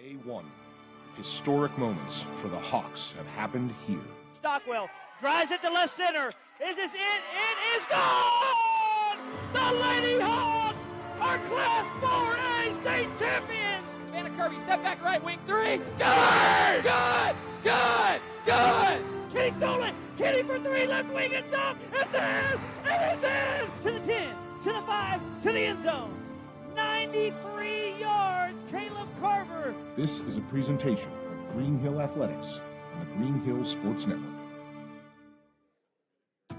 Day one. Historic moments for the Hawks have happened here. Stockwell drives it to left center. Is this it? It is gone! The Lady Hawks are Class 4A state champions! Savannah Kirby, step back right wing three. Good! Good! Good! Good! Kenny stole it! Kenny for three, left wing, it's up! It's in! It is in! To the 10, to the 5, to the end zone. 93 yards, Caleb Carver. This is a presentation of Green Hill Athletics on the Green Hill Sports Network.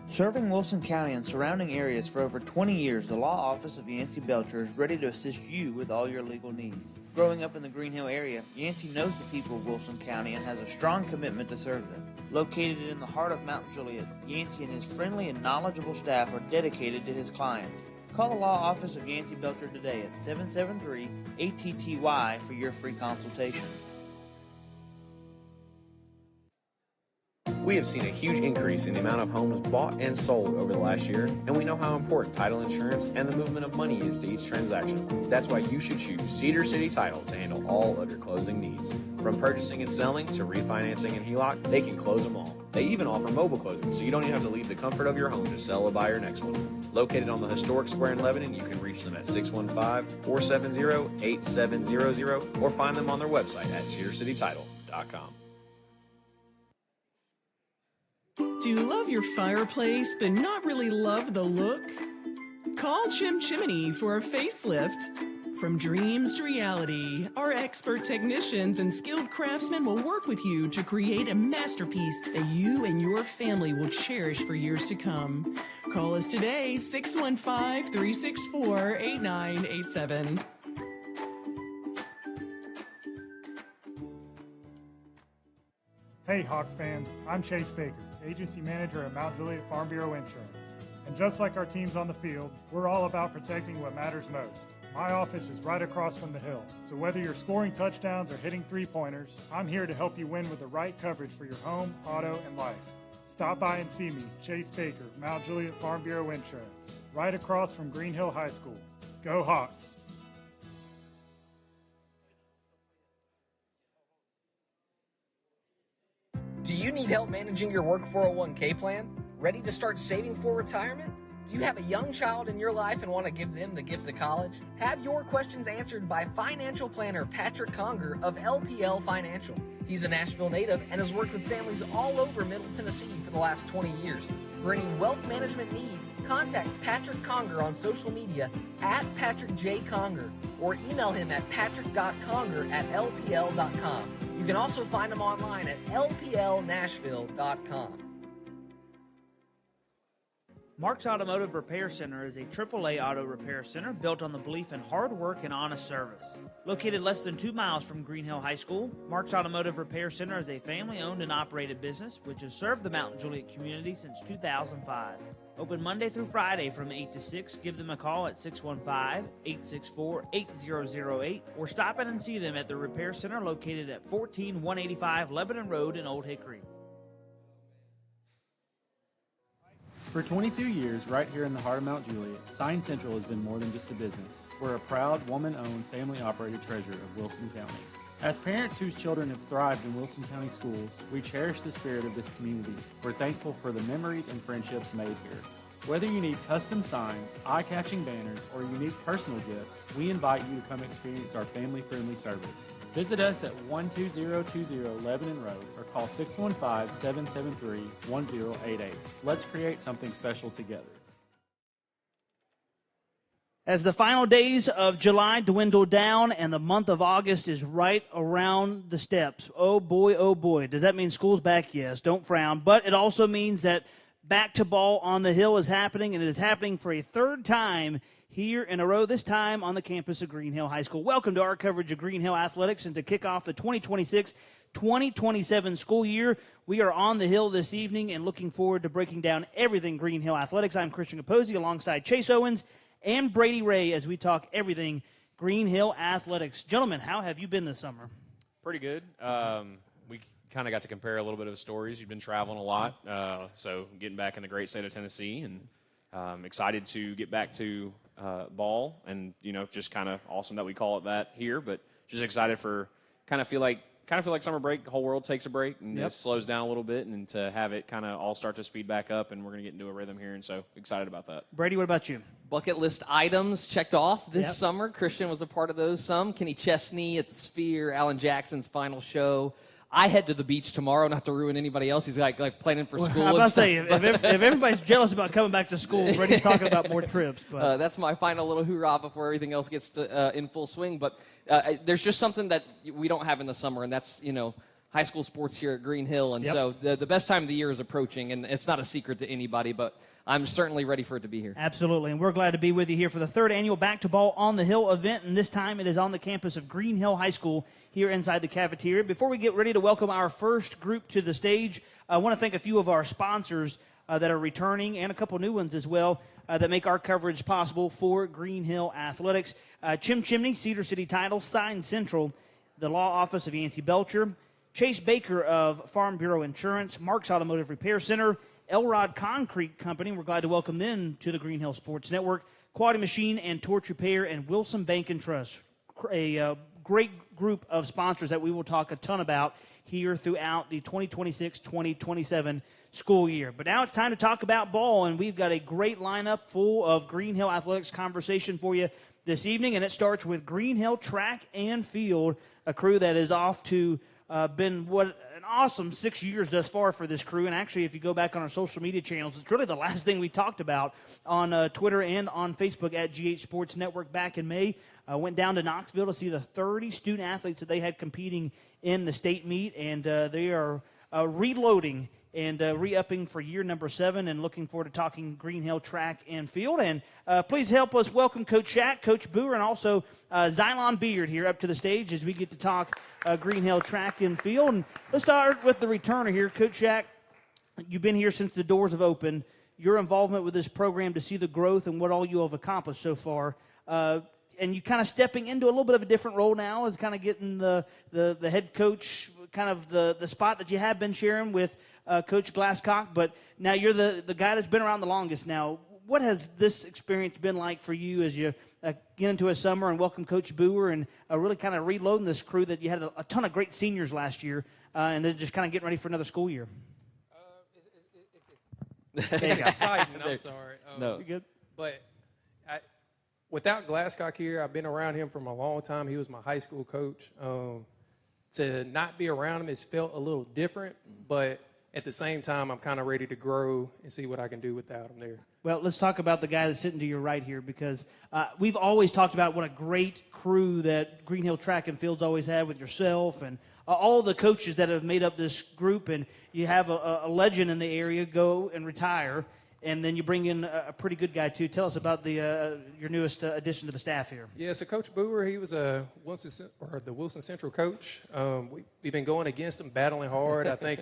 Serving Wilson County and surrounding areas for over 20 years, the Law Office of Yancey Belcher is ready to assist you with all your legal needs. Growing up in the Green Hill area, Yancey knows the people of Wilson County and has a strong commitment to serve them. Located in the heart of Mount Juliet, Yancey and his friendly and knowledgeable staff are dedicated to his clients. Call the Law Office of Yancey Belcher today at 773-ATTY for your free consultation. We have seen a huge increase in the amount of homes bought and sold over the last year, and we know how important title insurance and the movement of money is to each transaction. That's why you should choose Cedar City Title to handle all of your closing needs. From purchasing and selling to refinancing and HELOC, they can close them all. They even offer mobile closing, so you don't even have to leave the comfort of your home to sell or buy your next one. Located on the historic square in Lebanon, you can reach them at 615-470-8700 or find them on their website at cedarcitytitle.com. Do you love your fireplace but not really love the look? Call Chim Chimney for a facelift. From dreams to reality, our expert technicians and skilled craftsmen will work with you to create a masterpiece that you and your family will cherish for years to come. Call us today, 615-364-8987. Hey Hawks fans, I'm Chase Baker, Agency Manager at Mount Juliet Farm Bureau Insurance. And just like our teams on the field, we're all about protecting what matters most. My office is right across from the hill, so whether you're scoring touchdowns or hitting three-pointers, I'm here to help you win with the right coverage for your home, auto, and life. Stop by and see me, Chase Baker, Mount Juliet Farm Bureau Insurance, right across from Green Hill High School. Go Hawks! Do you need help managing your work 401k plan? Ready to start saving for retirement? Do you have a young child in your life and want to give them the gift of college? Have your questions answered by financial planner Patrick Conger of LPL Financial. He's a Nashville native and has worked with families all over Middle Tennessee for the last 20 years. For any wealth management need, contact Patrick Conger on social media at Patrick J. Conger or email him at patrick.conger@lpl.com. You can also find him online at lplnashville.com. Mark's Automotive Repair Center is a AAA auto repair center built on the belief in hard work and honest service. Located less than 2 miles from Green Hill High School, Mark's Automotive Repair Center is a family-owned and operated business which has served the Mountain Juliet community since 2005. Open Monday through Friday from 8 to 6. Give them a call at 615-864-8008 or stop in and see them at the repair center located at 14185 Lebanon Road in Old Hickory. For 22 years, right here in the heart of Mount Juliet, Sign Central has been more than just a business. We're a proud, woman-owned, family-operated treasure of Wilson County. As parents whose children have thrived in Wilson County schools, we cherish the spirit of this community. We're thankful for the memories and friendships made here. Whether you need custom signs, eye-catching banners, or unique personal gifts, we invite you to come experience our family-friendly service. Visit us at 12020 Lebanon Road or call 615-773-1088. Let's create something special together. As the final days of July dwindle down and the month of August is right around the steps, oh boy, does that mean school's back? Yes, don't frown. But it also means that back to ball on the hill is happening, and it is happening for a third time here in a row, this time on the campus of Green Hill High School. Welcome to our coverage of Green Hill Athletics, and to kick off the 2026-2027 school year, we are on the hill this evening and looking forward to breaking down everything Green Hill Athletics. I'm Christian Capozzi alongside Chase Owens and Brady Ray as we talk everything Green Hill Athletics. Gentlemen, how have you been this summer? Pretty good. We kind of got to compare a little bit of stories. You've been traveling a lot, so getting back in the great state of Tennessee, and excited to get back to ball, and just kind of awesome that we call it that here, but just excited for kind of feel like summer break, the whole world takes a break and Yep. it slows down a little bit, and to have it kind of all start to speed back up, and we're going to get into a rhythm here, and so excited about that. Brady, what about you? Bucket list items checked off this Yep. summer. Christian was a part of those. Some Kenny Chesney at the Sphere, Alan Jackson's final show. I head to the beach tomorrow, not to ruin anybody else. He's like planning for school. I was and about to stuff, say, if everybody's jealous about coming back to school, Brady's talking about more trips. But that's my final little hoorah before everything else gets to, in full swing. But there's just something that we don't have in the summer, and that's, high school sports here at Green Hill. And Yep. so the best time of the year is approaching, and it's not a secret to anybody, but I'm certainly ready for it to be here. Absolutely, and we're glad to be with you here for the third annual Back to Ball on the Hill event, and this time it is on the campus of Green Hill High School here inside the cafeteria. Before we get ready to welcome our first group to the stage, I want to thank a few of our sponsors that are returning, and a couple new ones as well, that make our coverage possible for Green Hill Athletics. Chim Chimney, Cedar City Title, Sign Central, the Law Office of Yancey Belcher, Chase Baker of Farm Bureau Insurance, Mark's Automotive Repair Center, Elrod Concrete Company. We're glad to welcome them to the Green Hill Sports Network. Quality Machine and Torch Repair, and Wilson Bank and Trust. A great group of sponsors that we will talk a ton about here throughout the 2026-2027 school year. But now it's time to talk about ball, and we've got a great lineup full of Green Hill Athletics conversation for you this evening, and it starts with Green Hill Track and Field, a crew that is off to been what an awesome 6 years thus far for this crew. And actually, if you go back on our social media channels, it's really the last thing we talked about on Twitter and on Facebook at GH Sports Network back in May. Went down to Knoxville to see the 30 student athletes that they had competing in the state meet, and they are reloading and re-upping for year number 7, and looking forward to talking Green Hill Track and Field. And please help us welcome Coach Shack, Coach Boer, and also Xylon Beard here up to the stage as we get to talk Green Hill Track and Field. And let's start with the returner here. Coach Shack, you've been here since the doors have opened. Your involvement with this program to see the growth and what all you have accomplished so far, and you kind of stepping into a little bit of a different role now as kind of getting the head coach, kind of the spot that you have been sharing with Coach Glasscock, but now you're the guy that's been around the longest now. What has this experience been like for you as you get into a summer and welcome Coach Boer and really kind of reloading this crew that you had a ton of great seniors last year, and then just kind of getting ready for another school year? It's exciting. I'm sorry. No. You're good. But without Glasscock here, I've been around him from a long time. He was my high school coach. To not be around him has felt a little different, but at the same time, I'm kind of ready to grow and see what I can do without him there. Well, let's talk about the guy that's sitting to your right here, because we've always talked about what a great crew that Green Hill Track and Field's always had with yourself and all the coaches that have made up this group. And you have a legend in the area go and retire, and then you bring in a pretty good guy too. Tell us about your newest addition to the staff here. Yeah, so Coach Boer, he was the Wilson Central coach. We've been going against him, battling hard. I think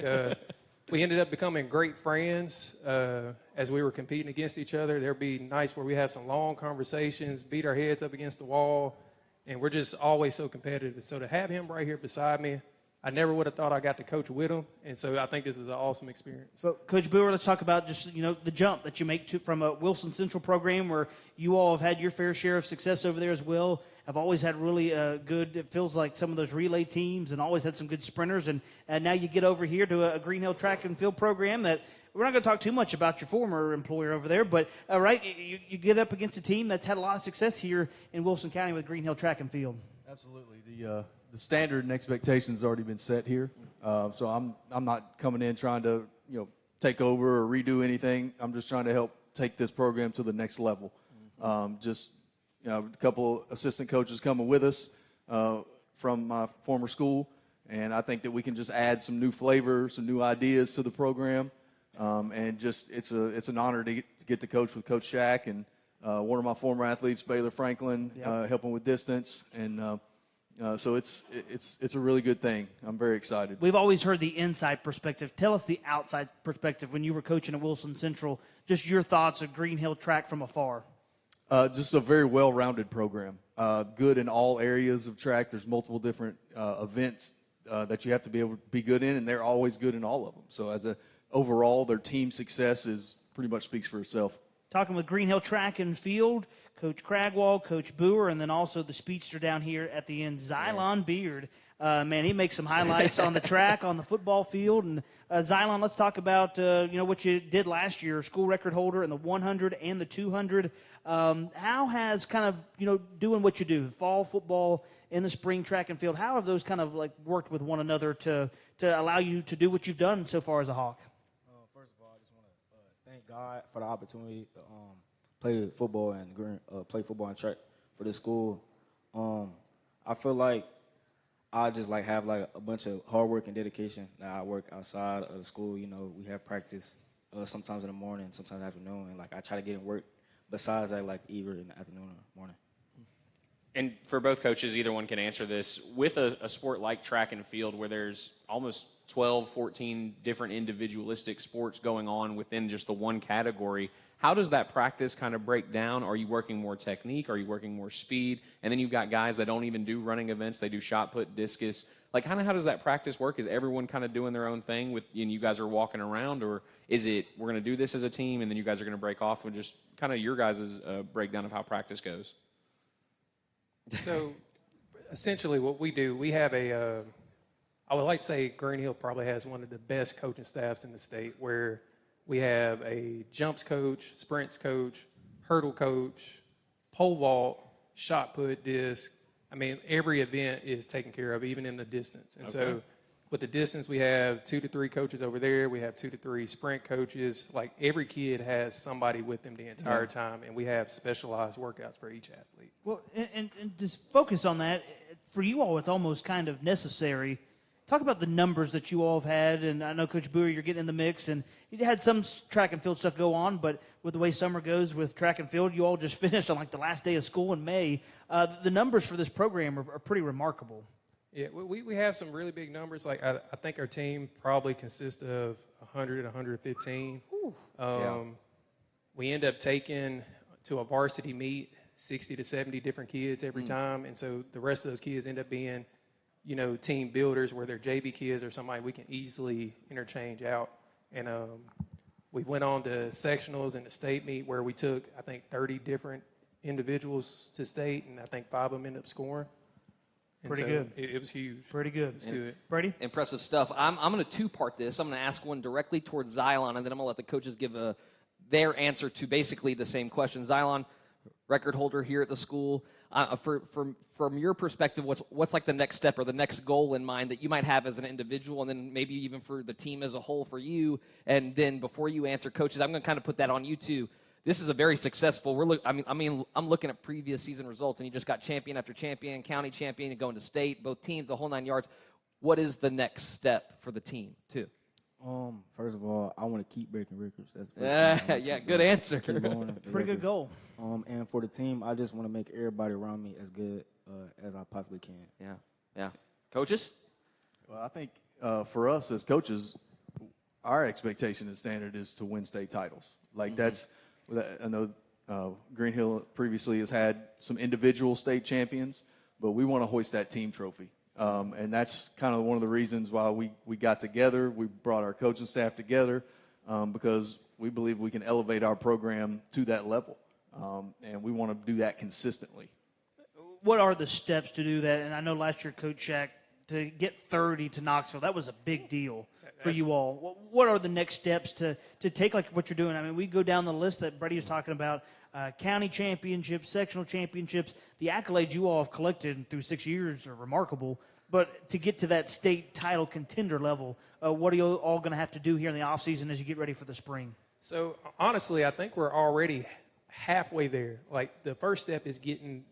we ended up becoming great friends as we were competing against each other. There'll be nights where we have some long conversations, beat our heads up against the wall, and we're just always so competitive. So to have him right here beside me, I never would have thought I got to coach with him, and so I think this is an awesome experience. So, Coach Boer, let's talk about just the jump that you make from a Wilson Central program where you all have had your fair share of success over there as well. I've always had really good, it feels like some of those relay teams, and always had some good sprinters, and now you get over here to a Green Hill Track and Field program that we're not going to talk too much about your former employer over there, but right, you get up against a team that's had a lot of success here in Wilson County with Green Hill Track and Field. Absolutely. The standard and expectations has already been set here, so I'm not coming in trying to take over or redo anything. I'm just trying to help take this program to the next level. A couple assistant coaches coming with us from my former school, and I think that we can just add some new flavor, some new ideas to the program, and just it's an honor to get to coach with Coach Shack and one of my former athletes, Baylor Franklin, helping with distance, and so it's a really good thing. I'm very excited. We've always heard the inside perspective. Tell us the outside perspective when you were coaching at Wilson Central, just your thoughts of Green Hill Track from afar. Just a very well-rounded program. Good in all areas of track. There's multiple different events that you have to be able to be good in, and they're always good in all of them. So overall, their team success pretty much speaks for itself. talking with Green Hill Track and Field, Coach Cragwall, Coach Boer, and then also the speedster down here at the end, Xylon Beard. Man, he makes some highlights on the track, on the football field. And Xylon, let's talk about what you did last year, school record holder in the 100 and the 200. How has kind of doing what you do, fall football in the spring track and field, how have those kind of like worked with one another to allow you to do what you've done so far as a Hawk? First of all, I just want to thank God for the opportunity to play football and track for the school. I feel like I just have a bunch of hard work and dedication that I work outside of the school. We have practice sometimes in the morning, sometimes in the afternoon, and I try to get in work besides that either in the afternoon or morning. And for both coaches, either one can answer this. With a sport like track and field where there's almost 12, 14 different individualistic sports going on within just the one category, how does that practice kind of break down? Are you working more technique? Are you working more speed? And then you've got guys that don't even do running events. They do shot put, discus. Kind of how does that practice work? Is everyone kind of doing their own thing and you guys are walking around? Or is it we're going to do this as a team and then you guys are going to break off? And just kind of your guys' breakdown of how practice goes. So, essentially, what we do, we have I would like to say Green Hill probably has one of the best coaching staffs in the state, where we have a jumps coach, sprints coach, hurdle coach, pole vault, shot put, disc. I mean, every event is taken care of, even in the distance. And so, with the distance, we have 2 to 3 coaches over there. We have 2 to 3 sprint coaches. Every kid has somebody with them the entire time, and we have specialized workouts for each athlete. Well, and just focus on that. For you all, it's almost kind of necessary. Talk about the numbers that you all have had, and I know, Coach Boer, you're getting in the mix, and you had some track and field stuff go on, but with the way summer goes with track and field, you all just finished on the last day of school in May. The numbers for this program are pretty remarkable. Yeah, we have some really big numbers. I think our team probably consists of 100, 115. We end up taking to a varsity meet 60 to 70 different kids every time, and so the rest of those kids end up being, team builders, where they're JV kids or somebody we can easily interchange out. And we went on to sectionals and the state meet where we took, I think, 30 different individuals to state, and I think 5 of them ended up scoring. Pretty good. It was huge. Pretty good. It's good. Brady? Impressive stuff. I'm going to two-part this. I'm going to ask one directly towards Xylon, and then I'm going to let the coaches give their answer to basically the same question. Xylon, record holder here at the school. From your perspective, what's the next step or the next goal in mind that you might have as an individual, and then maybe even for the team as a whole for you? And then before you answer, coaches, I'm going to kind of put that on you too. This is a very successful. I'm looking at previous season results, and you just got champion after champion, county champion, and going to state, both teams, the whole 9 yards. What is the next step for the team too? First of all, I want to keep breaking records. That's the first thing. Yeah, good answer. Keep going. Pretty good goal. And for the team, I just want to make everybody around me as good as I possibly can. Yeah. Coaches? Well, I think for us as coaches, our expectation and standard is to win state titles. That's. I know Green Hill previously has had some individual state champions, but we want to hoist that team trophy. And that's kind of one of the reasons why we got together. We brought our coaching staff together because we believe we can elevate our program to that level. And we want to do that consistently. What are the steps to do that? And I know last year, Coach Shack, to get 30 to Knoxville, that was a big deal for you all. What are the next steps to take what you're doing? I mean, we go down the list that Brady was talking about, county championships, sectional championships. The accolades you all have collected through 6 years are remarkable. But to get to that state title contender level, what are you all going to have to do here in the offseason as you get ready for the spring? So, honestly, I think we're already halfway there. The first step is getting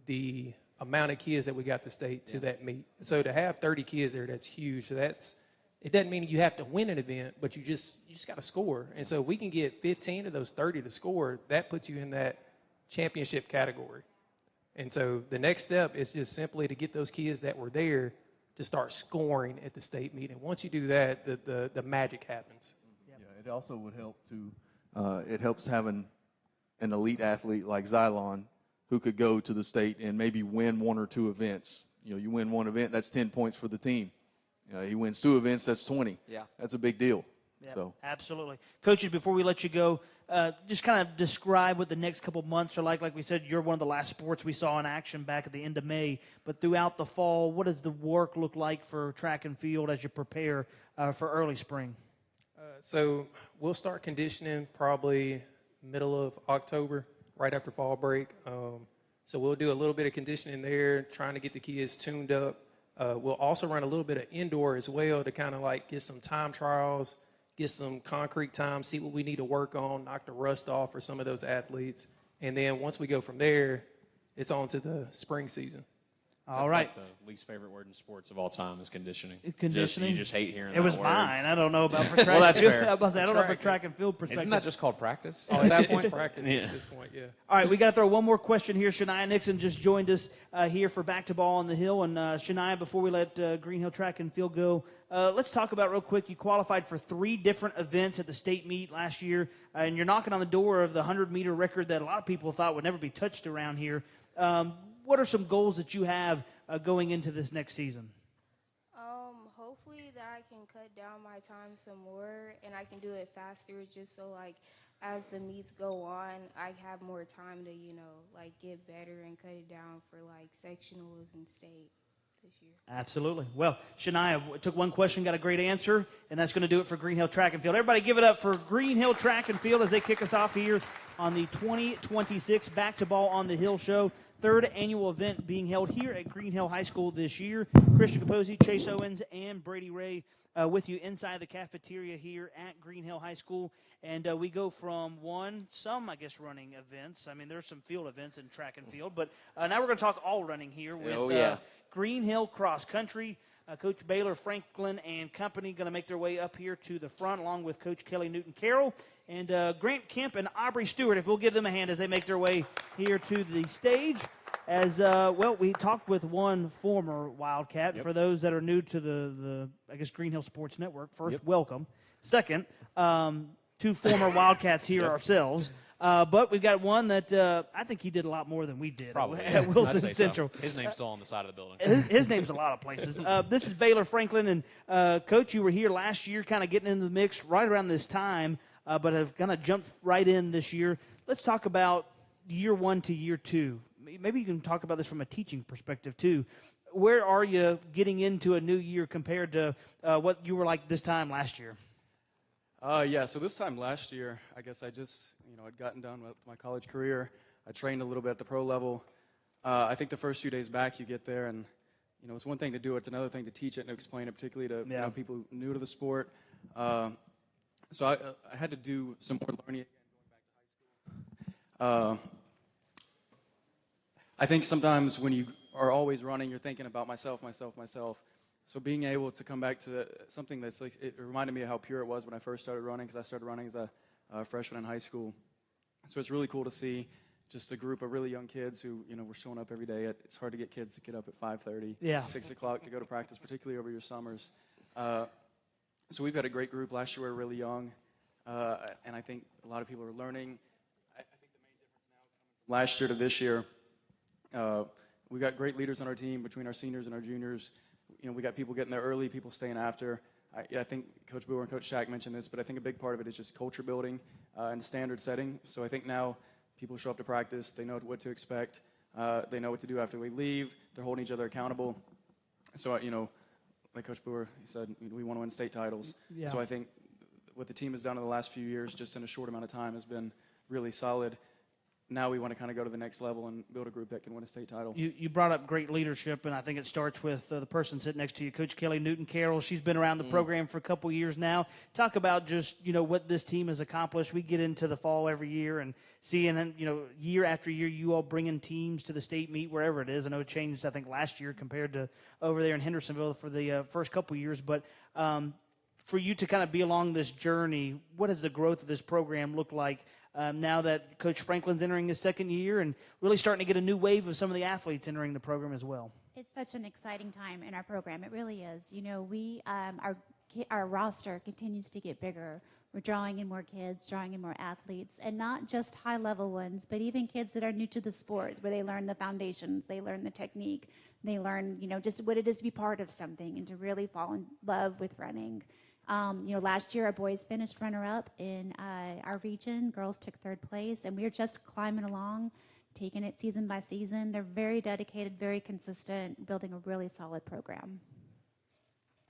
the amount of kids that we got to state to that meet. So to have 30 kids there, that's huge. So it doesn't mean you have to win an event, but you just got to score. And so if we can get 15 of those 30 to score, that puts you in that championship category. And so the next step is just simply to get those kids that were there to start scoring at the state meet. And once you do that, the magic happens. Yeah, it also would help it helps having an elite athlete like Xylon who could go to the state and maybe win 1 or 2 events. You win 1 event, that's 10 points for the team. He wins 2 events, that's 20. Yeah. That's a big deal. Yep, So absolutely. Coaches, before we let you go, just kind of describe what the next couple of months are like. Like we said, you're one of the last sports we saw in action back at the end of May. But throughout the fall, what does the work look like for track and field as you prepare for early spring? So we'll start conditioning probably middle of October, right after fall break. So we'll do a little bit of conditioning there, trying to get the kids tuned up. We'll also run a little bit of indoor as well to kind of like get some time trials, get some concrete time, see what we need to work on, knock the rust off for some of those athletes. And then once we go from there, it's on to the spring season. All right. Like the least favorite word in sports of all time is conditioning. Conditioning? You just hate hearing it was that word. mine. I don't know about for track well, that's and field. fair. I don't know for track and field perspective. Isn't that just called practice? Oh, at that it's point? practice at this point, yeah. All right, we got to throw one more question here. Shania Nixon just joined us here for Back to Ball on the Hill. And Shania, before we let Green Hill Track and Field go, let's talk about real quick. You qualified for 3 different events at the state meet last year, and you're knocking on the door of the 100-meter record that a lot of people thought would never be touched around here. What are some goals that you have going into this next season? Hopefully that I can cut down my time some more and I can do it faster, just so like as the meets go on, I have more time to, like get better and cut it down for like sectionals and state this year. Absolutely. Well, Shania took one question, got a great answer, and that's going to do it for Green Hill Track and Field. Everybody give it up for Green Hill Track and Field as they kick us off here on the 2026 Back to Ball on the Hill show. 3rd annual event being held here at Green Hill High School this year. Christian Capozzi, Chase Owens, and Brady Ray with you inside the cafeteria here at Green Hill High School. And we go from some running events. I mean, there's some field events in track and field. But now we're going to talk all running here with Green Hill Cross Country. Coach Baylor Franklin and company going to make their way up here to the front along with Coach Kelly Newton-Carroll. And Grant Kemp and Aubrey Stewart, if we'll give them a hand as they make their way here to the stage. As we talked with one former Wildcat. Yep. For those that are new to the Green Hill Sports Network, first, welcome. Second, 2 former Wildcats here ourselves. But we've got one that I think he did a lot more than we did. Probably. At Wilson Central. So. His name's still on the side of the building. His name's a lot of places. This is Baylor Franklin. And, Coach, you were here last year kind of getting into the mix right around this time, but have kind of jumped right in this year. Let's talk about year 1 to year 2. Maybe you can talk about this from a teaching perspective, too. Where are you getting into a new year compared to what you were like this time last year? So this time last year, I guess I just, had gotten done with my college career. I trained a little bit at the pro level. I think the first few days back, you get there, and, it's one thing to do it, it's another thing to teach it and explain it, particularly to people new to the sport. So I had to do some more learning again going back to high school. I think sometimes when you are always running, you're thinking about myself. So being able to come back to something that's like, it reminded me of how pure it was when I first started running, because I started running as a freshman in high school. So it's really cool to see just a group of really young kids who, were showing up every day. It's hard to get kids to get up at 5:30, 6 o'clock to go to practice, particularly over your summers. So we've had a great group. Last year we were really young, and I think a lot of people are learning. I think the main difference now coming from last year to this year, we got great leaders on our team between our seniors and our juniors. We got people getting there early, people staying after. I think Coach Brewer and Coach Shack mentioned this, but I think a big part of it is just culture building and standard setting. So I think now people show up to practice, they know what to expect, they know what to do after we leave, they're holding each other accountable. So, like Coach Brewer, he said, we want to win state titles. Yeah. So I think what the team has done in the last few years, just in a short amount of time, has been really solid. Now we want to kind of go to the next level and build a group that can win a state title. You brought up great leadership, and I think it starts with the person sitting next to you, Coach Kelly Newton-Carroll. She's been around the program for a couple years now. Talk about just, what this team has accomplished. We get into the fall every year and seeing, year after year, you all bringing teams to the state meet, wherever it is. I know it changed, I think, last year compared to over there in Hendersonville for the first couple years. But for you to kind of be along this journey, what does the growth of this program look like now that Coach Franklin's entering his second year and really starting to get a new wave of some of the athletes entering the program as well? It's such an exciting time in our program. It really is. We our roster continues to get bigger. We're drawing in more kids, drawing in more athletes, and not just high-level ones, but even kids that are new to the sport, where they learn the foundations, they learn the technique, they learn, just what it is to be part of something and to really fall in love with running. Last year our boys finished runner-up in our region. Girls took third place, and we're just climbing along, taking it season by season. They're very dedicated, very consistent, building a really solid program.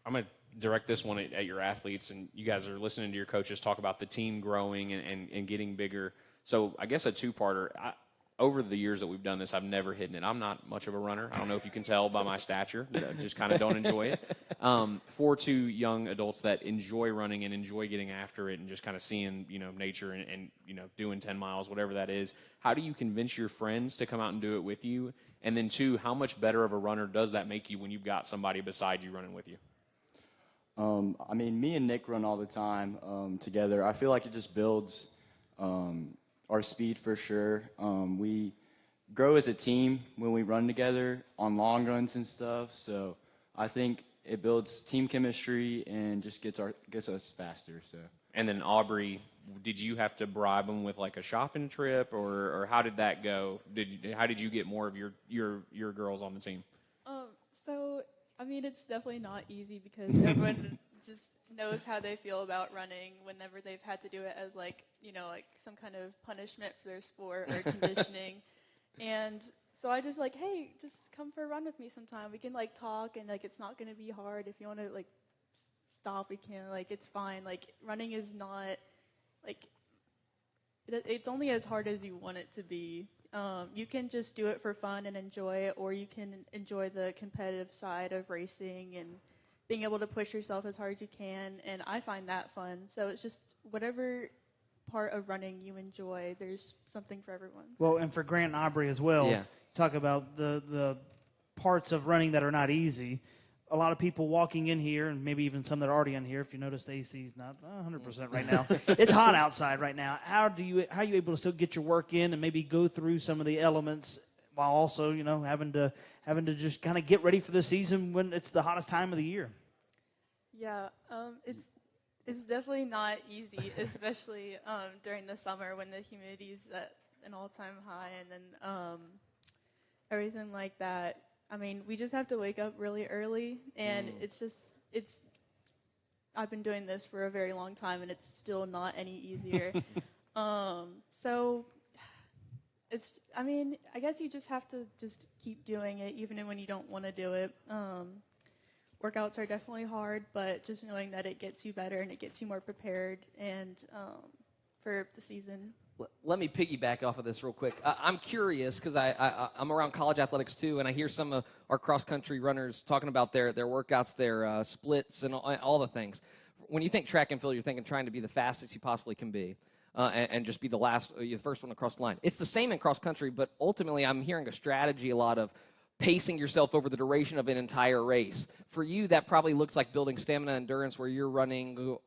I'm going to direct this one at your athletes, and you guys are listening to your coaches talk about the team growing and getting bigger. So I guess a two-parter. Over the years that we've done this, I've never hidden it. I'm not much of a runner. I don't know if you can tell by my stature. I just kind of don't enjoy it. For two young adults that enjoy running and enjoy getting after it and just kind of seeing, nature and doing 10 miles, whatever that is, how do you convince your friends to come out and do it with you? And then two, how much better of a runner does that make you when you've got somebody beside you running with you? Me and Nick run all the time together. I feel like it just builds our speed for sure. We grow as a team when we run together on long runs and stuff. So I think it builds team chemistry and just gets us faster. So. And then Aubrey, did you have to bribe them with like a shopping trip, or how did that go? How did you get more of your girls on the team? It's definitely not easy because everyone just knows how they feel about running whenever they've had to do it as some kind of punishment for their sport or conditioning. And so I just hey, just come for a run with me sometime. We can talk and it's not going to be hard. If you want to stop, we can. It's fine. Running is not it's only as hard as you want it to be. You can just do it for fun and enjoy it, or you can enjoy the competitive side of racing and being able to push yourself as hard as you can, and I find that fun. So it's just whatever part of running you enjoy, there's something for everyone. Well, and for Grant and Aubrey as well, Yeah. talk about the parts of running that are not easy. A lot of people walking in here, and maybe even some that are already in here, if you notice the AC's not 100% right now. It's hot outside right now. How are you able to still get your work in and maybe go through some of the elements while also, having to just kind of get ready for the season when it's the hottest time of the year? Yeah, it's definitely not easy, especially during the summer when the humidity's at an all-time high, and then everything like that. We just have to wake up really early, and I've been doing this for a very long time, and it's still not any easier. So I guess you just have to just keep doing it, even when you don't want to do it. Workouts are definitely hard, but just knowing that it gets you better and it gets you more prepared and for the season. Let me piggyback off of this real quick. I'm curious because I'm around college athletics too, and I hear some of our cross-country runners talking about their workouts, their splits, and all the things. When you think track and field, you're thinking trying to be the fastest you possibly can be and just be the first one across the line. It's the same in cross-country, but ultimately I'm hearing a strategy a lot of pacing yourself over the duration of an entire race. For you, that probably looks like building stamina and endurance where you're running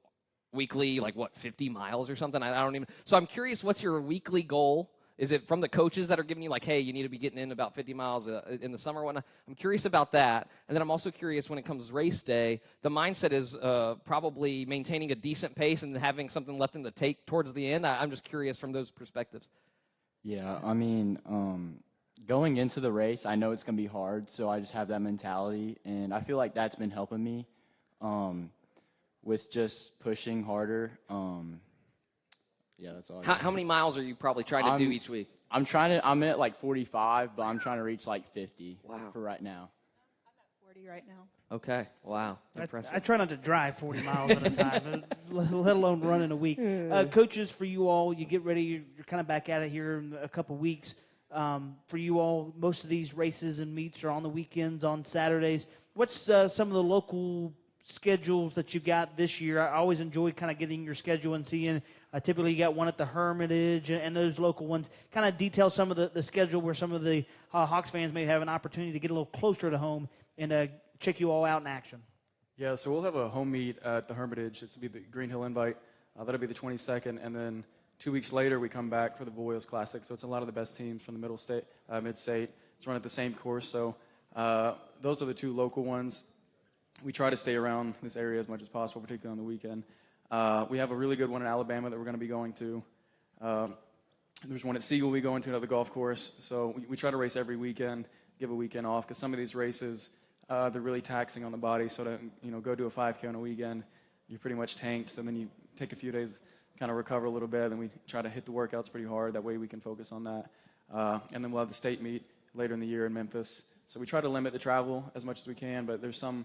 weekly, 50 miles or something? I don't even. So I'm curious, what's your weekly goal? Is it from the coaches that are giving you hey, you need to be getting in about 50 miles in the summer? Whatnot? I'm curious about that. And then I'm also curious when it comes to race day, the mindset is probably maintaining a decent pace and having something left in the tank towards the end. I'm just curious from those perspectives. Yeah, going into the race, I know it's going to be hard, so I just have that mentality, and I feel like that's been helping me. With just pushing harder. That's all. How many miles are you probably trying to do each week? I'm at 45, but I'm trying to reach 50 for right now. I'm at 40 right now. Okay. Wow. Impressive. I try not to drive 40 miles at a time, let alone run in a week. Coaches, for you all, you get ready. You're kind of back at it here in a couple weeks. For you all, most of these races and meets are on the weekends, on Saturdays. What's some of the local schedules that you got this year? I always enjoy kind of getting your schedule and seeing typically you got one at the Hermitage and those local ones. Kind of detail some of the schedule where some of the Hawks fans may have an opportunity to get a little closer to home and check you all out in action. Yeah, so we'll have a home meet at the Hermitage. It's going to be the Green Hill Invite. That'll be the 22nd, and then 2 weeks later we come back for the Boyles Classic. So it's a lot of the best teams from the mid-state. It's run at the same course. So those are the two local ones. We try to stay around this area as much as possible, particularly on the weekend. We have a really good one in Alabama that we're going to be going to. There's one at Siegel we go into, another golf course. So we try to race every weekend, give a weekend off, because some of these races, they're really taxing on the body. So to go do a 5K on a weekend, you're pretty much tanked. So then you take a few days, kind of recover a little bit. Then we try to hit the workouts pretty hard. That way we can focus on that. And then we'll have the state meet later in the year in Memphis. So we try to limit the travel as much as we can, but there's some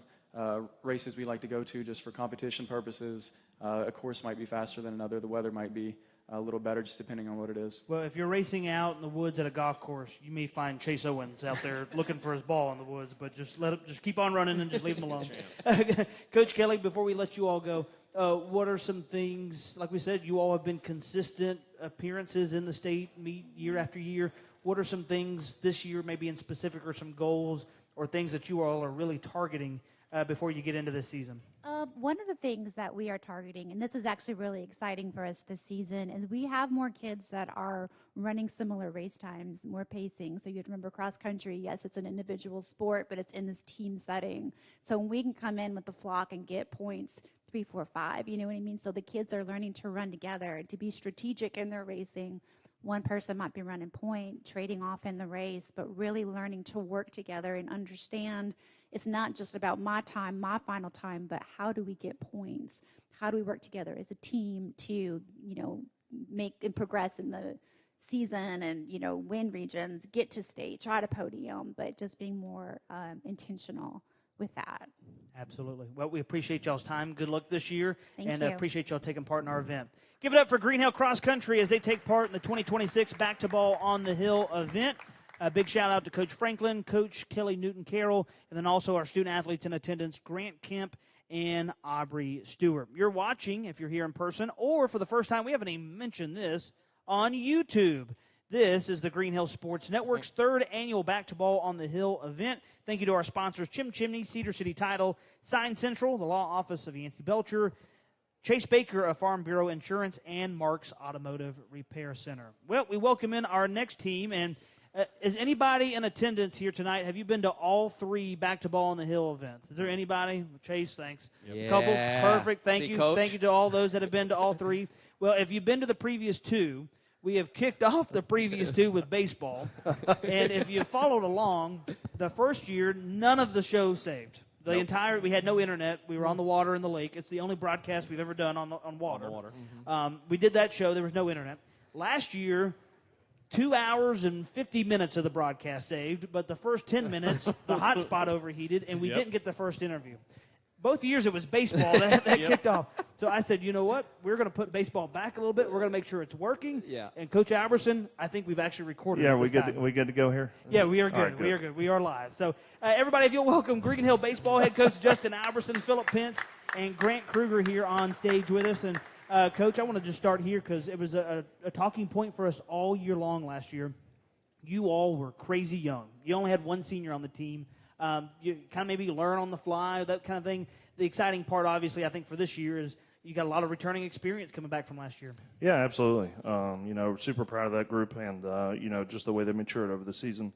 races we like to go to just for competition purposes. A course might be faster than another. The weather might be a little better, just depending on what it is. Well, if you're racing out in the woods at a golf course, you may find Chase Owens out there looking for his ball in the woods. But just just keep on running and just leave him alone. Coach Kelly, before we let you all go, what are some things? Like we said, you all have been consistent appearances in the state meet year after year. What are some things this year, maybe in specific, or some goals or things that you all are really targeting before you get into this season? One of the things that we are targeting, and this is actually really exciting for us this season, is we have more kids that are running similar race times, more pacing. So you have to remember cross country, yes, it's an individual sport, but it's in this team setting. So we can come in with the flock and get points 3, 4, 5, you know what I mean? So the kids are learning to run together, to be strategic in their racing. One person might be running point, trading off in the race, but really learning to work together and understand it's not just about my time, my final time, but how do we get points? How do we work together as a team to, make and progress in the season and, win regions, get to state, try to podium, but just being more intentional with that. Absolutely. Well, we appreciate y'all's time. Good luck this year. Thank and you. Appreciate y'all taking part in our event. Give it up for Green Hill Cross Country as they take part in the 2026 Back to Ball on the Hill event. A big shout out to Coach Franklin, Coach Kelly Newton-Carroll, and then also our student athletes in attendance, Grant Kemp and Aubrey Stewart. You're watching, if you're here in person, or for the first time, we haven't even mentioned this, on YouTube. This is the Green Hill Sports Network's third annual Back to Ball on the Hill event. Thank you to our sponsors, Chim Chimney, Cedar City Title, Sign Central, the Law Office of Yancey Belcher, Chase Baker of Farm Bureau Insurance, and Mark's Automotive Repair Center. Well, we welcome in our next team, and is anybody in attendance here tonight? Have you been to all 3 Back to Ball on the Hill events? Is there anybody? Chase, thanks. Yeah. Couple, perfect. Thank See, you. Coach? Thank you to all those that have been to all 3. Well, if you've been to the previous 2, we have kicked off the previous 2 with baseball. And if you followed along, the first year, none of the shows saved. We had no internet. We were on the water in the lake. It's the only broadcast we've ever done on water. We did that show. There was no internet. Last year, 2 hours and 50 minutes of the broadcast saved, but the first 10 minutes, the hotspot overheated, and we didn't get the first interview. Both years it was baseball that kicked off. So I said, you know what? We're going to put baseball back a little bit. We're going to make sure it's working. Yeah. And Coach Alberson, I think we've actually recorded it this time. We good to go here? Yeah, we are good. All right, We are good. We are live. So everybody, if you'll welcome Green Hill Baseball head coach Justin Alberson, Philip Pence, and Grant Kruger here on stage with us. And Coach, I want to just start here because it was a talking point for us all year long last year. You all were crazy young. You only had one senior on the team. You kind of maybe learn on the fly, that kind of thing. The exciting part, obviously, I think for this year is you got a lot of returning experience coming back from last year. Yeah, absolutely. We're super proud of that group and, just the way they matured over the season.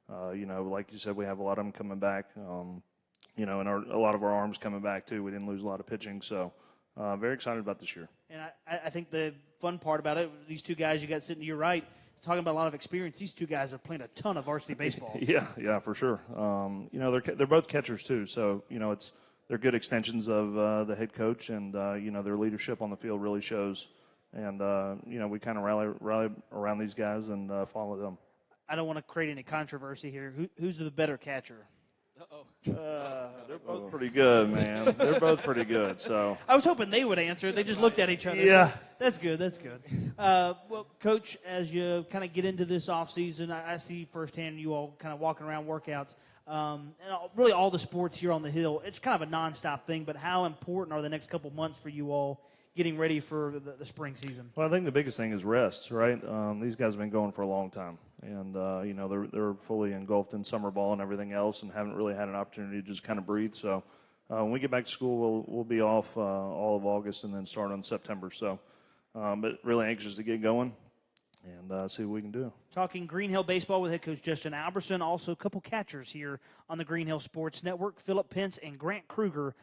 Like you said, we have a lot of them coming back, and a lot of our arms coming back, too. We didn't lose a lot of pitching, so very excited about this year. And I think the fun part about it, these 2 guys you got sitting to your right, talking about a lot of experience, these 2 guys have played a ton of varsity baseball. Yeah, for sure. They're both catchers, too, so, they're good extensions of the head coach, and, their leadership on the field really shows. And, we kind of rally around these guys and follow them. I don't want to create any controversy here. Who's the better catcher? They're both pretty good, man. They're both pretty good. So I was hoping they would answer. They just looked at each other. Yeah. So that's good. That's good. Well, Coach, as you kind of get into this offseason, I see firsthand you all kind of walking around workouts. And really all the sports here on the Hill, it's kind of a nonstop thing, but how important are the next couple months for you all getting ready for the spring season? Well, I think the biggest thing is rest, right? These guys have been going for a long time. And, they're fully engulfed in summer ball and everything else and haven't really had an opportunity to just kind of breathe. So when we get back to school, we'll be off all of August and then start on September. So, but really anxious to get going and see what we can do. Talking Green Hill baseball with head coach Justin Alberson, also a couple catchers here on the Green Hill Sports Network, Philip Pence and Grant Kruger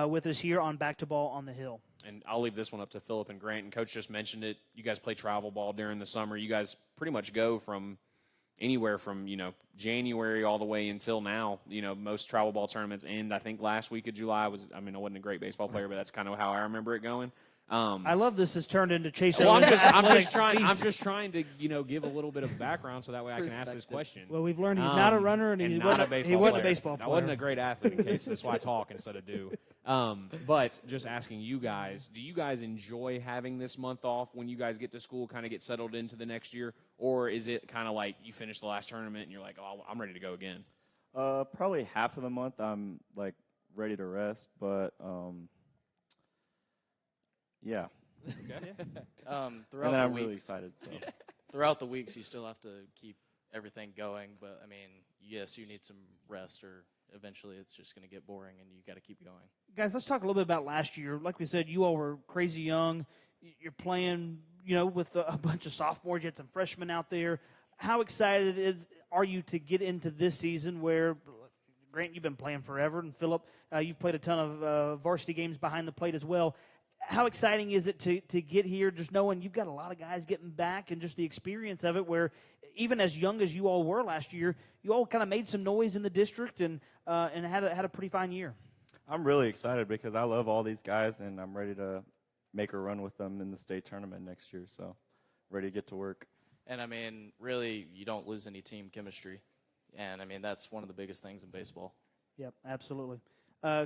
with us here on Back to Ball on the Hill. And I'll leave this one up to Philip and Grant. And Coach just mentioned it. You guys play travel ball during the summer. You guys pretty much go from anywhere from, January all the way until now. Most travel ball tournaments end, I think, last week of July. I wasn't a great baseball player, but that's kind of how I remember it going. I love this has turned into Chase. Well, I'm just Feeds. trying to give a little bit of background so that way I can ask this question. Well, we've learned he's not a runner and he wasn't a baseball player. I wasn't a great athlete, in case that's why I talk instead of do. But just asking you guys, do you guys enjoy having this month off when you guys get to school, kind of get settled into the next year, or is it kind of like you finish the last tournament and you're like, oh, I'm ready to go again? Probably half of the month I'm like ready to rest, but yeah. Okay. And then I'm really excited. So. Throughout the weeks, you still have to keep everything going. But, I mean, yes, you need some rest or eventually it's just going to get boring and you got to keep going. Guys, let's talk a little bit about last year. Like we said, you all were crazy young. You're playing, with a bunch of sophomores. You had some freshmen out there. How excited are you to get into this season where, Grant, you've been playing forever, and Philip, you've played a ton of varsity games behind the plate as well. How exciting is it to get here, just knowing you've got a lot of guys getting back and just the experience of it, where even as young as you all were last year, you all kind of made some noise in the district and had a pretty fine year. I'm really excited because I love all these guys, and I'm ready to make a run with them in the state tournament next year. So ready to get to work. And, I mean, really, you don't lose any team chemistry. And, I mean, that's one of the biggest things in baseball. Yep, absolutely.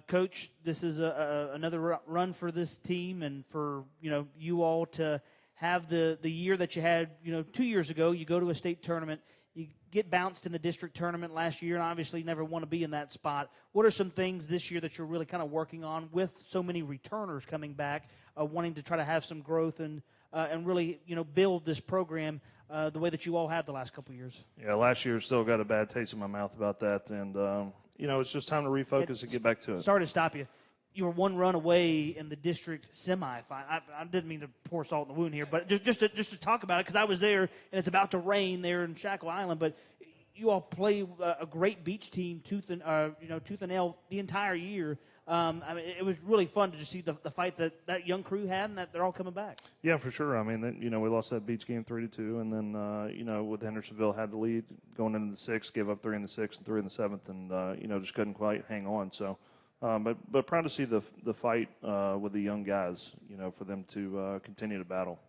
Coach, this is another run for this team and for, you all to have the year that you had, 2 years ago. You go to a state tournament. You get bounced in the district tournament last year and obviously never want to be in that spot. What are some things this year that you're really kind of working on with so many returners coming back, wanting to try to have some growth and really, build this program the way that you all have the last couple of years? Yeah, last year still got a bad taste in my mouth about that, and it's just time to refocus and get back to it. Sorry to stop you. You were one run away in the district semifinal. I didn't mean to pour salt in the wound here, but just to talk about it, because I was there, and it's about to rain there in Shackle Island. But you all play a great beach team, tooth and nail, the entire year. It was really fun to just see the fight that young crew had, and that they're all coming back. Yeah, for sure. I mean, we lost that beach game 3-2, and then with Hendersonville had the lead going into the sixth, gave up 3 in the sixth and 3 in the seventh, and just couldn't quite hang on. So, but proud to see the fight with the young guys. For them to continue to battle.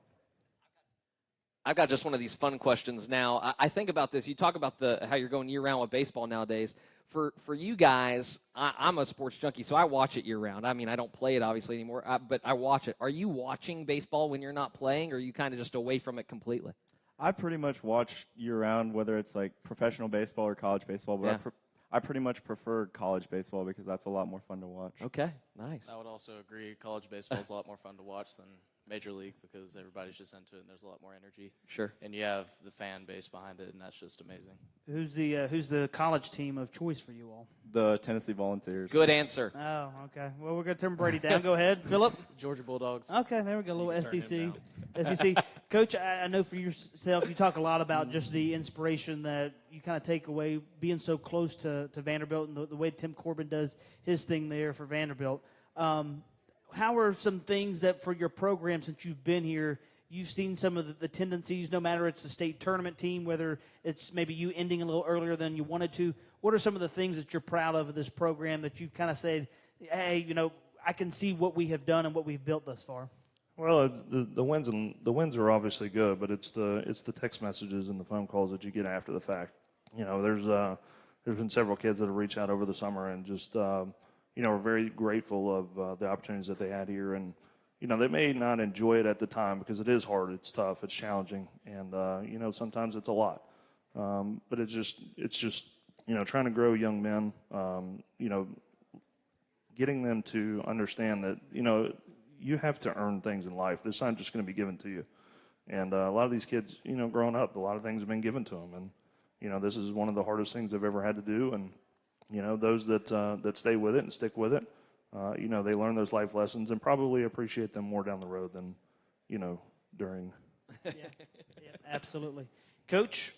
I've got just one of these fun questions now. I think about this. You talk about how you're going year-round with baseball nowadays. For you guys, I'm a sports junkie, so I watch it year-round. I mean, I don't play it, obviously, anymore, but I watch it. Are you watching baseball when you're not playing, or are you kind of just away from it completely? I pretty much watch year-round, whether it's like professional baseball or college baseball, but Yeah. I pretty much prefer college baseball because that's a lot more fun to watch. Okay, nice. I would also agree. College baseball is a lot more fun to watch than Major League because everybody's just into it and there's a lot more energy. Sure. And you have the fan base behind it, and that's just amazing. Who's the college team of choice for you all? The Tennessee Volunteers. Good answer. Oh, okay. Well, we're going to turn Brady down. Go ahead, Philip. Georgia Bulldogs. Okay, there we go. A little SEC. SEC. Coach, I know for yourself, you talk a lot about just the inspiration that you kind of take away being so close to Vanderbilt and the way Tim Corbin does his thing there for Vanderbilt. How are some things that for your program since you've been here, you've seen some of the tendencies, no matter it's the state tournament team, whether it's maybe you ending a little earlier than you wanted to? What are some of the things that you're proud of this program that you've kind of said, hey, I can see what we have done and what we've built thus far? Well, it's the wins are obviously good, but it's the text messages and the phone calls that you get after the fact. There's been several kids that have reached out over the summer and just are very grateful of the opportunities that they had here, and they may not enjoy it at the time because it is hard, it's tough, it's challenging, and sometimes it's a lot. But it's just trying to grow young men, getting them to understand that you have to earn things in life. It's not just going to be given to you. And a lot of these kids, growing up, a lot of things have been given to them. And, this is one of the hardest things they've ever had to do. And, those that stay with it and stick with it, they learn those life lessons and probably appreciate them more down the road than, during. Yeah, absolutely. Coach,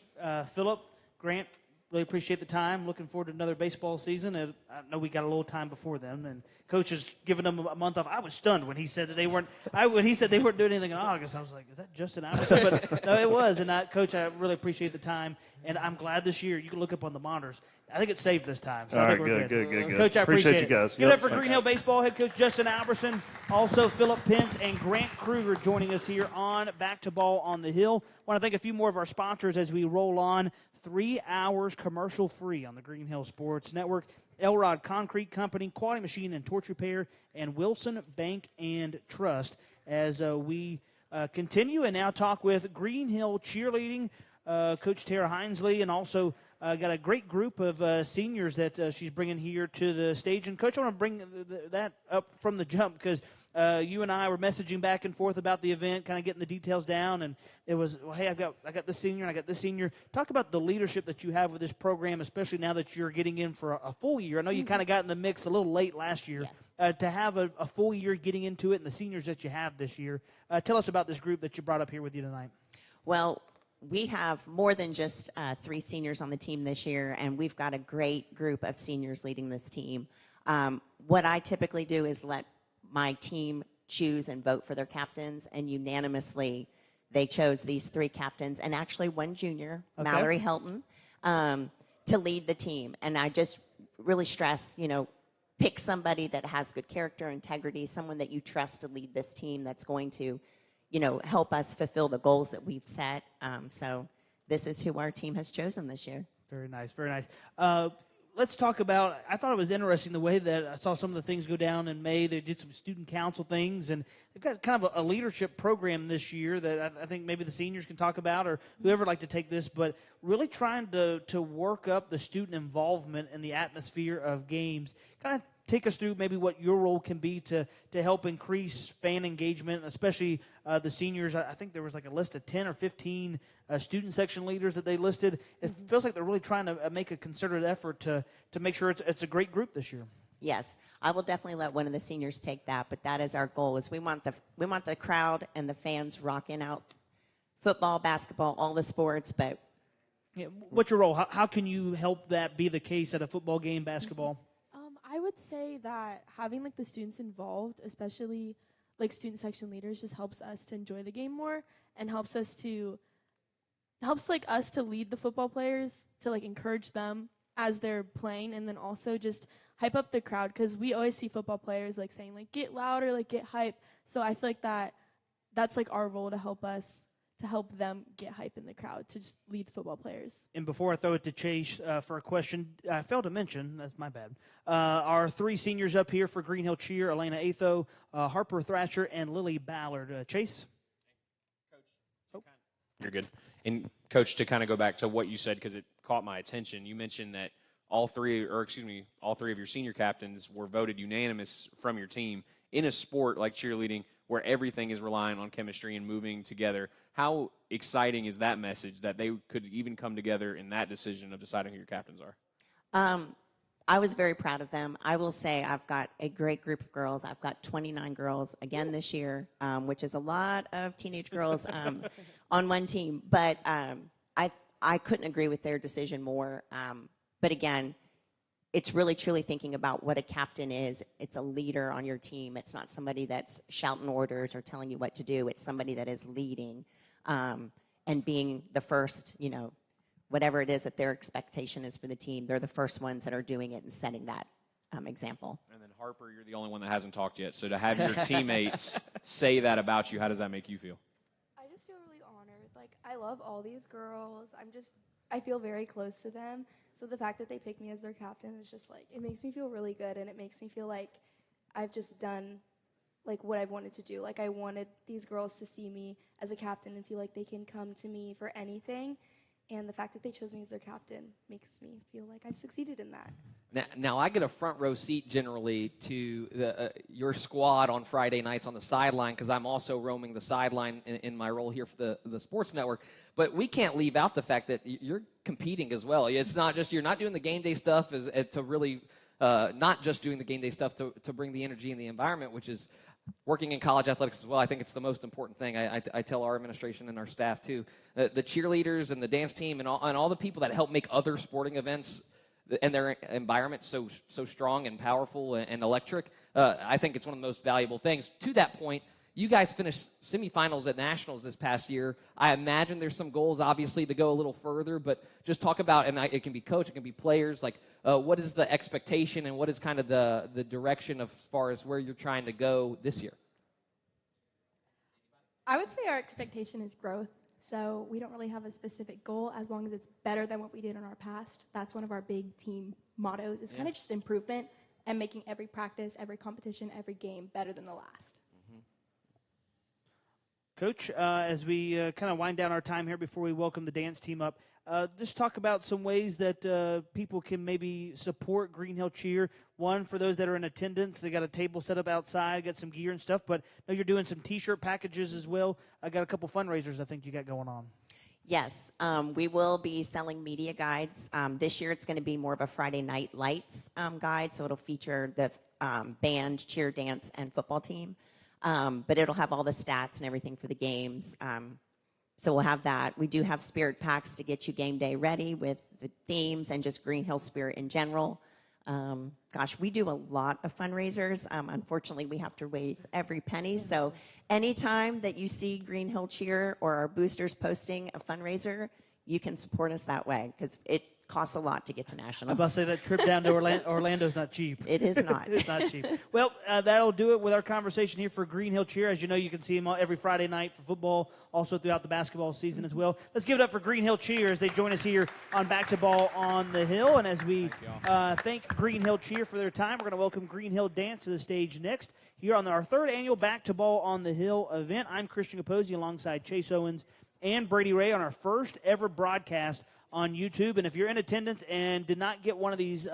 Philip, Grant, really appreciate the time. Looking forward to another baseball season. And I know we got a little time before then. And Coach is giving them a month off. I was stunned when he said that they weren't. When he said they weren't doing anything in August, I was like, "Is that Justin Iverson?" But no, it was. And Coach, I really appreciate the time. And I'm glad this year, you can look up on the monitors. I think it's saved this time. So All I think right, we're good. Coach, I appreciate you guys. Give it Yep, up for thanks. Green Hill Baseball head coach Justin Alberson. Also, Philip Pence and Grant Kruger joining us here on Back to Ball on the Hill. Want to thank a few more of our sponsors as we roll on. 3 hours commercial free on the Green Hill Sports Network. Elrod Concrete Company, Quality Machine and Torch Repair, and Wilson Bank and Trust as we continue and now talk with Green Hill Cheerleading, Coach Tara Hinesley, and also got a great group of seniors that she's bringing here to the stage. And, Coach, I want to bring that up from the jump because you and I were messaging back and forth about the event, kind of getting the details down, and it was, well, hey, I got this senior, and I got this senior. Talk about the leadership that you have with this program, especially now that you're getting in for a full year. I know you kind of got in the mix a little late last year. Yes. To have a full year getting into it and the seniors that you have this year. Tell us about this group that you brought up here with you tonight. Well, we have more than just 3 seniors on the team this year, and we've got a great group of seniors leading this team. What I typically do is let my team choose and vote for their captains, and unanimously they chose these 3 captains and actually 1 junior, Okay. Mallory Helton, to lead the team. And I just really stress, pick somebody that has good character, integrity, someone that you trust to lead this team that's going to, help us fulfill the goals that we've set. So this is who our team has chosen this year. Very nice, very nice. Let's talk about, I thought it was interesting the way that I saw some of the things go down in May. They did some student council things, and they've got kind of a leadership program this year that I think maybe the seniors can talk about or whoever would like to take this, but really trying to work up the student involvement in the atmosphere of games. Kind of take us through maybe what your role can be to help increase fan engagement, especially the seniors. I think there was like a list of 10 or 15 student section leaders that they listed. It feels like they're really trying to make a concerted effort to make sure it's a great group this year. Yes, I will definitely let one of the seniors take that, but that is our goal. Is we want the crowd and the fans rocking out football, basketball, all the sports. But what's your role? How can you help that be the case at a football game, basketball? I would say that having the students involved, especially student section leaders, just helps us to enjoy the game more and helps us to lead the football players, to encourage them as they're playing, and then also just hype up the crowd, because we always see football players saying get louder, get hype. So I feel like that's our role to help them get hype in the crowd, to just lead football players. And before I throw it to Chase for a question, I failed to mention, that's my bad, our 3 seniors up here for Green Hill Cheer, Elena Atho, Harper Thrasher, and Lily Ballard. Chase? You're good. And, Coach, to kind of go back to what you said, because it caught my attention, you mentioned that all three of your senior captains were voted unanimous from your team in a sport like cheerleading where everything is relying on chemistry and moving together. How exciting is that message that they could even come together in that decision of deciding who your captains are? I was very proud of them. I will say I've got a great group of girls. I've got 29 girls again this year, which is a lot of teenage girls on one team. But I couldn't agree with their decision more. But again, it's really truly thinking about what a captain is. It's a leader on your team. It's not somebody that's shouting orders or telling you what to do. It's somebody that is leading and being the first, whatever it is that their expectation is for the team. They're the first ones that are doing it and setting that example. And then, Harper, you're the only one that hasn't talked yet. So to have your teammates say that about you, how does that make you feel? I just feel really honored. I love all these girls. I feel very close to them. So the fact that they picked me as their captain is just it makes me feel really good, and it makes me feel like I've just done what I've wanted to do. I wanted these girls to see me as a captain and feel like they can come to me for anything. And the fact that they chose me as their captain makes me feel like I've succeeded in that. Now I get a front row seat generally to your squad on Friday nights on the sideline, because I'm also roaming the sideline in my role here for the Sports Network. But we can't leave out the fact that you're competing as well. It's not just you're not doing the game day stuff to really not just doing the game day stuff to bring the energy and the environment, which is working in college athletics as well. I think it's the most important thing. I tell our administration and our staff too. The cheerleaders and the dance team and all the people that help make other sporting events and their environment so strong and powerful and electric. I think it's one of the most valuable things. To that point, You guys finished semifinals at nationals this past year. I imagine there's some goals, obviously, to go a little further, but just talk about, and it can be coach, it can be players, like what is the expectation and what is kind of the direction as far as where you're trying to go this year? I would say our expectation is growth. So we don't really have a specific goal as long as it's better than what we did in our past. That's one of our big team mottos. It's kind of just improvement and making every practice, every competition, every game better than the last. Coach, as we kind of wind down our time here before we welcome the dance team up, just talk about some ways that people can maybe support Green Hill Cheer. One, for those that are in attendance, they got a table set up outside, got some gear and stuff, but I know you're doing some T-shirt packages as well. I got a couple fundraisers I think you got going on. Yes, we will be selling media guides. This year it's going to be more of a Friday Night Lights guide, so it'll feature the band, cheer, dance, and football team. But it'll have all the stats and everything for the games. So we'll have that. We do have spirit packs to get you game day ready with the themes and just Green Hill spirit in general. Gosh, we do a lot of fundraisers. Unfortunately, we have to raise every penny. So anytime that you see Green Hill Cheer or our boosters posting a fundraiser, you can support us that way because it costs a lot to get to nationals. I was about to say that trip down to Orlando's not cheap. It is not. It's not cheap. Well, that'll do it with our conversation here for Green Hill Cheer. As you know, you can see them every Friday night for football, also throughout the basketball season as well. Let's give it up for Green Hill Cheer as they join us here on Back to Ball on the Hill. And as we thank Green Hill Cheer for their time, we're going to welcome Green Hill Dance to the stage next here on our third annual Back to Ball on the Hill event. I'm Christian Capozzi alongside Chase Owens and Brady Ray on our first ever broadcast on YouTube. And if you're in attendance and did not get one of these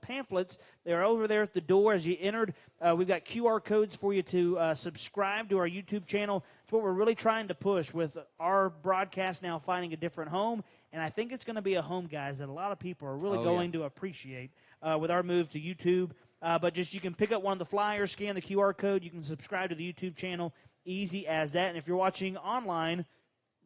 pamphlets, they're over there at the door as you entered. We've got QR codes for you to subscribe to our YouTube channel. It's what we're really trying to push with our broadcast now finding a different home. And I think it's going to be a home, guys, that a lot of people are really going to appreciate with our move to YouTube. But just you can pick up one of the flyers, scan the QR code. You can subscribe to the YouTube channel. Easy as that. And if you're watching online,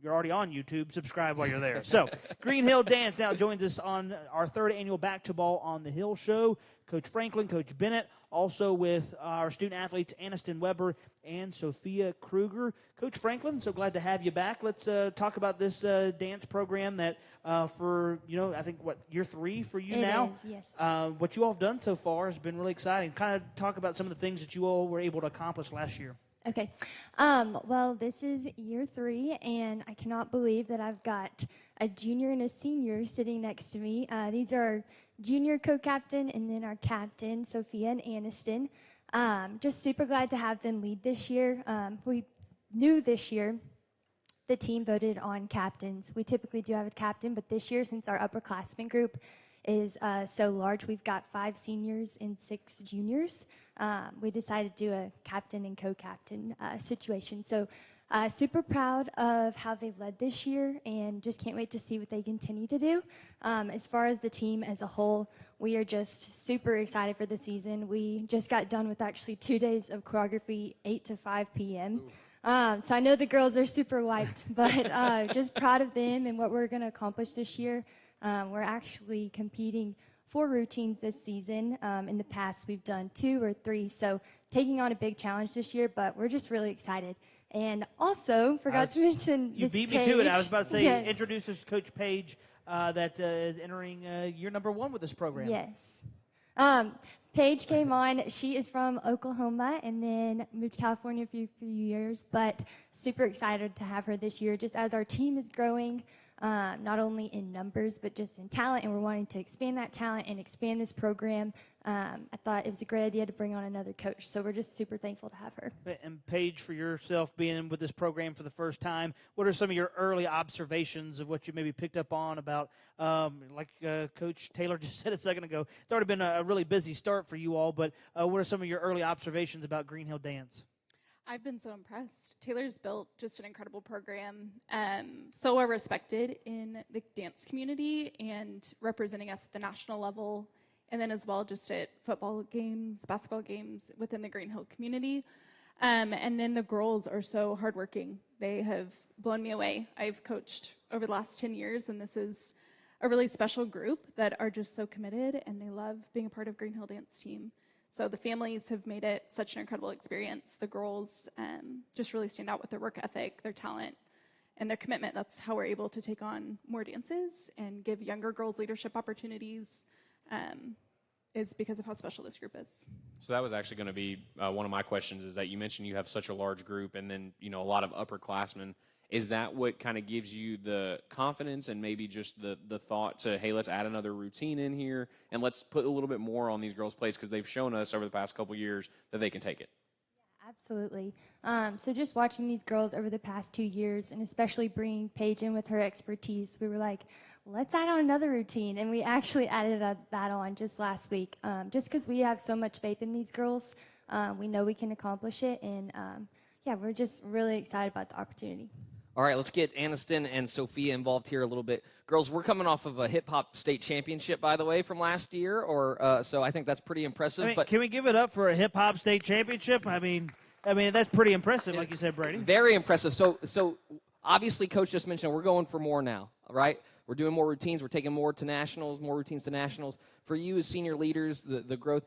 you're already on YouTube. Subscribe while you're there. So, Green Hill Dance now joins us on our third annual Back to Ball on the Hill show. Coach Franklin, Coach Bennett, also with our student athletes Aniston Weber and Sophia Kruger. Coach Franklin, so glad to have you back. Let's talk about this dance program that for, I think, year 3 for you now? It is, yes. What you all have done so far has been really exciting. Kind of talk about some of the things that you all were able to accomplish last year. Okay. Well, this is year 3, and I cannot believe that I've got a junior and a senior sitting next to me. These are our junior co-captain and then our captain, Sophia and Aniston. Just super glad to have them lead this year. We knew this year the team voted on captains. We typically do have a captain, but this year, since our upperclassmen group is so large, we've got 5 seniors and 6 juniors. We decided to do a captain and co-captain situation. So super proud of how they led this year and just can't wait to see what they continue to do. As far as the team as a whole, we are just super excited for the season. We just got done with actually 2 days of choreography, 8 to 5 p.m. So I know the girls are super wiped, but just proud of them and what we're going to accomplish this year. We're actually competing 4 routines this season. In the past, we've done 2 or 3, so taking on a big challenge this year, but we're just really excited. And also, forgot to mention You Miss beat me Paige. to it. I was about to say, Yes. introduce us to Coach Page that is entering year number 1 with this program. Yes. Paige came on. She is from Oklahoma and then moved to California for a few years, but super excited to have her this year just as our team is growing. Not only in numbers, but just in talent, and we're wanting to expand that talent and expand this program. I thought it was a great idea to bring on another coach, so we're just super thankful to have her. And Paige, for yourself being in with this program for the first time, what are some of your early observations of what you maybe picked up on about, like Coach Taylor just said a second ago, it's already been a really busy start for you all, but what are some of your early observations about Green Hill Dance? I've been so impressed. Taylor's built just an incredible program, so well respected in the dance community and representing us at the national level, and then as well just at football games, basketball games within the Green Hill community. And then the girls are so hardworking. They have blown me away. I've coached over the last 10 years, and this is a really special group that are just so committed, and they love being a part of Green Hill Dance team. So the families have made it such an incredible experience. The girls just really stand out with their work ethic, their talent, and their commitment. That's how we're able to take on more dances and give younger girls leadership opportunities. Is because of how special this group is. So that was actually going to be one of my questions, is that you mentioned you have such a large group and then, a lot of upperclassmen. Is that what kind of gives you the confidence and maybe just the thought to, hey, let's add another routine in here and let's put a little bit more on these girls' plates, because they've shown us over the past couple years that they can take it? Absolutely. So just watching these girls over the past 2 years, and especially bringing Paige in with her expertise, we were like, let's add on another routine. And we actually added that on just last week, just because we have so much faith in these girls. We know we can accomplish it. And, we're just really excited about the opportunity. All right, let's get Aniston and Sophia involved here a little bit. Girls, we're coming off of a hip-hop state championship, by the way, from last year, so I think that's pretty impressive. But can we give it up for a hip-hop state championship? I mean, that's pretty impressive, like you said, Brady. Very impressive. So obviously, Coach just mentioned we're going for more now, right? We're doing more routines. We're taking more to nationals, more routines to nationals. For you as senior leaders, the growth,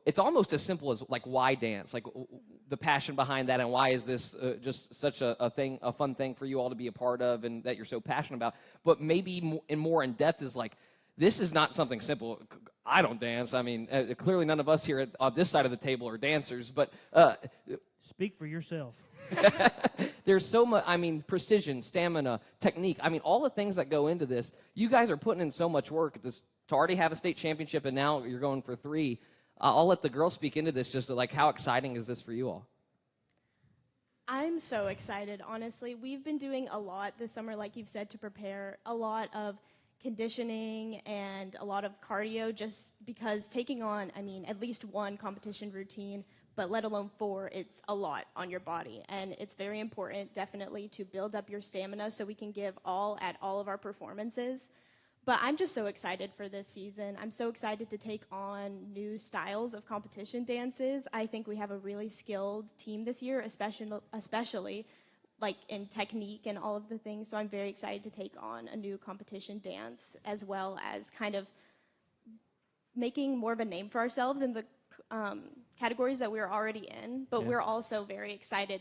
it's almost as simple as, like, why dance? Like, the passion behind that, and why is this just such a fun thing for you all to be a part of and that you're so passionate about? But maybe more in depth is, like, this is not something simple. I don't dance. I mean, clearly none of us here on this side of the table are dancers, but speak for yourself. There's so much, precision, stamina, technique. All the things that go into this. You guys are putting in so much work to already have a state championship, and now you're going for 3. I'll let the girls speak into this, just like, how exciting is this for you all? I'm so excited, honestly. We've been doing a lot this summer, like you've said, to prepare, a lot of conditioning and a lot of cardio, just because taking on, at least one competition routine, but let alone 4, it's a lot on your body. And it's very important, definitely, to build up your stamina so we can give all at all of our performances. But I'm just so excited for this season. I'm so excited to take on new styles of competition dances. I think we have a really skilled team this year, especially like in technique and all of the things. So I'm very excited to take on a new competition dance, as well as kind of making more of a name for ourselves in the categories that we're already in. But we're also very excited.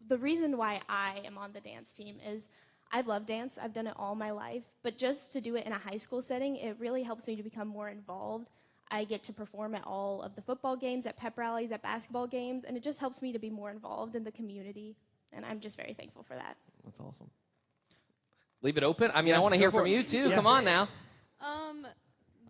The reason why I am on the dance team is I love dance. I've done it all my life. But just to do it in a high school setting, it really helps me to become more involved. I get to perform at all of the football games, at pep rallies, at basketball games, and it just helps me to be more involved in the community. And I'm just very thankful for that. That's awesome. Leave it open. I want to hear from you, too. Yeah. Come on now.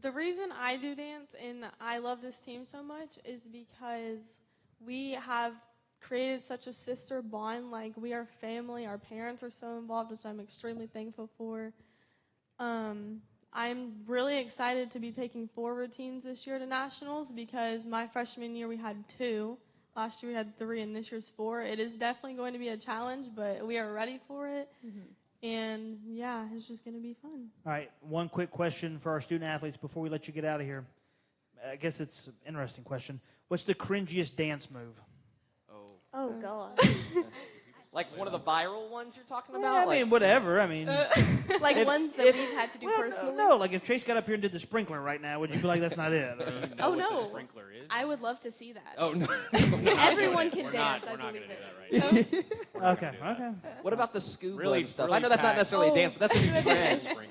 The reason I do dance and I love this team so much is because we have created such a sister bond. Like, we are family. Our parents are so involved, which I'm extremely thankful for. I'm really excited to be taking 4 routines this year to nationals, because my freshman year we had 2. Last year we had 3, and this year's 4. It is definitely going to be a challenge, but we are ready for it. Mm-hmm. And, yeah, it's just going to be fun. All right, one quick question for our student athletes before we let you get out of here. I guess it's an interesting question. What's the cringiest dance move? Oh, God. Like one of the viral ones you're talking about? Yeah, whatever. Like ones that we've had to do personally? No, like if Chase got up here and did the sprinkler right now, would you be like, that's not it? Oh, no. I would love to see that. Oh, no. Everyone can dance, I believe it. Okay. What about the scuba and stuff? I know that's not necessarily a dance, but that's a new trend.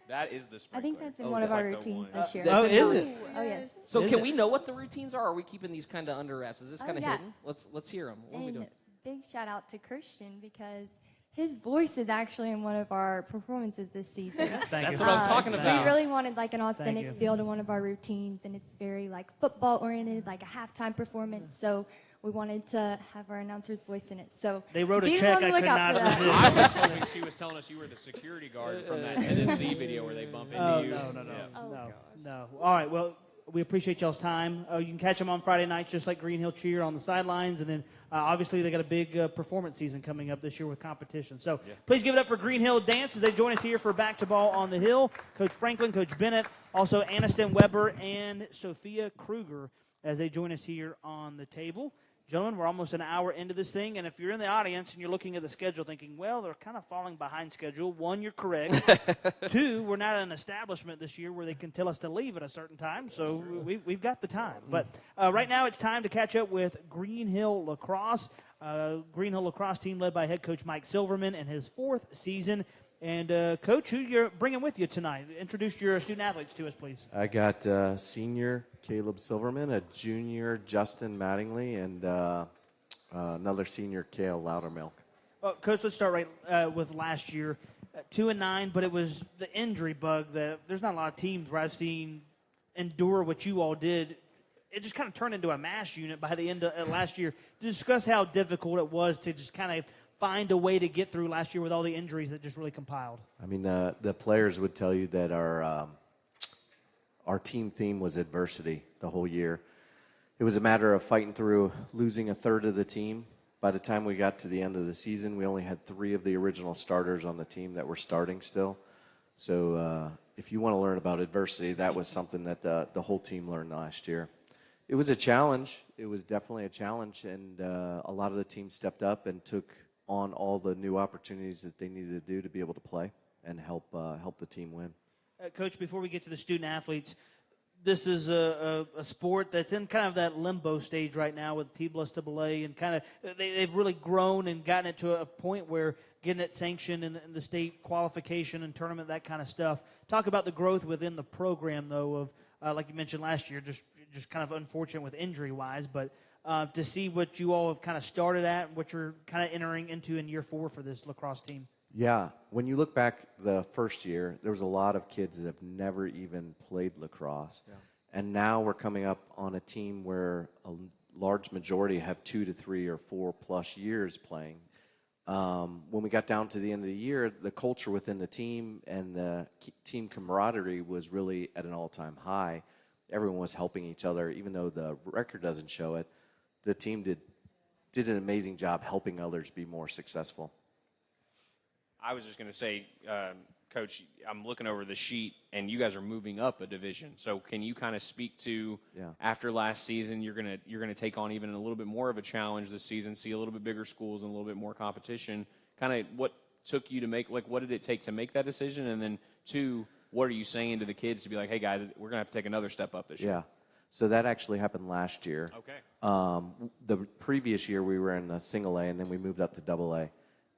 That is the sprinkler. I think that's in one of our routines this year. Is it? Oh, yes. So can we know what the routines are, or are we keeping these kind of under wraps? Is this kind of hidden? Let's hear them. What are we doing? Big shout out to Christian, because his voice is actually in one of our performances this season. That's what I'm talking about. We really wanted like an authentic feel to one of our routines, and it's very like football oriented, like a halftime performance. So we wanted to have our announcer's voice in it. So they wrote a check I could not understand. I was hoping she was telling us you were the security guard from that Tennessee video where they bump into you. No. All right, well, we appreciate y'all's time. You can catch them on Friday nights, just like Green Hill Cheer on the sidelines. And then, obviously, they got a big performance season coming up this year with competition. So please give it up for Green Hill Dance as they join us here for Back to Ball on the Hill. Coach Franklin, Coach Bennett, also Aniston Weber and Sophia Kruger as they join us here on the table. Gentlemen, we're almost an hour into this thing, and if you're in the audience and you're looking at the schedule thinking, well, they're kind of falling behind schedule, one, you're correct. Two, we're not an establishment this year where they can tell us to leave at a certain time, so we've got the time. But right now it's time to catch up with Green Hill Lacrosse. Green Hill Lacrosse team led by head coach Mike Silverman in his 4th season. And, Coach, who you're bringing with you tonight? Introduce your student-athletes to us, please. I got senior Caleb Silverman, a junior Justin Mattingly, and another senior Kale Loudermilk. Well, Coach, let's start right with last year. 2-9, but it was the injury bug that there's not a lot of teams where I've seen endure what you all did. It just kind of turned into a mass unit by the end of last year. Discuss how difficult it was to just kind of find a way to get through last year with all the injuries that just really compiled. I mean, the players would tell you that our team theme was adversity the whole year. It was a matter of fighting through losing a third of the team. By the time we got to the end of the season, we only had 3 of the original starters on the team that were starting still. So if you want to learn about adversity, that was something that the whole team learned last year. It was a challenge. It was definitely a challenge, and a lot of the team stepped up and took on all the new opportunities that they needed to do to be able to play and help the team win. Coach, before we get to the student-athletes, this is a sport that's in kind of that limbo stage right now with T+AA, and kind of they've really grown and gotten it to a point where getting it sanctioned in the state qualification and tournament, that kind of stuff. Talk about the growth within the program, though, of like you mentioned last year, just kind of unfortunate with injury-wise, but to see what you all have kind of started at and what you're kind of entering into in year 4 for this lacrosse team. Yeah, when you look back the first year, there was a lot of kids that have never even played lacrosse. Yeah. And now we're coming up on a team where a large majority have 2 to 3 or 4 plus years playing. When we got down to the end of the year, the culture within the team and the team camaraderie was really at an all-time high. Everyone was helping each other, even though the record doesn't show it. The team did an amazing job helping others be more successful. I was just going to say, Coach, I'm looking over the sheet, and you guys are moving up a division. So can you kind of speak to after last season, you're gonna take on even a little bit more of a challenge this season, see a little bit bigger schools and a little bit more competition. Kind of what took you to make, like, what did it take to make that decision? And then 2, what are you saying to the kids to be like, hey guys, we're gonna have to take another step up this year? Yeah. So that actually happened last year. Okay. The previous year we were in a single A, and then we moved up to AA.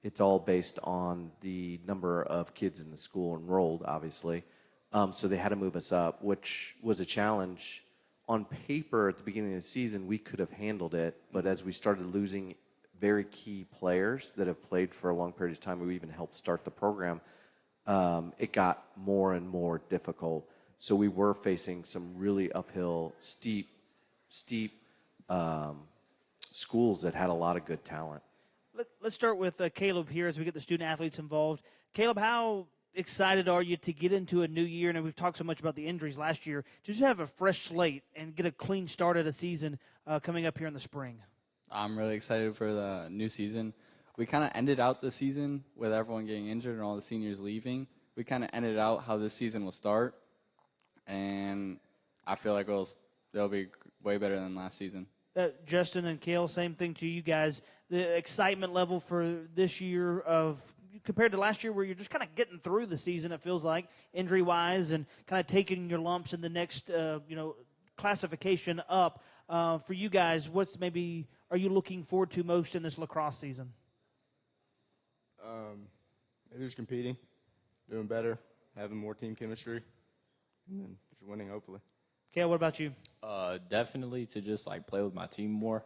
It's all based on the number of kids in the school enrolled, obviously. So they had to move us up, which was a challenge. On paper, at the beginning of the season, we could have handled it, but as we started losing very key players that have played for a long period of time, we even helped start the program, it got more and more difficult. So we were facing some really uphill, steep schools that had a lot of good talent. Let's start with Caleb here as we get the student-athletes involved. Caleb, how excited are you to get into a new year? And we've talked so much about the injuries last year. To just have a fresh slate and get a clean start at a season coming up here in the spring. I'm really excited for the new season. We kind of ended out the season with everyone getting injured and all the seniors leaving. We kind of ended out how this season will start. And I feel like it'll be way better than last season. Justin and Kale, same thing to you guys. The excitement level for this year compared to last year where you're just kind of getting through the season, it feels like, injury-wise, and kind of taking your lumps in the next, classification up. For you guys, what's maybe are you looking forward to most in this lacrosse season? Maybe just competing, doing better, having more team chemistry, and then just winning, hopefully. Kale, what about you? Definitely to just play with my team more.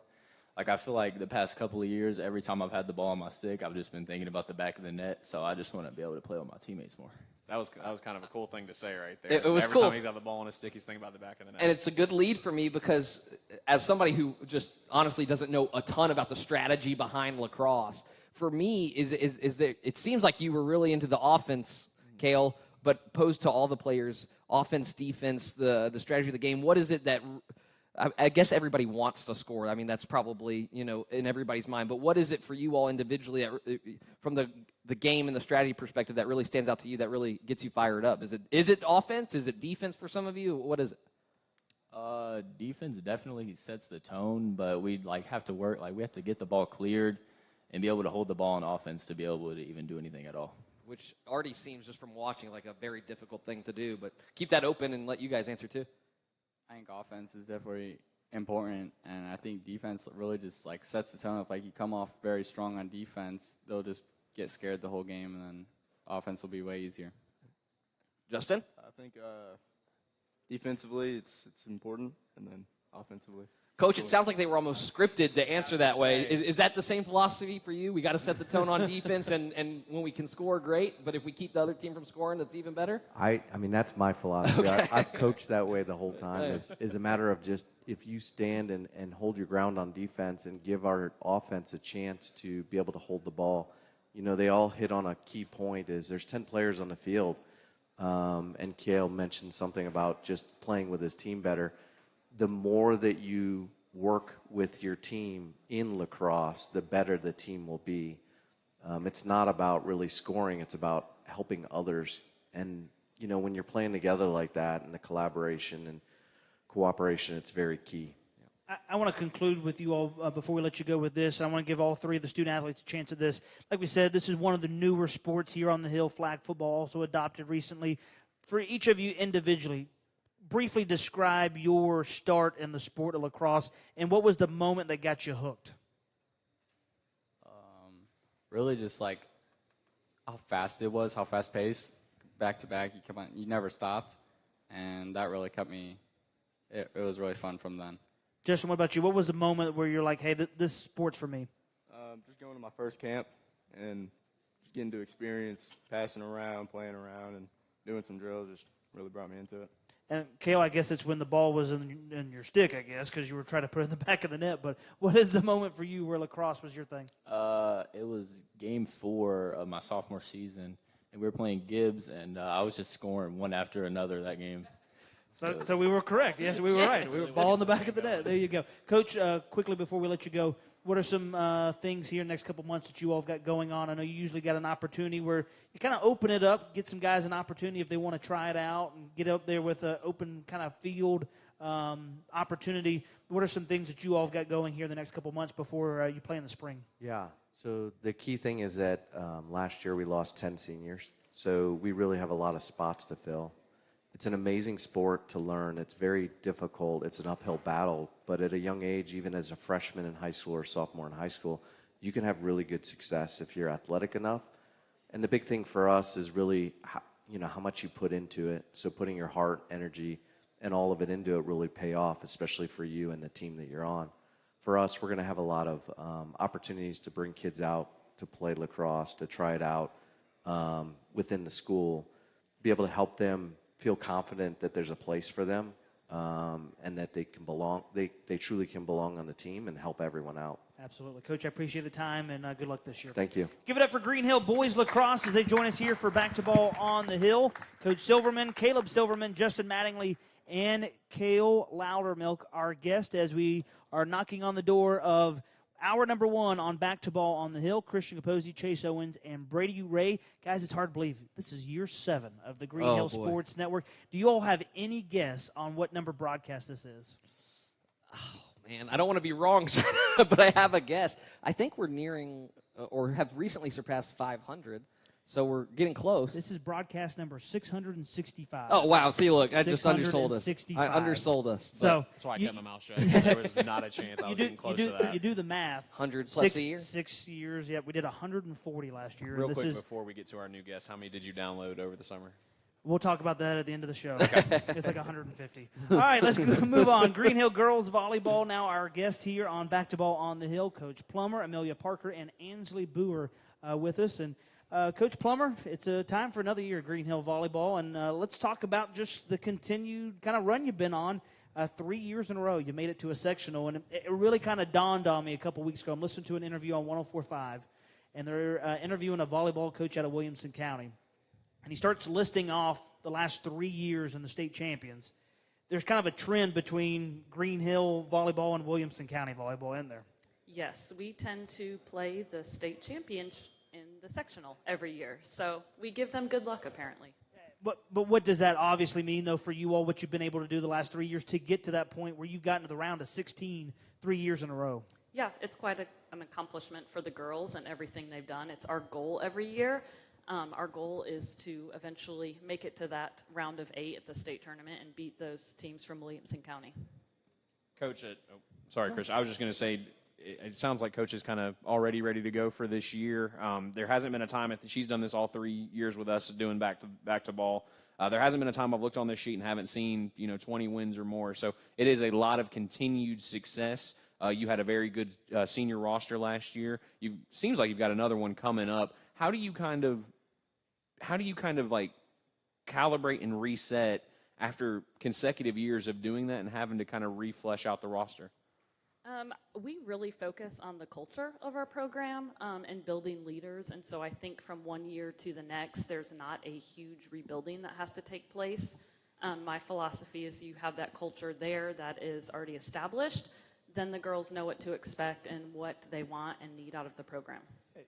I feel like the past couple of years, every time I've had the ball on my stick, I've just been thinking about the back of the net. So I just want to be able to play with my teammates more. That was kind of a cool thing to say right there. It was every cool. Every time he's got the ball on his stick, he's thinking about the back of the net. And it's a good lead for me because as somebody who just honestly doesn't know a ton about the strategy behind lacrosse, for me, is there, it seems like you were really into the offense, Kale, but posed to all the players, offense, defense, the strategy of the game. What is it that I guess everybody wants to score? I mean, that's probably, in everybody's mind. But what is it for you all individually from the game and the strategy perspective that really stands out to you, that really gets you fired up? Is it offense? Is it defense for some of you? What is it? Defense definitely sets the tone, but we have to work. We have to get the ball cleared and be able to hold the ball on offense to be able to even do anything at all. Which already seems, just from watching, like a very difficult thing to do. But keep that open and let you guys answer too. I think offense is definitely important, and I think defense really just sets the tone. If you come off very strong on defense, they'll just get scared the whole game, and then offense will be way easier. Justin? I think defensively it's important, and then offensively. Coach, it sounds like they were almost scripted to answer that way. Is that the same philosophy for you? We got to set the tone on defense, and when we can score, great. But if we keep the other team from scoring, that's even better? I mean, that's my philosophy. Okay. I've coached that way the whole time. Is a matter of just if you stand and hold your ground on defense and give our offense a chance to be able to hold the ball. They all hit on a key point is there's 10 players on the field, and Kale mentioned something about just playing with his team better. The more that you work with your team in lacrosse, the better the team will be. It's not about really scoring. It's about helping others. And, when you're playing together like that and the collaboration and cooperation, it's very key. I want to conclude with you all before we let you go with this. I want to give all three of the student athletes a chance at this. Like we said, this is one of the newer sports here on the Hill. Flag football also adopted recently. For each of you individually, briefly describe your start in the sport of lacrosse and what was the moment that got you hooked? Really just how fast it was, how fast paced, back to back. You never stopped, and that really kept me. It was really fun from then. Justin, what about you? What was the moment where you're like, hey, this sport's for me? Just going to my first camp and just getting to experience passing around, playing around, and doing some drills just really brought me into it. And, Kale, I guess it's when the ball was in your stick, I guess, because you were trying to put it in the back of the net. But what is the moment for you where lacrosse was your thing? It was game 4 of my sophomore season, and we were playing Gibbs, and I was just scoring one after another that game. So we were correct. Yes, we were right. We were ball in the back of the net. There you go. Coach, quickly before we let you go, what are some things here next couple months that you all have got going on? I know you usually got an opportunity where you kind of open it up, get some guys an opportunity if they want to try it out and get up there with an open kind of field opportunity. What are some things that you all have got going here the next couple months before you play in the spring? Yeah, so the key thing is that last year we lost 10 seniors, so we really have a lot of spots to fill. It's an amazing sport to learn. It's very difficult. It's an uphill battle. But at a young age, even as a freshman in high school or sophomore in high school, you can have really good success if you're athletic enough. And the big thing for us is really how much you put into it. So putting your heart, energy, and all of it into it really pay off, especially for you and the team that you're on. For us, we're going to have a lot of opportunities to bring kids out to play lacrosse, to try it out within the school, be able to help them feel confident that there's a place for them and that they can belong. They truly can belong on the team and help everyone out. Absolutely. Coach, I appreciate the time, and good luck this year. Thank you. Give it up for Green Hill Boys Lacrosse as they join us here for Back to Ball on the Hill. Coach Silverman, Caleb Silverman, Justin Mattingly, and Kale Loudermilk, our guest, as we are knocking on the door of hour number 1 on Back to Ball on the Hill. Christian Capozzi, Chase Owens, and Brady Ray. Guys, it's hard to believe this is year 7 of the Green Hill Sports Network. Do you all have any guess on what number broadcast this is? Oh, man, I don't want to be wrong, but I have a guess. I think we're nearing or have recently surpassed 500. So we're getting close. This is broadcast number 665. Oh, wow. See, look, I just undersold us. I undersold us. So that's why I kept my mouth shut. There was not a chance I was getting close to that. You do the math. 100 plus a year? 6 years. Yeah, we did 140 last year. Real quick before we get to our new guest, how many did you download over the summer? We'll talk about that at the end of the show. Okay. It's like 150. All right, let's move on. Green Hill Girls Volleyball. Now our guest here on Back to Ball on the Hill, Coach Plummer, Amelia Parker, and Ansley Boer with us. And Coach Plummer, it's time for another year of Green Hill Volleyball. And let's talk about just the continued kind of run you've been on. 3 years in a row, you made it to a sectional. And it really kind of dawned on me a couple weeks ago. I'm listening to an interview on 104.5, and they're interviewing a volleyball coach out of Williamson County. And he starts listing off the last 3 years in the state champions. There's kind of a trend between Green Hill volleyball and Williamson County volleyball in there. Yes, we tend to play the state champions in the sectional every year. So we give them good luck, apparently. But what does that obviously mean, though, for you all, what you've been able to do the last 3 years to get to that point where you've gotten to the round of 16 3 years in a row? Yeah, it's quite an accomplishment for the girls and everything they've done. It's our goal every year. Our goal is to eventually make it to that round of 8 at the state tournament and beat those teams from Williamson County. Coach, sorry, Chris. I was just going to say, it sounds like Coach is kind of already ready to go for this year. There hasn't been a time, she's done this all 3 years with us, doing back to ball. There hasn't been a time I've looked on this sheet and haven't seen 20 wins or more. So it is a lot of continued success. You had a very good senior roster last year. Seems like you've got another one coming up. How do you kind of like calibrate and reset after consecutive years of doing that and having to kind of reflesh out the roster? We really focus on the culture of our program and building leaders. And so I think from one year to the next, there's not a huge rebuilding that has to take place. My philosophy is you have that culture there that is already established. Then the girls know what to expect and what they want and need out of the program.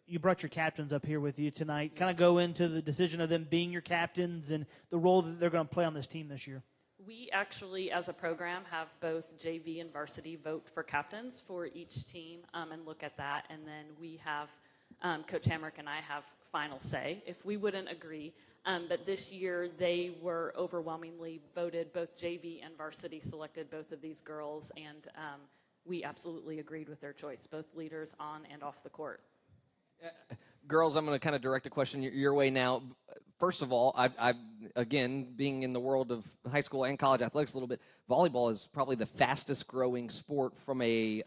You brought your captains up here with you tonight. Kind of go into the decision of them being your captains and the role that they're going to play on this team this year. We actually, as a program, have both JV and varsity vote for captains for each team and look at that. And then we have, Coach Hamrick and I have final say if we wouldn't agree. But this year they were overwhelmingly voted, both JV and varsity selected both of these girls, and we absolutely agreed with their choice, both leaders on and off the court. Girls, I'm going to kind of direct a question your way now. First of all, I again, being in the world of high school and college athletics a little bit, volleyball is probably the fastest growing sport from a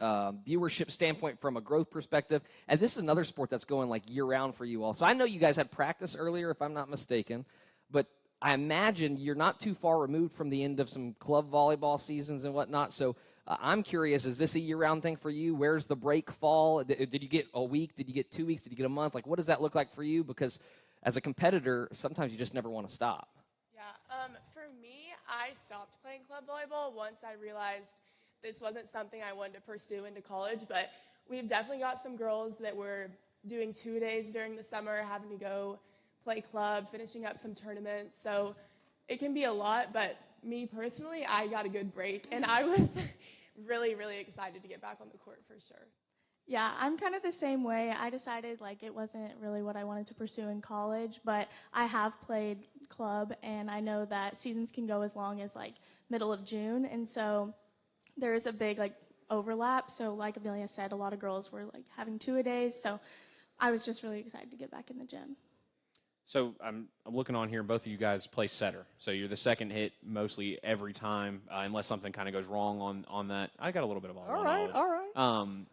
viewership standpoint, from a growth perspective. And this is another sport that's going like year round for you all. So I know you guys had practice earlier, if I'm not mistaken, but I imagine you're not too far removed from the end of some club volleyball seasons and whatnot. So I'm curious, is this a year-round thing for you? Where's the break fall? Did you get a week? Did you get 2 weeks? Did you get a month? Like, what does that look like for you? Because as a competitor, sometimes you just never want to stop. Yeah, for me, I stopped playing club volleyball once I realized this wasn't something I wanted to pursue into college, but we've definitely got some girls that were doing 2 days during the summer, having to go play club, finishing up some tournaments. So it can be a lot, but me personally, I got a good break, and I was really, really excited to get back on the court for sure. Yeah, I'm kind of the same way. I decided like it wasn't really what I wanted to pursue in college, but I have played club, and I know that seasons can go as long as like middle of June, and so there is a big like overlap. So like Amelia said, a lot of girls were like having 2-a-days, so I was just really excited to get back in the gym. So I'm looking on here, and both of you guys play setter. So you're the second hit mostly every time, unless something kind of goes wrong on that. I got a little bit of all right, knowledge. All right.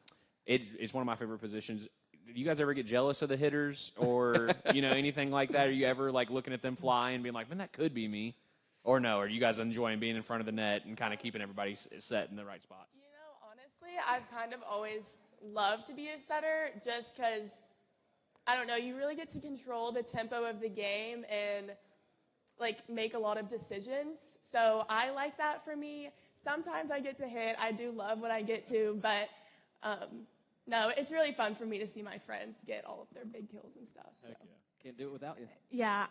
It's one of my favorite positions. Do you guys ever get jealous of the hitters or, anything like that? Are you ever, like, looking at them fly and being like, man, that could be me? Or no? Are you guys enjoying being in front of the net and kind of keeping everybody set in the right spots? Honestly, I've kind of always loved to be a setter just because – I don't know, you really get to control the tempo of the game and, like, make a lot of decisions. So I like that for me. Sometimes I get to hit. I do love what I get to, but, no, it's really fun for me to see my friends get all of their big kills and stuff. So. Yeah. Can't do it without you. Yeah,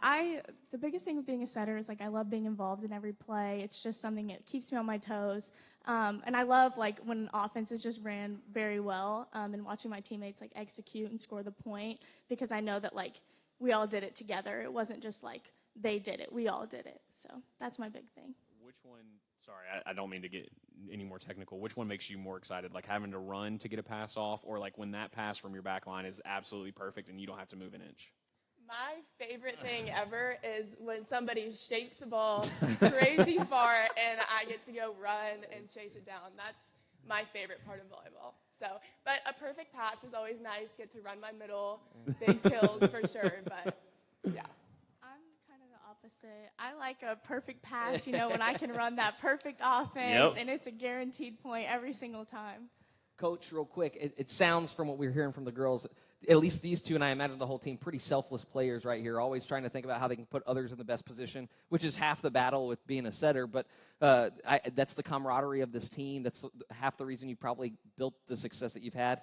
the biggest thing with being a setter is like I love being involved in every play. It's just something that keeps me on my toes. And I love like when offense is just ran very well and watching my teammates like execute and score the point, because I know that like we all did it together. It wasn't just like they did it. We all did it. So that's my big thing. Which one, sorry, I don't mean to get any more technical. Which one makes you more excited, like having to run to get a pass off, or like when that pass from your back line is absolutely perfect and you don't have to move an inch? My favorite thing ever is when somebody shakes the ball crazy far and I get to go run and chase it down. That's my favorite part of volleyball. So, but a perfect pass is always nice. Get to run my middle, big kills for sure. But yeah. I'm kind of the opposite. I like a perfect pass, when I can run that perfect offense and it's a guaranteed point every single time. Coach, real quick, it sounds from what we're hearing from the girls, at least these two, and I imagine the whole team, pretty selfless players right here, always trying to think about how they can put others in the best position, which is half the battle with being a setter. But that's the camaraderie of this team. That's half the reason you probably built the success that you've had.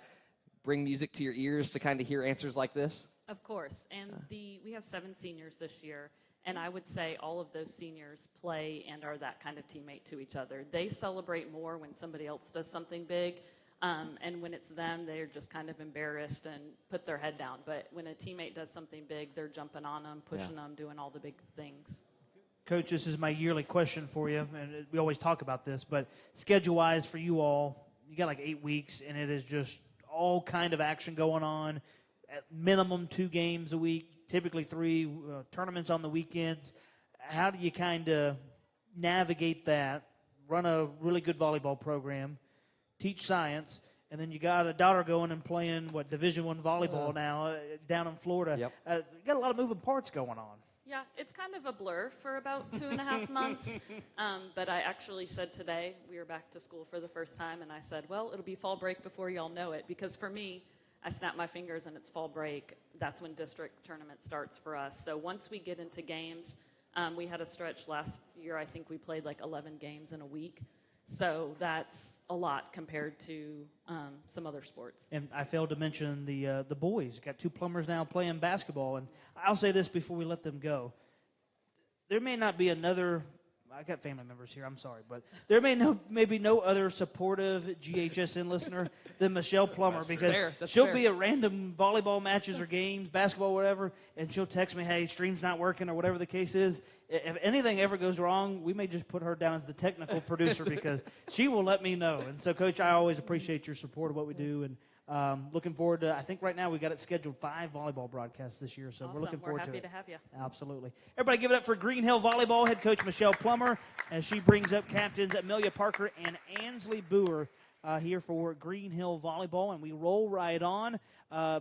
Bring music to your ears to kind of hear answers like this? Of course. And we have 7 seniors this year, And I would say all of those seniors play and are that kind of teammate to each other. They celebrate more when somebody else does something big. And when it's them, they're just kind of embarrassed and put their head down. But when a teammate does something big, they're jumping on them, pushing them, doing all the big things. Coach, this is my yearly question for you, and we always talk about this, but schedule-wise for you all, you got like 8 weeks, and it is just all kind of action going on. At minimum 2 games a week, typically 3 tournaments on the weekends. How do you kind of navigate that, run a really good volleyball program, teach science, and then you got a daughter going and playing, Division I volleyball now down in Florida. Yep. You got a lot of moving parts going on. Yeah, it's kind of a blur for about 2.5 months. But I actually said today, we were back to school for the first time, and I said, well, it'll be fall break before y'all know it. Because for me, I snap my fingers and it's fall break. That's when district tournament starts for us. So once we get into games, we had a stretch last year. I think we played like 11 games in a week. So that's a lot compared to some other sports. And I failed to mention the boys. Got 2 plumbers now playing basketball. And I'll say this before we let them go. There may not be another – I got family members here, I'm sorry. But there may be no other supportive GHSN listener than Michelle Plummer, because she'll be at random volleyball matches or games, basketball, whatever, and she'll text me, hey, stream's not working or whatever the case is. If anything ever goes wrong, we may just put her down as the technical producer because she will let me know. And so, Coach, I always appreciate your support of what we do, and looking forward to, I think right now we got it scheduled 5 volleyball broadcasts this year, so awesome. we're looking forward to it. We're happy to have you. Absolutely. Everybody give it up for Green Hill Volleyball head coach Michelle Plummer as she brings up captains Amelia Parker and Ansley Boer here for Green Hill Volleyball, and we roll right on. I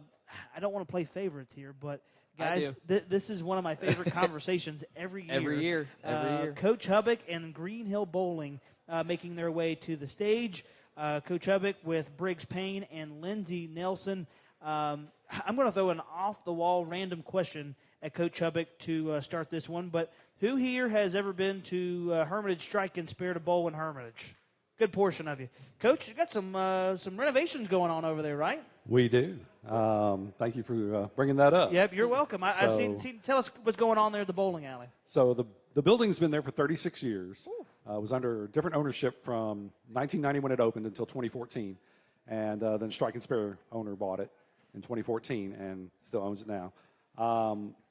don't want to play favorites here, but guys, this is one of my favorite conversations every year. Every year. Coach Hubbock and Green Hill Bowling making their way to the stage. Coach Hubbock with Briggs Payne and Lindsey Nelson. I'm going to throw an off-the-wall random question at Coach Hubbock to start this one, but who here has ever been to Hermitage Strike and Spare to Bowl in Hermitage? Good portion of you. Coach, you got some renovations going on over there, right? We do. Thank you for bringing that up. Yep, you're welcome. I've seen. Tell us what's going on there at the bowling alley. So the building's been there for 36 years. It was under different ownership from 1990 when it opened until 2014. And then Strike and Spare owner bought it in 2014 and still owns it now.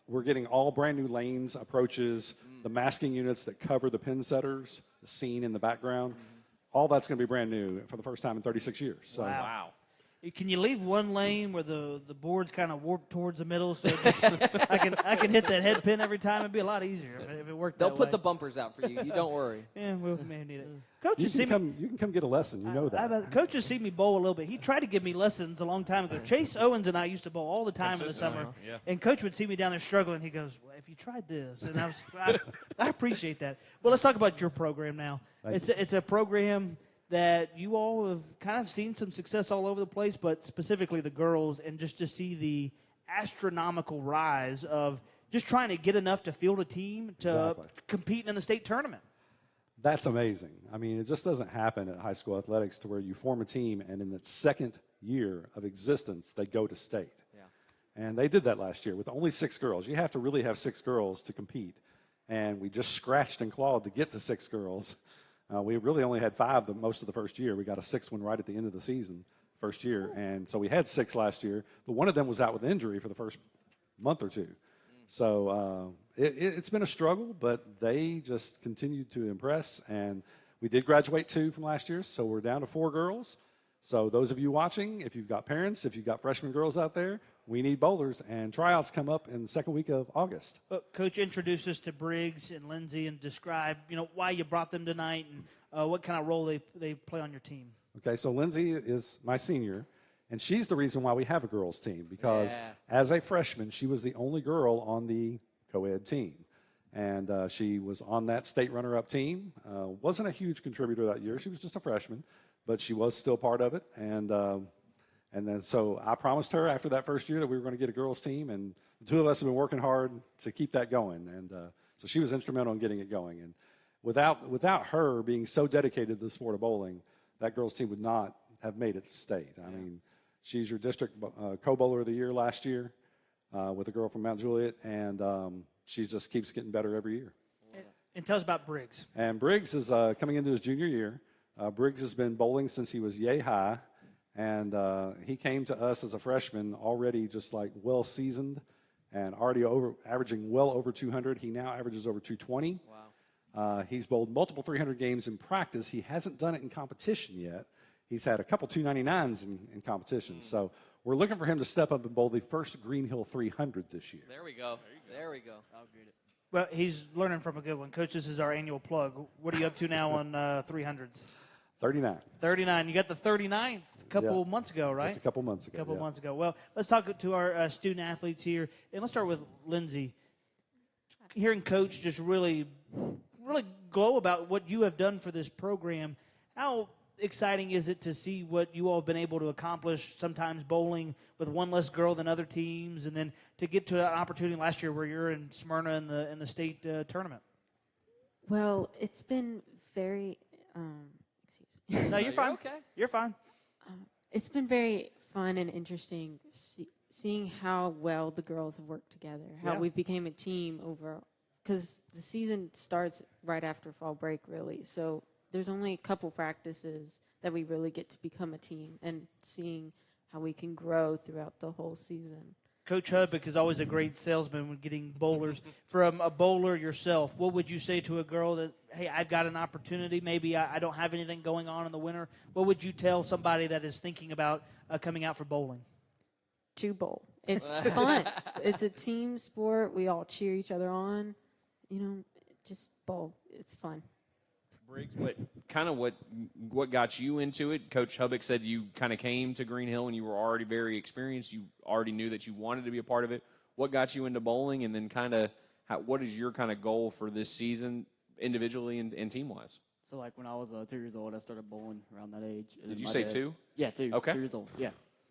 We're getting all brand new lanes, approaches, the masking units that cover the pin setters, the scene in the background. All that's going to be brand new for the first time in 36 years. So. Wow. Can you leave one lane where the board's kind of warped towards the middle so I can hit that head pin every time? It'd be a lot easier if it worked. They'll that put way. the bumpers out for you. You don't worry. Yeah, we may need it. You can come get a lesson. You know that. Coach has seen me bowl a little bit. He tried to give me lessons a long time ago. Chase Owens and I used to bowl all the time in the summer. Yeah. And Coach would see me down there struggling. He goes, well, if you tried this. And I appreciate that. Well, let's talk about your program now. It's a program that you all have kind of seen some success all over the place, but specifically the girls, and just to see the astronomical rise of just trying to get enough to field a team to compete in the state tournament. That's amazing. I mean, it just doesn't happen at high school athletics to where you form a team and in its second year of existence, they go to state. Yeah. And they did that last year with only 6 girls. You have to really have 6 girls to compete. And we just scratched and clawed to get to 6 girls. We really only had 5 most of the first year. We got a 6th one right at the end of the season, first year. And so we had 6 last year, but one of them was out with injury for the first month or 2. So it's been a struggle, but they just continued to impress. And we did graduate 2 from last year, so we're down to 4 girls. So those of you watching, if you've got parents, if you've got freshman girls out there, we need bowlers, and tryouts come up in the second week of August. Coach, introduce us to Briggs and Lindsey and describe, why you brought them tonight and what kind of role they play on your team. Okay, so Lindsey is my senior, and she's the reason why we have a girls' team, because as a freshman, she was the only girl on the co-ed team. And she was on that state runner-up team. Wasn't a huge contributor that year. She was just a freshman, but she was still part of it. And then so I promised her after that first year that we were going to get a girls' team, and the 2 of us have been working hard to keep that going. And so she was instrumental in getting it going. And without her being so dedicated to the sport of bowling, that girls' team would not have made it to state. I mean, she's your district co-bowler of the year last year with a girl from Mount Juliet, and she just keeps getting better every year. And tell us about Briggs. And Briggs is coming into his junior year. Briggs has been bowling since he was yay high, and he came to us as a freshman already just like well seasoned and already averaging well over 200. He now averages over 220. Wow. He's bowled multiple 300 games in practice. He hasn't done it in competition yet. He's had a couple 299s in competition. So we're looking for him to step up and bowl the first Green Hill 300 this year. There we go. There we go. I'll get it. Well, he's learning from a good one. Coach, this is our annual plug. What are you up to now on 300s? 39. 39. You got the 39th a couple months ago, right? Just a couple months ago. A couple months ago. Well, let's talk to our student athletes here. And let's start with Lindsay. Hearing Coach just really glow about what you have done for this program, how exciting is it to see what you all have been able to accomplish, sometimes bowling with one less girl than other teams, and then to get to an opportunity last year where you're in Smyrna in the state tournament? Well, it's been very excuse me. No, you're fine. Okay. You're fine. It's been very fun and interesting seeing how well the girls have worked together, how we became a team overall, because the season starts right after fall break, really. So there's only a couple practices that we really get to become a team, and seeing how we can grow throughout the whole season. Coach Hudbick is always a great salesman when getting bowlers. From a bowler yourself, what would you say to a girl that, hey, I've got an opportunity, maybe I don't have anything going on in the winter? What would you tell somebody that is thinking about coming out for bowling? To bowl. It's fun. It's a team sport. We all cheer each other on. Just bowl. It's fun. Briggs, what got you into it? Coach Hubbock said you kind of came to Green Hill and you were already very experienced. You already knew that you wanted to be a part of it. What got you into bowling, and then what is your kind of goal for this season individually and team-wise? So, like, when I was 2 years old, I started bowling around that age. Did you say 2? Yeah, 2. Okay. 2 years old, yeah.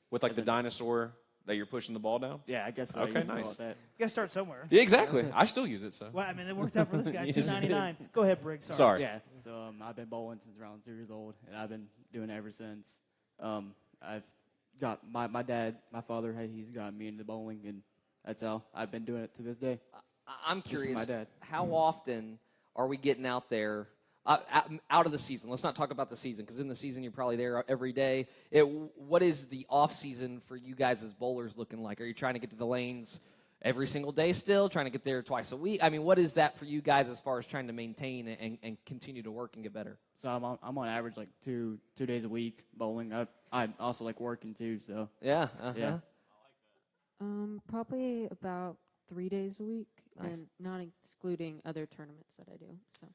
With, like, the dinosaur that you're pushing the ball down? Yeah, I guess so. Okay, nice. You got to start somewhere. Yeah, exactly. I still use it, so. Well, I mean, it worked out for this guy, $2.99. Go ahead, Briggs. Sorry. Yeah, so I've been bowling since around 2 years old, and I've been doing it ever since. I've got my dad, my father, he's got me into bowling, and that's how I've been doing it to this day. I'm Just curious, my dad. how often are we getting out there out of the season? Let's not talk about the season, because in the season you're probably there every day. What is the off season for you guys as bowlers looking like? Are you trying to get to the lanes every single day still, trying to get there twice a week? I mean, what is that for you guys as far as trying to maintain and continue to work and get better? So I'm on average like two days a week bowling. I also like working too. So yeah. Probably about 3 days a week, Nice. and not excluding other tournaments that I do. So.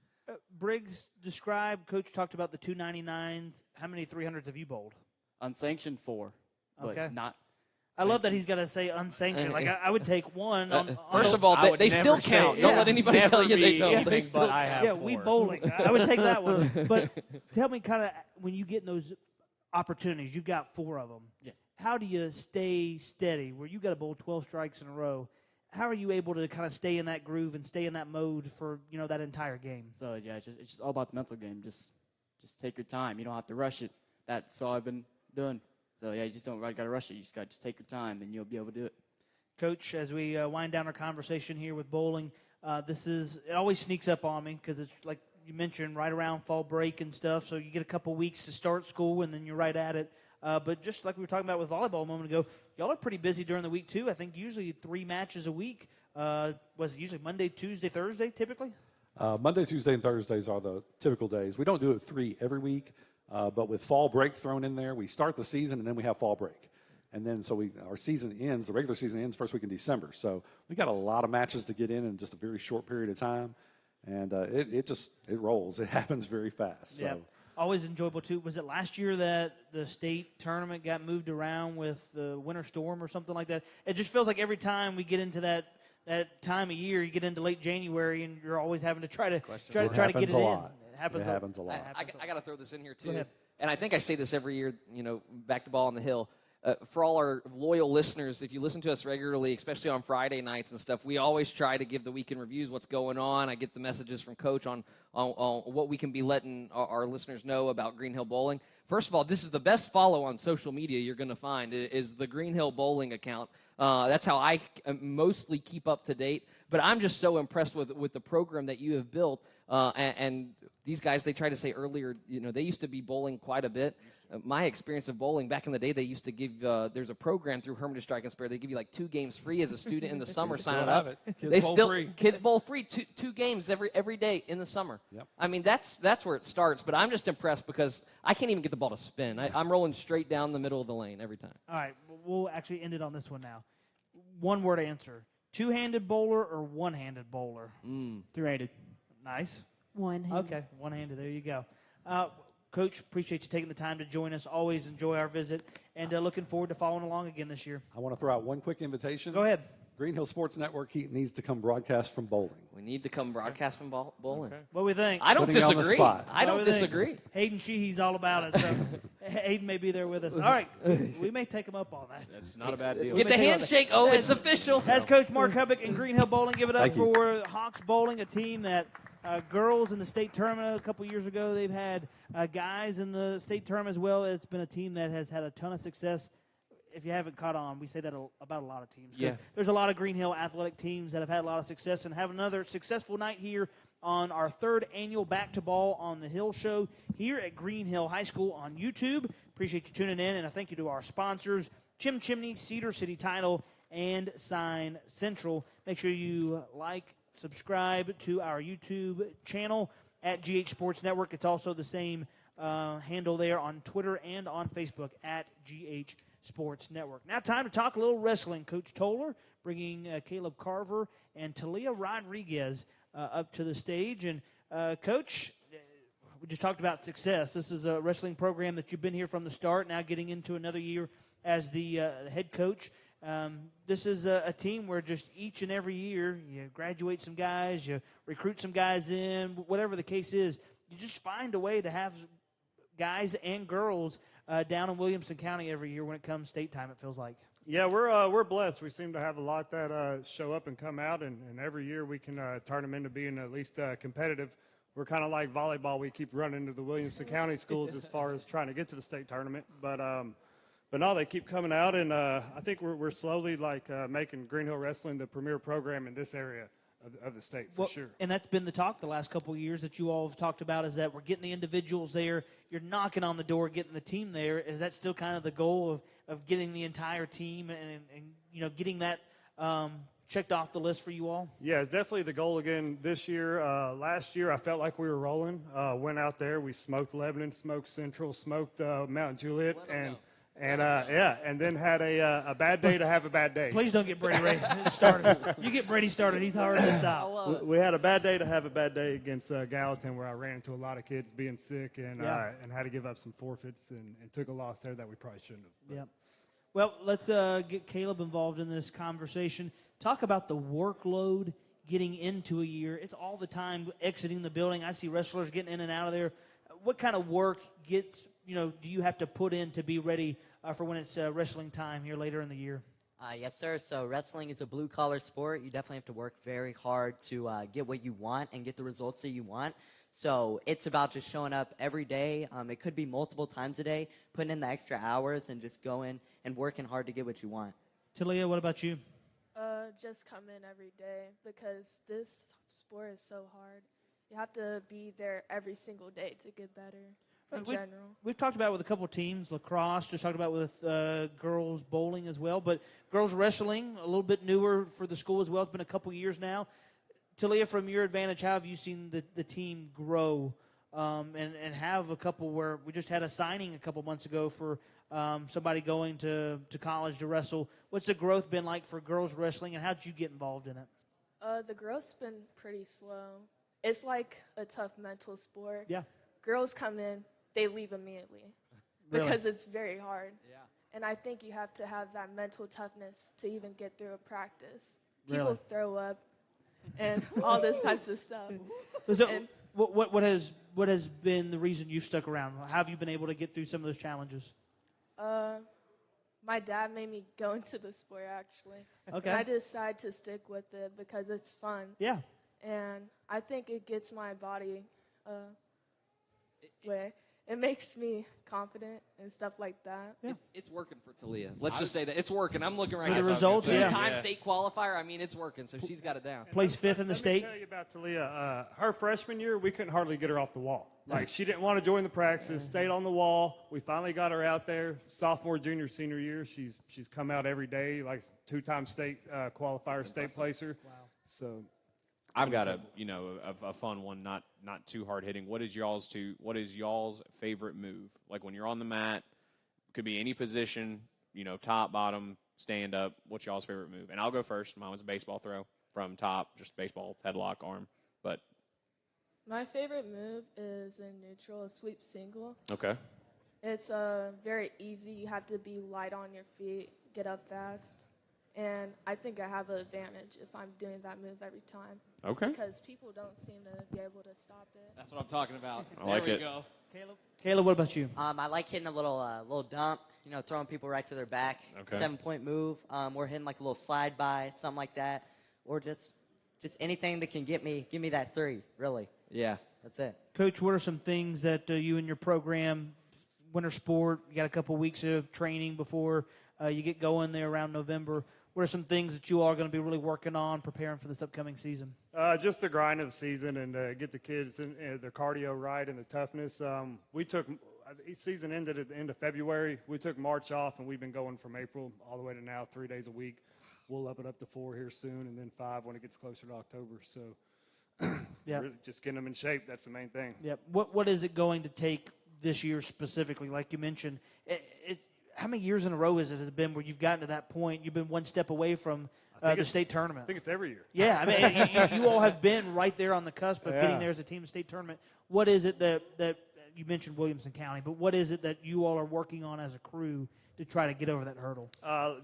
Briggs, describe, Coach talked about the 299s. How many 300s have you bowled? Unsanctioned 4, but Okay. not. I love that he's got to say unsanctioned. Like, I would take one. First of all, they still count. Don't let anybody tell you they don't. They still count. We bowling. I would take that one. But tell me kind of, when you get those opportunities, you've got 4 of them. Yes. How do you stay steady where you got to bowl 12 strikes in a row? How are you able to kind of stay in that groove and stay in that mode for, that entire game? So yeah, it's just all about the mental game. Just take your time. You don't have to rush it. That's all I've been doing. So yeah, you just don't got to rush it. You just got to take your time, and you'll be able to do it. Coach, as we wind down our conversation here with bowling, it always sneaks up on me because it's like you mentioned, right around fall break and stuff. So you get a couple weeks to start school, and then you're right at it. But just like we were talking about with volleyball a moment ago, y'all are pretty busy during the week too. I think usually 3 matches a week. Was it usually Monday, Tuesday, Thursday typically? Monday, Tuesday, and Thursdays are the typical days. We don't do it 3 every week, but with fall break thrown in there, we start the season and then we have fall break. And then our season ends, the regular season ends first week in December. So we got a lot of matches to get in just a very short period of time. And it rolls. It happens very fast. So. Yeah. Always enjoyable, too. Was it last year that the state tournament got moved around with the winter storm or something like that? It just feels like every time we get into that time of year, you get into late January, and you're always having to try to get it in. It happens a lot. I got to throw this in here, Go too. ahead. And I think I say this every year, back to Ball on the Hill. for all our loyal listeners, if you listen to us regularly, especially on Friday nights and stuff, we always try to give the weekend reviews, what's going on. I get the messages from Coach on what we can be letting our listeners know about Green Hill Bowling. First of all, this is the best follow on social media you're going to find is the Green Hill Bowling account. That's how I mostly keep up to date. But I'm just so impressed with the program that you have built. And these guys, they tried to say earlier, they used to be bowling quite a bit. My experience of bowling back in the day, they used to give, there's a program through Hermitage Strike and Spare. They give you like 2 games free as a student in the summer. Signing up. Kids bowl free, two games every day in the summer. Yep. I mean, that's where it starts. But I'm just impressed because I can't even get the ball to spin. I'm rolling straight down the middle of the lane every time. All right, we'll actually end it on this one now. One word answer: two-handed bowler or one-handed bowler? Two-handed. Nice. One-handed. Okay, one-handed. There you go. Coach, appreciate you taking the time to join us. Always enjoy our visit, and looking forward to following along again this year. I want to throw out one quick invitation. Go ahead. Green Hill Sports Network needs to come broadcast from bowling. We need to come broadcast from bowling. Okay. What do we think? I don't Putting you on the disagree. spot. I don't disagree. Hayden Sheehy's all about it, so Hayden may be there with us. All right, we may take him up on that. That's not a bad deal. Get the handshake. Oh, it's official. As Coach Mark Hubbock and Green Hill Bowling, give it up Thank you. for Hawks Bowling, a team that girls in the state tournament a couple years ago. They've had guys in the state tournament as well. It's been a team that has had a ton of success. If you haven't caught on, we say that about a lot of teams. Yeah. There's a lot of Green Hill athletic teams that have had a lot of success and have another successful night here on our 3rd annual Back to Ball on the Hill show here at Green Hill High School on YouTube. Appreciate you tuning in, and a thank you to our sponsors, Chim Chimney, Cedar City Title, and Sign Central. Make sure you like, subscribe to our YouTube channel at GH Sports Network. It's also the same handle there on Twitter and on Facebook at GH Sports Network. Now time to talk a little wrestling. Coach Toller bringing Caleb Carver and Talia Rodriguez up to the stage. And Coach, we just talked about success. This is a wrestling program that you've been here from the start, now getting into another year as the head coach. This is a team where just each and every year you graduate some guys, you recruit some guys in, whatever the case is, you just find a way to have guys and girls down in Williamson County every year when it comes state time, it feels like. Yeah, we're blessed. We seem to have a lot that show up and come out, and every year we can turn them into being at least competitive. We're kind of like volleyball. We keep running into the Williamson County schools as far as trying to get to the state tournament. But no, they keep coming out, and I think we're slowly making Green Hill Wrestling the premier program in this area of the state for sure. And that's been the talk the last couple of years that you all have talked about, is that we're getting the individuals there. You're knocking on the door, getting the team there. Is that still kind of the goal of getting the entire team and getting that checked off the list for you all? Yeah, it's definitely the goal again this year. Last year, I felt like we were rolling. Went out there, we smoked Lebanon, smoked Central, smoked Mount Juliet, and then had a bad day to have a bad day. Please don't get Brady started. You get Brady started, he's hard to stop. We had a bad day to have a bad day against Gallatin, where I ran into a lot of kids being sick and had to give up some forfeits and took a loss there that we probably shouldn't have. Yeah. Well, let's get Caleb involved in this conversation. Talk about the workload getting into a year. It's all the time exiting the building. I see wrestlers getting in and out of there. What kind of work do you have to put in to be ready for when it's wrestling time here later in the year? Yes, sir. So wrestling is a blue-collar sport. You definitely have to work very hard to get what you want and get the results that you want. So it's about just showing up every day. It could be multiple times a day, putting in the extra hours and just going and working hard to get what you want. Talia, what about you? Just come in every day because this sport is so hard. You have to be there every single day to get better in general. We've talked about it with a couple of teams, lacrosse, just talked about with girls bowling as well, but girls wrestling, a little bit newer for the school as well. It's been a couple years now. Talia, from your advantage, how have you seen the team grow and have a couple where we just had a signing a couple months ago for somebody going to college to wrestle. What's the growth been like for girls wrestling, and how did you get involved in it? The growth's been pretty slow. It's like a tough mental sport. Yeah. Girls come in, they leave immediately Really? because it's very hard. Yeah. And I think you have to have that mental toughness to even get through a practice. Really? People throw up and all this types of stuff. So, And what has been the reason you've stuck around? How have you been able to get through some of those challenges? My dad made me go into the sport, actually. Okay. And I decided to stick with it because it's fun. Yeah. And I think it gets my body where it makes me confident and stuff like that. It's working for Talia. Let's just say that it's working. I'm looking right For now. the results, yeah. Two-time state qualifier. I mean, it's working. So she's got it down. Plays fifth in the state. Let me tell you about Talia. Her freshman year, we couldn't hardly get her off the wall. Like, she didn't want to join the practices, stayed on the wall. We finally got her out there. Sophomore, junior, senior year, she's come out every day, like two-time state qualifier, state placer. Wow. So I've got a fun one, not too hard hitting. What is y'all's favorite move? Like when you're on the mat, could be any position, top, bottom, stand up. What's y'all's favorite move? And I'll go first. Mine was a baseball throw from top, just baseball headlock arm. But My favorite move is in neutral, a sweep single. okay. It's very easy. You have to be light on your feet, get up fast. And I think I have an advantage if I'm doing that move every time. Okay. Because people don't seem to be able to stop it. That's what I'm talking about. I like there it. we go. Caleb, what about you? I like hitting a little dump, throwing people right to their back. Okay. 7-point move. Or hitting like a little slide by, something like that. Or just anything that can give me that 3, really. Yeah. That's it. Coach, what are some things that you and your program, winter sport, you got a couple weeks of training before you get going there around November. What are some things that you all are going to be really working on, preparing for this upcoming season? Just the grind of the season and get the kids in, their cardio right and the toughness. We took season ended at the end of February. We took March off, and we've been going from April all the way to now, 3 days a week. We'll up it up to 4 here soon, and then 5 when it gets closer to October. So, really just getting them in shape. That's the main thing. Yeah. What is it going to take this year specifically? Like you mentioned, how many years in a row has it been where you've gotten to that point? You've been one step away from the state tournament. I think it's every year. Yeah, I mean, you all have been right there on the cusp of getting there as a team in state tournament. What is it that you mentioned Williamson County, but what is it that you all are working on as a crew to try to get over that hurdle?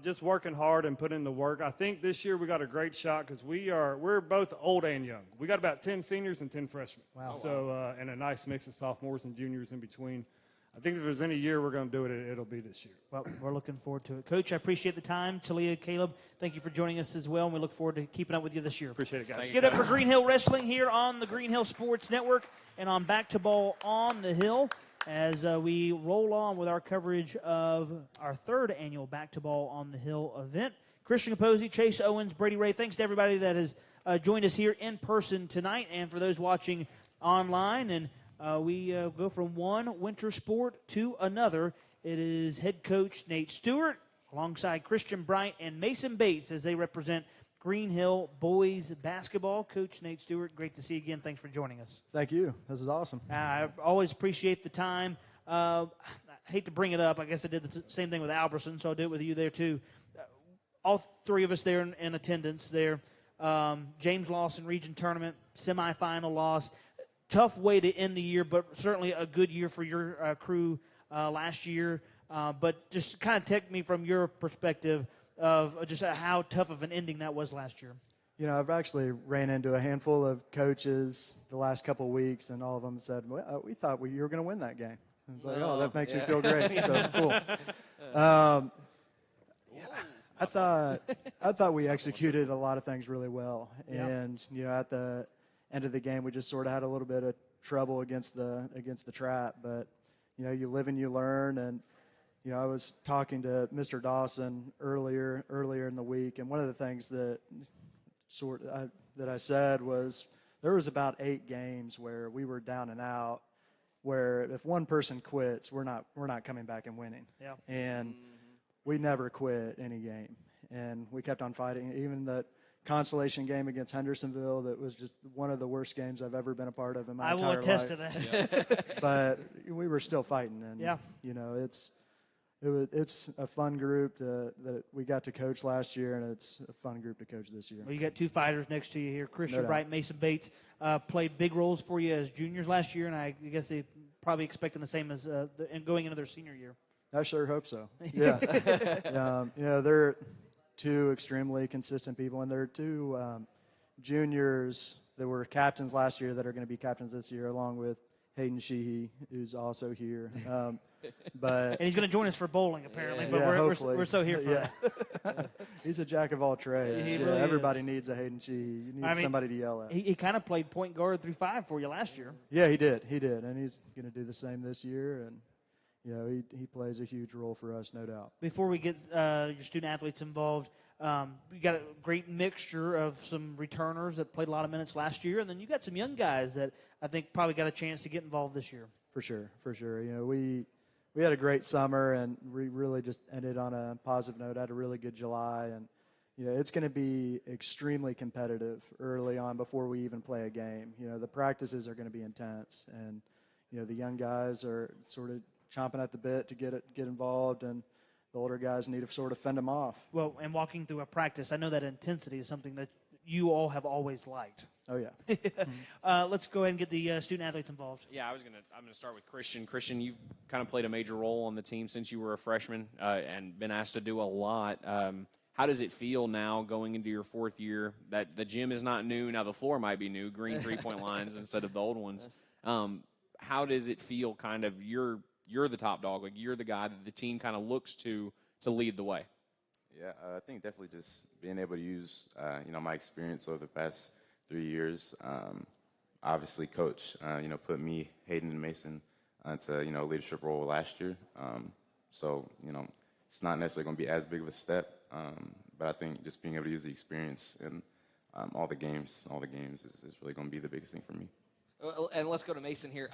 Just working hard and putting in the work. I think this year we got a great shot because we're both old and young. We got about 10 seniors and 10 freshmen. Wow. So and a nice mix of sophomores and juniors in between. I think if there's any year we're going to do it, it'll be this year. Well, we're looking forward to it. Coach, I appreciate the time. Talia, Caleb, thank you for joining us as well, and we look forward to keeping up with you this year. Appreciate it, guys. Let's get up for Green Hill Wrestling here on the Green Hill Sports Network and on Back to Ball on the Hill as we roll on with our coverage of our 3rd annual Back to Ball on the Hill event. Christian Capozzi, Chase Owens, Brady Ray, thanks to everybody that has joined us here in person tonight and for those watching online. And we go from one winter sport to another. It is head coach Nate Stewart alongside Christian Bright and Mason Bates as they represent Green Hill boys basketball. Coach Nate Stewart, great to see you again. Thanks for joining us. Thank you. This is awesome. I always appreciate the time. I hate to bring it up. I guess I did the same thing with Alberson, so I'll do it with you there too. All 3 of us there in attendance there. James Lawson Region Tournament, semifinal loss. Tough way to end the year, but certainly a good year for your crew last year. But just kind of take me from your perspective of just how tough of an ending that was last year. I've actually ran into a handful of coaches the last couple of weeks, and all of them said, well, we thought you were going to win that game. I was like, that makes me feel great. So cool. I thought we executed a lot of things really well. And, at the end of the game, we just sort of had a little bit of trouble against the trap. But, you live and you learn. And, I was talking to Mr. Dawson earlier in the week, and one of the things that I said was there was about 8 games where we were down and out, where if one person quits, we're not coming back and winning. Yeah. And we never quit any game, and we kept on fighting. Even the consolation game against Hendersonville, that was just one of the worst games I've ever been a part of in my entire life. I will attest to that. But we were still fighting, and yeah. It's a fun group that we got to coach last year, and it's a fun group to coach this year. Well, you got 2 fighters next to you here. Christian No Bright, Mason Bates played big roles for you as juniors last year, and I guess they probably expecting the same as going into their senior year. I sure hope so. Yeah. They're 2 extremely consistent people, and they're 2 juniors that were captains last year that are going to be captains this year, along with Hayden Sheehy, who's also here. But and he's going to join us for bowling, apparently. But we're so here for that. He's a jack of all trades. He really everybody is. needs a Hayden Sheehy. You need somebody to yell at. He kind of played point guard through 5 for you last year. Yeah, he did. And he's going to do the same this year. And he plays a huge role for us, no doubt. Before we get your student athletes involved, you got a great mixture of some returners that played a lot of minutes last year, and then you got some young guys that I think probably got a chance to get involved this year. For sure. We had a great summer, and we really just ended on a positive note. Had a really good July, and it's going to be extremely competitive early on before we even play a game. The practices are going to be intense, and the young guys are sort of chomping at the bit to get involved, and the older guys need to sort of fend them off. Well, and walking through a practice, I know that intensity is something that you all have always liked. Oh, yeah. Let's go ahead and get the student athletes involved. Yeah, I'm gonna start with Christian. Christian, you've kind of played a major role on the team since you were a freshman and been asked to do a lot. How does it feel now going into your 4th year that the gym is not new? Now the floor might be new, green 3-point lines instead of the old ones. How does it feel kind of you're the top dog, like you're the guy that the team kind of looks to lead the way? Yeah, I think definitely just being able to use, my experience over the past 3 years. Obviously, Coach, put me, Hayden, and Mason into, a leadership role last year. So, it's not necessarily going to be as big of a step, but I think just being able to use the experience in all the games is really going to be the biggest thing for me. And let's go to Mason here.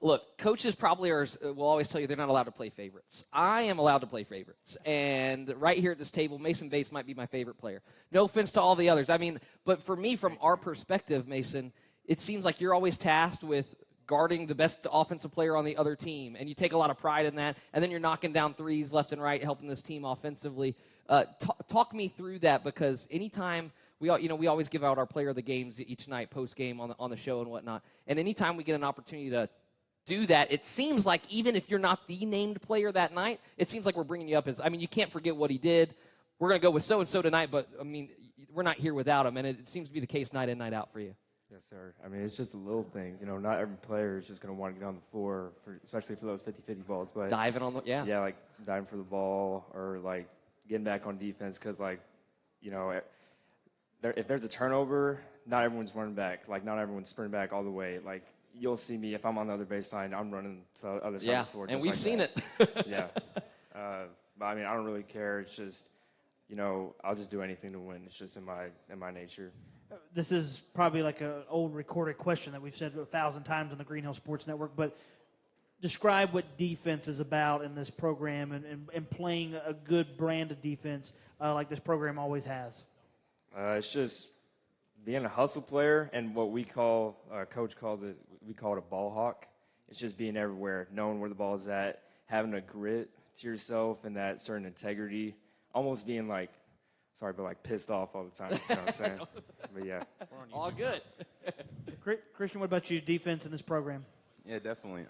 Look, coaches probably will always tell you they're not allowed to play favorites. I am allowed to play favorites. And right here at this table, Mason Bates might be my favorite player. No offense to all the others. I mean, but for me, from our perspective, Mason, it seems like you're always tasked with guarding the best offensive player on the other team. And you take a lot of pride in that. And then you're knocking down threes left and right, helping this team offensively. Talk me through that, because anytime – we always give out our player of the games each night, post game on the show and whatnot. And anytime we get an opportunity to do that, it seems like even if you're not the named player that night, it seems like we're bringing you up as. I mean, you can't forget what he did. We're going to go with so and so tonight, but I mean, we're not here without him, and it seems to be the case night in, night out for you. Yes, sir. I mean, it's just the little things. Not every player is just going to want to get on the floor, especially for those 50-50 balls. But diving on the yeah, like diving for the ball or like getting back on defense, because if there's a turnover, not everyone's running back. Like, not everyone's sprinting back all the way. Like, you'll see me, if I'm on the other baseline, I'm running to the other side of the floor. And we've seen it. Yeah. But, I mean, I don't really care. It's just, I'll just do anything to win. It's just in my nature. This is probably like an old recorded question that we've said 1,000 times on the Green Hill Sports Network, but describe what defense is about in this program and playing a good brand of defense like this program always has. It's just being a hustle player, and what we call, Coach calls it, we call it a ball hawk. It's just being everywhere, knowing where the ball is at, having a grit to yourself and that certain integrity, almost being like, pissed off all the time. You know what I'm saying? But yeah. All good. Christian, what about you, defense in this program? Yeah, definitely.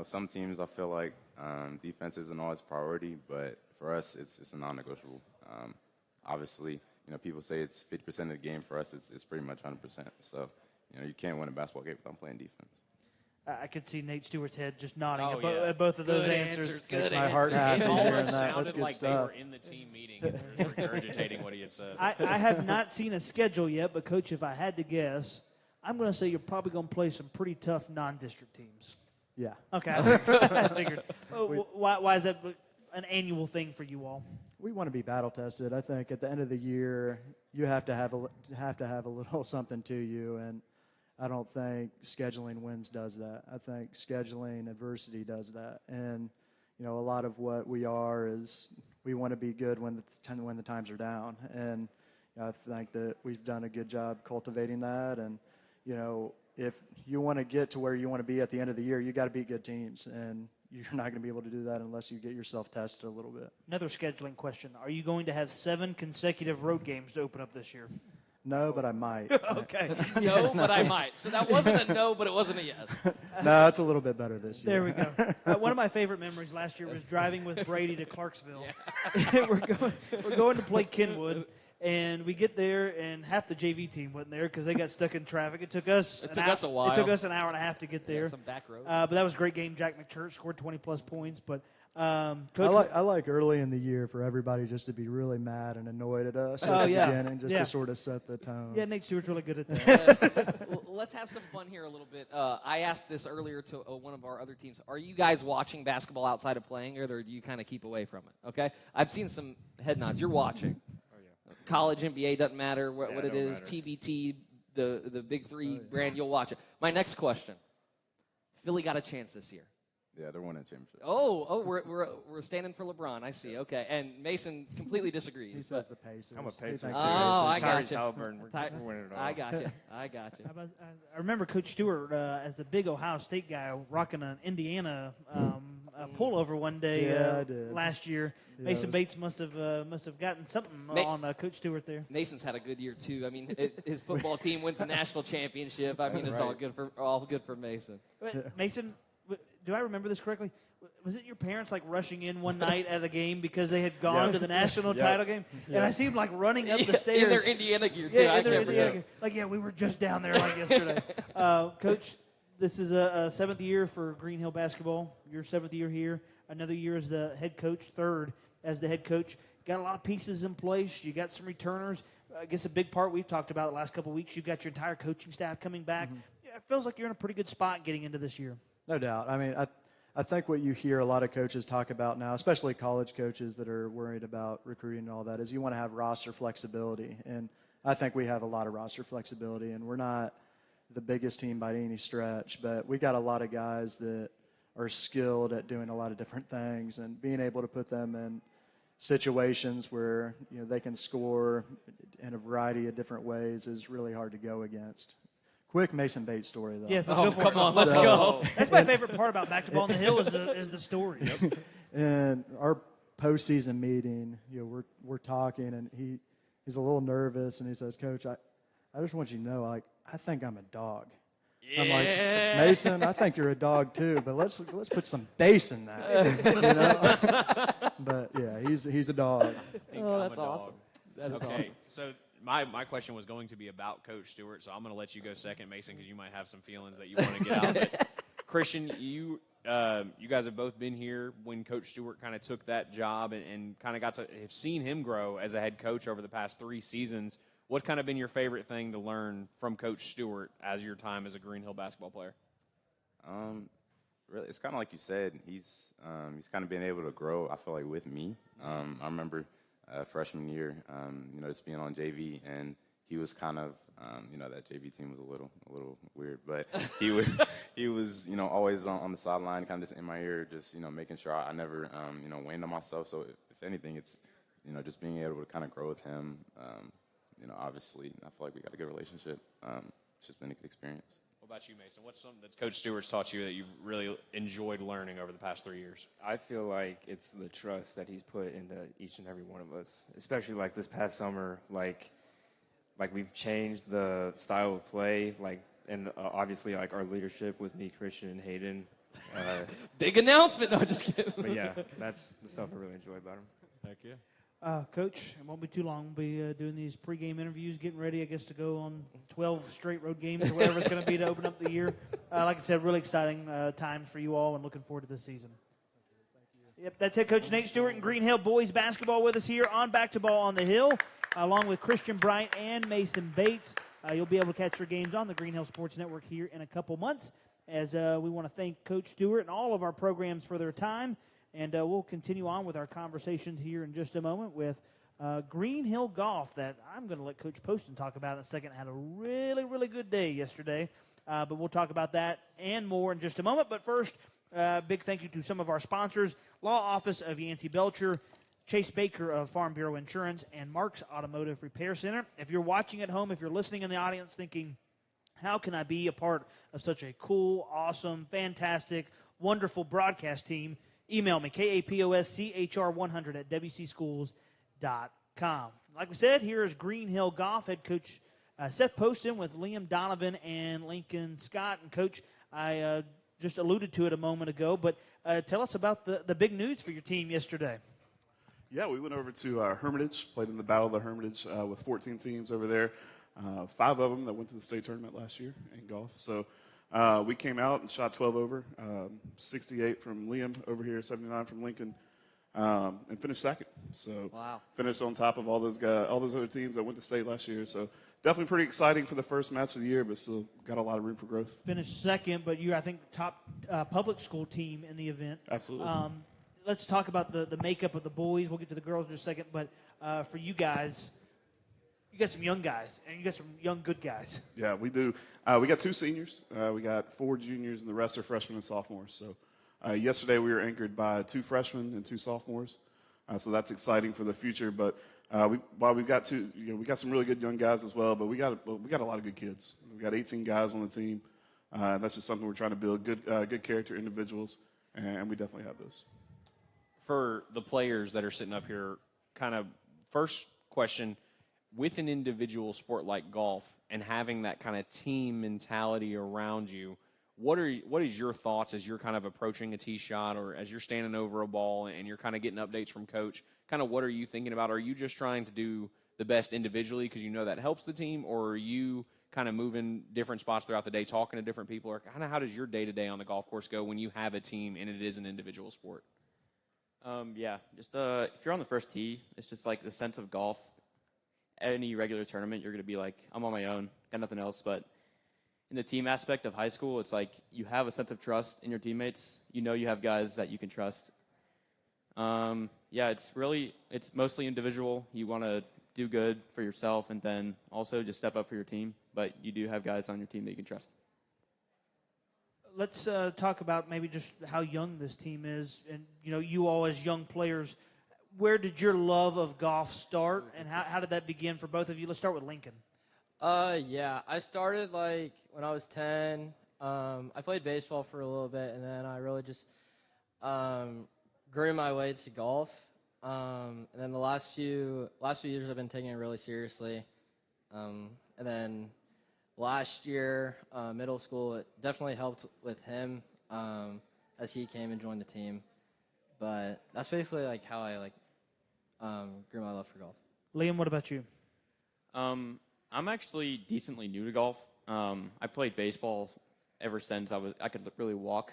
Some teams I feel like defense isn't always a priority, but for us, it's a non-negotiable. Obviously, people say it's 50% of the game. For us, it's pretty much 100%. So, you can't win a basketball game without playing defense. I could see Nate Stewart's head just nodding at both of those answers. Makes my heart happy It hearing almost that. That's sounded good like stuff. they were in the team meeting and were regurgitating what he had said. I have not seen a schedule yet, but, Coach, if I had to guess, I'm going to say you're probably going to play some pretty tough non-district teams. Yeah. Okay, I figured. Why is that an annual thing for you all? We want to be battle tested. I think at the end of the year, you have to have a little something to you, and I don't think scheduling wins does that. I think scheduling adversity does that, and a lot of what we are is we want to be good when the times are down, and I think that we've done a good job cultivating that, and if you want to get to where you want to be at the end of the year, you got to beat good teams, and you're not going to be able to do that unless you get yourself tested a little bit. Another scheduling question. Are you going to have 7 consecutive road games to open up this year? No, but I might. Okay. No, but I might. So that wasn't a no, but it wasn't a yes. No, it's a little bit better this There year. we go. One of my favorite memories last year was driving with Brady to Clarksville. We're going to play Kenwood, And we get there, and half the JV team wasn't there because they got stuck in traffic. It took us a while. It took us an hour and a half to get there. Yeah, some back roads. But that was a great game. Jack McChurch scored 20-plus points. But Coach, I like early in the year for everybody just to be really mad and annoyed at us at the beginning, just to sort of set the tone. Yeah, Nate Stewart's really good at that. Well, let's have some fun here a little bit. I asked this earlier to one of our other teams. Are you guys watching basketball outside of playing it, or do you kind of keep away from it? Okay, I've seen some head nods. You're watching. College, NBA, doesn't matter what it is. Matter. TBT, the big three brand, you'll watch it. My next question. Philly got a chance this year. Yeah, they're winning a championship. We're standing for LeBron. I see. Okay, and Mason completely disagrees. He says the Pacers. I'm a Pacers too. I got you. We're winning it all. I got you. I remember Coach Stewart as a big Ohio State guy rocking an Indiana pullover one day last year. Yeah, Mason Bates must have gotten something on Coach Stewart there. Mason's had a good year too. I mean, his football team wins a national championship. I mean, it's all good for Mason. Mason, do I remember this correctly? Was it your parents like rushing in one night at a game because they had gone to the national title game? And I see them like running up the stairs in their Indiana gear too. Yeah, in their Indiana gear. Like, we were just down there like yesterday. Coach, this is a seventh year for Green Hill basketball. Your seventh year here. Another year as the head coach. Third as the head coach. Got a lot of pieces in place. You got some returners. I guess a big part we've talked about the last couple of weeks. You've got your entire coaching staff coming back. It feels like you're in a pretty good spot getting into this year. No doubt. I mean, I think what you hear a lot of coaches talk about now, especially college coaches that are worried about recruiting and all that, is you want to have roster flexibility. And I think we have a lot of roster flexibility, and we're not the biggest team by any stretch, but we got a lot of guys that are skilled at doing a lot of different things, and being able to put them in situations where they can score in a variety of different ways is really hard to go against. Quick Mason Bates story, though. Yeah, let's go for it. Come on, let's go. That's my favorite part about Back to Ball on the Hill is the story. Yep. And our postseason meeting, we're talking, and he's a little nervous, and he says, "Coach, I just want you to know, like, I think I'm a dog." Yeah. I'm like, "Mason, I think you're a dog too, but let's put some bass in that." But yeah, he's a dog. That's awesome. That's awesome. So my question was going to be about Coach Stewart, so I'm going to let you go second, Mason, because you might have some feelings that you want to get out. But Christian, you guys have both been here when Coach Stewart kind of took that job and kind of got to have seen him grow as a head coach over the past 3 seasons. What kind of been your favorite thing to learn from Coach Stewart as your time as a Green Hill basketball player? Really, it's kind of like you said. He's kind of been able to grow, I feel like, with me. I remember freshman year, just being on JV, and he was kind of, that JV team was a little weird, but he was, always on the sideline, kind of just in my ear, just, making sure I never, waned on myself. So if anything, it's, just being able to kind of grow with him. Obviously, I feel like we got a good relationship. It's just been a good experience. What about you, Mason? What's something that Coach Stewart's taught you that you've really enjoyed learning over the past 3 years? I feel like it's the trust that he's put into each and every one of us, especially like this past summer. Like we've changed the style of play, and obviously like our leadership with me, Christian, and Hayden. Big announcement. No, just kidding. But yeah, that's the stuff I really enjoy about him. Heck yeah. Coach, it won't be too long. We'll be doing these pregame interviews, getting ready, I guess, to go on 12 straight road games or whatever it's going to be to open up the year. Like I said, really exciting times for you all, and looking forward to this season. Yep, that's it. Coach Nate Stewart and Green Hill boys basketball with us here on Back to Ball on the Hill, along with Christian Bright and Mason Bates. You'll be able to catch their games on the Green Hill Sports Network here in a couple months, as we want to thank Coach Stewart and all of our programs for their time. And we'll continue on with our conversations here in just a moment with Green Hill Golf that I'm going to let Coach Poston talk about in a second. Had a really, really good day yesterday. But we'll talk about that and more in just a moment. But first, big thank you to some of our sponsors, Law Office of Yancey Belcher, Chase Baker of Farm Bureau Insurance, and Mark's Automotive Repair Center. If you're watching at home, if you're listening in the audience thinking, how can I be a part of such a cool, awesome, fantastic, wonderful broadcast team, email me, KAPOSCHR100 at WCschools.com. Like we said, here is Green Hill Golf head coach Seth Poston with Liam Donovan and Lincoln Scott. And, Coach, I just alluded to it a moment ago, but tell us about the big news for your team yesterday. Yeah, we went over to Hermitage, played in the Battle of the Hermitage with 14 teams over there. 5 of them that went to the state tournament last year in golf. So we came out and shot 12 over, 68 from Liam over here, 79 from Lincoln, and finished second. So finished on top of all those guys, all those other teams that went to state last year. So definitely pretty exciting for the first match of the year, but still got a lot of room for growth. Finished second, but you're, I think, top public school team in the event. Absolutely. Let's talk about the makeup of the boys. We'll get to the girls in just a second. But for you guys, you got some young guys, and you got some young, good guys. Yeah, we do. We got 2 seniors. We got 4 juniors, and the rest are freshmen and sophomores. So yesterday we were anchored by 2 freshmen and 2 sophomores. So that's exciting for the future. But while we've got we got some really good young guys as well. But we got a lot of good kids. We got 18 guys on the team. That's just something we're trying to build, good character individuals, and we definitely have those. For the players that are sitting up here, kind of first question, with an individual sport like golf and having that kind of team mentality around you, what is your thoughts as you're kind of approaching a tee shot or as you're standing over a ball and you're kind of getting updates from coach? Kind of what are you thinking about? Are you just trying to do the best individually because you know that helps the team, or are you kind of moving different spots throughout the day, talking to different people? Or kind of how does your day-to-day on the golf course go when you have a team and it is an individual sport? Yeah, just if you're on the first tee, it's just like the sense of golf. Any regular tournament, you're going to be like, I'm on my own, got nothing else. But in the team aspect of high school, it's like you have a sense of trust in your teammates. You know you have guys that you can trust. Yeah, it's mostly individual. You want to do good for yourself and then also just step up for your team. But you do have guys on your team that you can trust. Let's talk about maybe just how young this team is. And, you all as young players, where did your love of golf start, and how did that begin for both of you? Let's start with Lincoln. Yeah, I started when I was 10. I played baseball for a little bit, and then I really just grew my way to golf. And then the last few years I've been taking it really seriously. And then last year, middle school, it definitely helped with him as he came and joined the team. But that's basically how I grew my love for golf. Liam, what about you? I'm actually decently new to golf. I played baseball ever since I could really walk.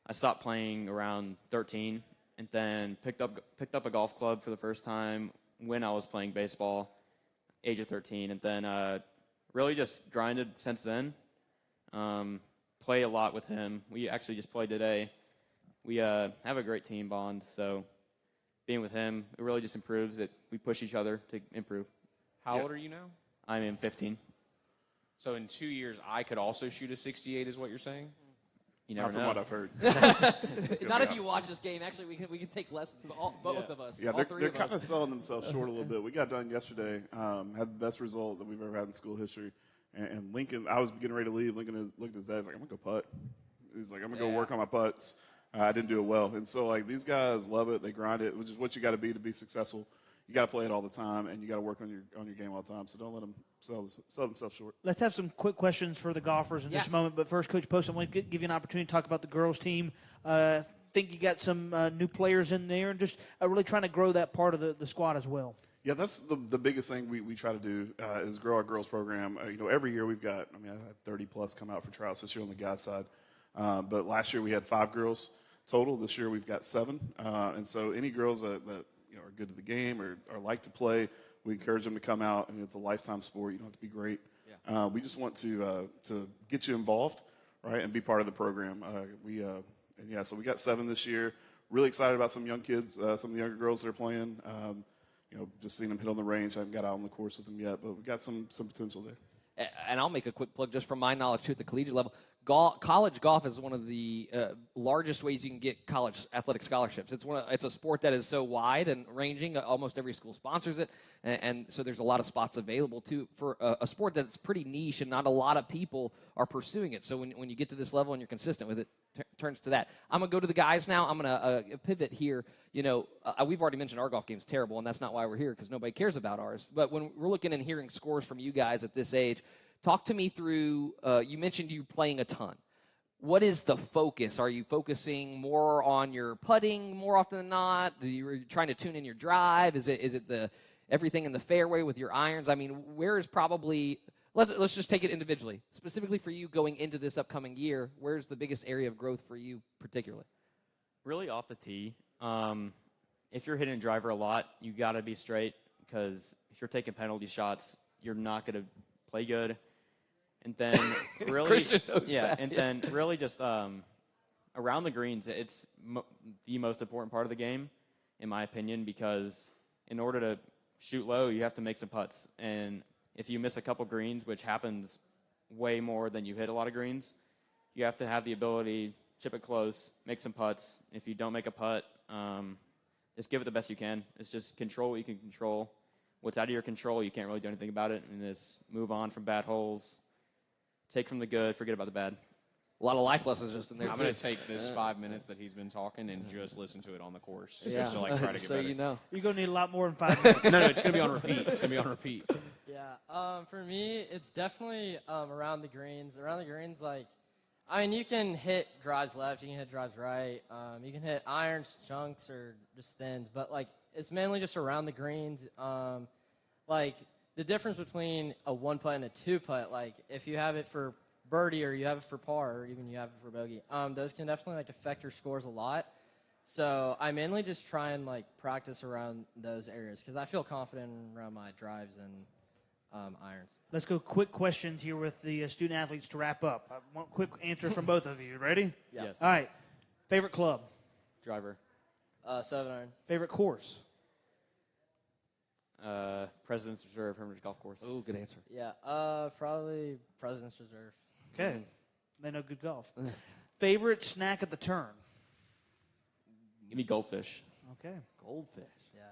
I stopped playing around 13, and then picked up a golf club for the first time when I was playing baseball, age of 13, and then really just grinded since then. Play a lot with him. We actually just played today. We have a great team bond, so being with him, it really just improves it. We push each other to improve. How old are you now? I am 15. So in 2 years, I could also shoot a 68, is what you're saying? You never know. From what I've heard. Not if you watch this game. Actually, we can take lessons from both of us. Yeah, all three they're of us. kind of selling themselves short a little bit. We got done yesterday, had the best result that we've ever had in school history. And Lincoln, I was getting ready to leave. Lincoln looked at his dad. He's like, I'm going to go putt. He's like, I'm going to go work on my putts. I didn't do it well. And so, these guys love it. They grind it, which is what you got to be successful. You got to play it all the time, and you got to work on your game all the time. So don't let them sell themselves short. Let's have some quick questions for the golfers in this moment. But first, Coach Post, I want to give you an opportunity to talk about the girls' team. I think you got some new players in there, and just really trying to grow that part of the squad as well. Yeah, that's the biggest thing we try to do is grow our girls program. Every year we've got, I had 30 plus come out for tryouts this year on the guys' side. But last year we had 5 girls total. This year we've got 7. And so any girls that are good at the game or like to play, we encourage them to come out. It's a lifetime sport. You don't have to be great. Yeah. We just want to get you involved, right, and be part of the program. So we got 7 this year. Really excited about some young kids, some of the younger girls that are playing. Just seeing them hit on the range. I haven't got out on the course with them yet, but we got some potential there. And I'll make a quick plug just from my knowledge too at the collegiate level. College golf is one of the largest ways you can get college athletic scholarships. It's a sport that is so wide and ranging. Almost every school sponsors it, and so there's a lot of spots available too for a sport that's pretty niche and not a lot of people are pursuing it. So when you get to this level and you're consistent with it, turns to that. I'm gonna go to the guys now. I'm gonna pivot here. We've already mentioned our golf game's terrible, and that's not why we're here because nobody cares about ours. But when we're looking and hearing scores from you guys at this age. Talk to me through, you mentioned you playing a ton. what is the focus? Are you focusing more on your putting more often than not? Are you trying to tune in your drive? Is it the everything in the fairway with your irons? I mean, where is probably let's just take it individually. Specifically for you going into this upcoming year, where's the biggest area of growth for you particularly? Really off the tee. If you're hitting a driver a lot, you got to be straight, because if you're taking penalty shots, you're not going to play good. And then really, then really just around the greens, it's the most important part of the game, in my opinion, because in order to shoot low, you have to make some putts. And if you miss a couple greens, which happens way more than you hit a lot of greens, you have to have the ability, chip it close, make some putts. If you don't make a putt, just give it the best you can. It's just control what you can control. What's out of your control, you can't really do anything about it. And just move on from bad holes. Take from the good, forget about the bad. A lot of life lessons just in there. I'm going to take this 5 minutes that he's been talking and just listen to it on the course. Yeah. Just to try to get so better. you know. You're going to need a lot more than 5 minutes. No, it's going to be on repeat. It's going to be on repeat. Yeah, for me, it's definitely around the greens. Around the greens, I mean, you can hit drives left, you can hit drives right, you can hit irons, chunks, or just thins, but, it's mainly just around the greens. The difference between a one-putt and a two-putt, if you have it for birdie or you have it for par or even you have it for bogey, those can definitely, affect your scores a lot. So I mainly just try and, practice around those areas because I feel confident around my drives and irons. Let's go quick questions here with the student athletes to wrap up. I want quick answer from both of you. Ready? Yeah. Yes. All right. Favorite club? Driver. 7-iron. Favorite course? President's Reserve, Hermitage Golf Course. Oh, good answer. Yeah, probably President's Reserve. Okay. They know good golf. Favorite snack at the turn? Give me goldfish. Okay. Goldfish. Yeah.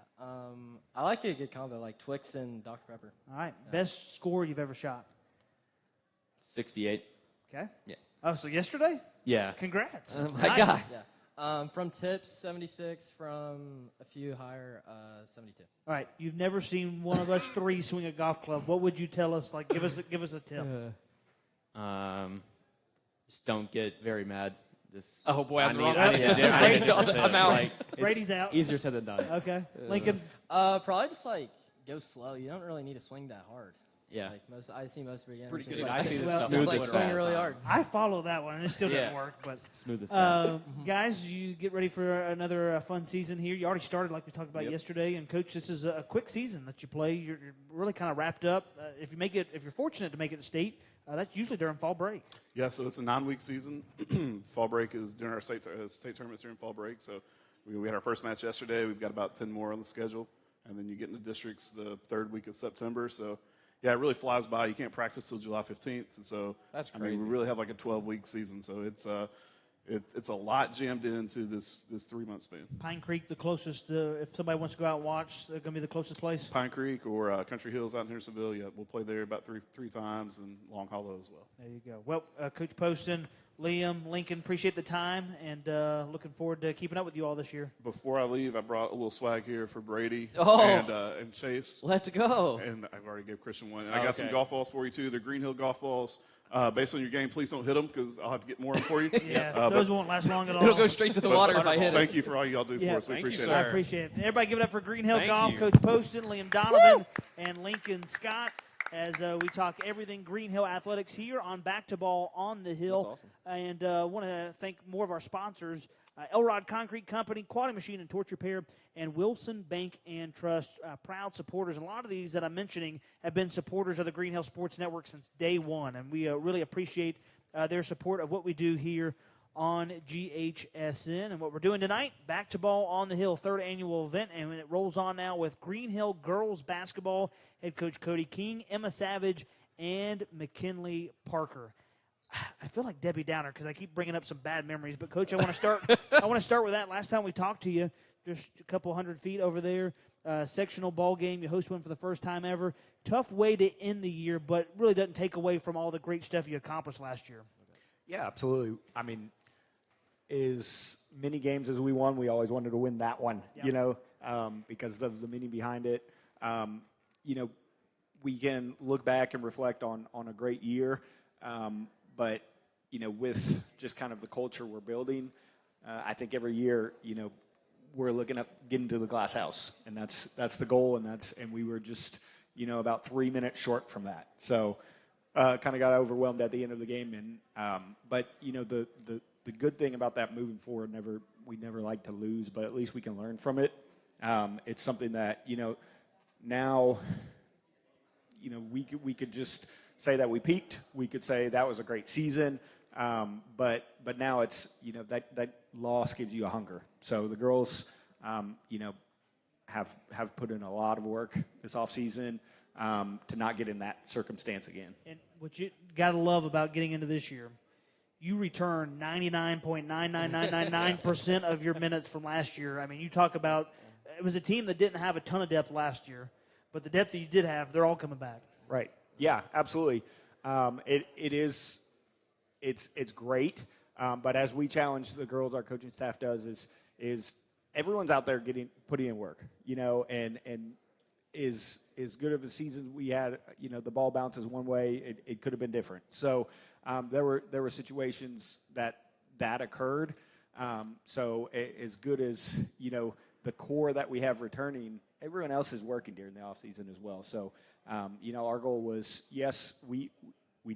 I like a good combo, like Twix and Dr. Pepper. All right. Best score you've ever shot? 68. Okay. Yeah. Oh, so yesterday? Yeah. Congrats. Oh, my God. Yeah. From tips, 76. From a few higher, 72. All right. You've never seen one of us three swing a golf club. What would you tell us? Give us a tip. Just don't get very mad. Just Oh, boy, I'm wrong. I'm out. Brady's out. Easier said than done. Okay. Lincoln? Probably just go slow. You don't really need to swing that hard. Yeah. I see most beginners. Pretty just good. like, I see this just stuff like fast. swing really hard. I follow that one, and it still doesn't Yeah. work. But Smooth as fast. guys, you get ready for another fun season here. You already started, like we talked about yesterday. And coach, this is a quick season that you play. You're really kind of wrapped up. If you're fortunate to make it to state, that's usually during fall break. Yeah, so it's a 9-week season. Fall break is during our state tournaments during fall break. So we had our first match yesterday. We've got about 10 more on the schedule. And then you get into districts the third week of September. So, yeah, it really flies by. You can't practice till July 15th. And so, That's I mean, crazy. we really have like a 12-week season. So it's a lot jammed into this 3-month span. Pine Creek, the closest, if somebody wants to go out and watch, they're going to be the closest place. Pine Creek or Country Hills out in Hendersonville. Yeah, we'll play there about three times, and Long Hollow as well. There you go. Well, Coach Poston, Liam, Lincoln, appreciate the time, and looking forward to keeping up with you all this year. Before I leave, I brought a little swag here for Brady and Chase. Let's go. And I've already gave Christian one. And I got some golf balls for you, too. They're Green Hill golf balls. Based on your game, please don't hit them because I'll have to get more of them for you. Yeah, those won't last long at all. It'll go straight to the water if I hit it. Thank you for all y'all do for us. We appreciate it. I appreciate it. Everybody give it up for Green Hill Thank Golf, you. Coach Poston, Liam Donovan, and Lincoln Scott, as we talk everything Green Hill athletics here on Back to Ball on the Hill. And want to thank more of our sponsors, Elrod Concrete Company, Quality Machine and Torch Repair, and Wilson Bank and Trust, proud supporters. And a lot of these that I'm mentioning have been supporters of the Green Hill Sports Network since day one, and we really appreciate their support of what we do here on GHSN. And what we're doing tonight, Back to Ball on the Hill, third annual event, and it rolls on now with Green Hill girls basketball, head coach Cody King, Emma Savage, and McKinley Parker. I feel like Debbie Downer because I keep bringing up some bad memories. But, Coach, I want to start. I want to start with that. Last time we talked to you, just a couple hundred feet over there, sectional ball game. You host one for the first time ever. Tough way to end the year, but really doesn't take away from all the great stuff you accomplished last year. Yeah, absolutely. I mean, as many games as we won, we always wanted to win that one. Yep. You know, because of the meaning behind it. You know, we can look back and reflect on a great year. But, with just kind of the culture we're building, I think every year, we're looking at getting to the glass house, and that's the goal, and we were just, about 3 minutes short from that. So kind of got overwhelmed at the end of the game, but the good thing about that moving forward, we never like to lose, but at least we can learn from it. It's something that now we could just say that we peaked. We could say that was a great season, but now it's that loss gives you a hunger. So the girls have put in a lot of work this offseason to not get in that circumstance again. And what you got to love about getting into this year, you return 99.99999% of your minutes from last year. I mean, you talk about it was a team that didn't have a ton of depth last year, but the depth that you did have, they're all coming back. Right. Yeah, absolutely. It's great. But as we challenge the girls, our coaching staff does is everyone's out there putting in work, and is good of a season we had, the ball bounces one way, it could have been different. So there were situations that occurred. So as good as, the core that we have returning, everyone else is working during the offseason as well. So, our goal was, yes, we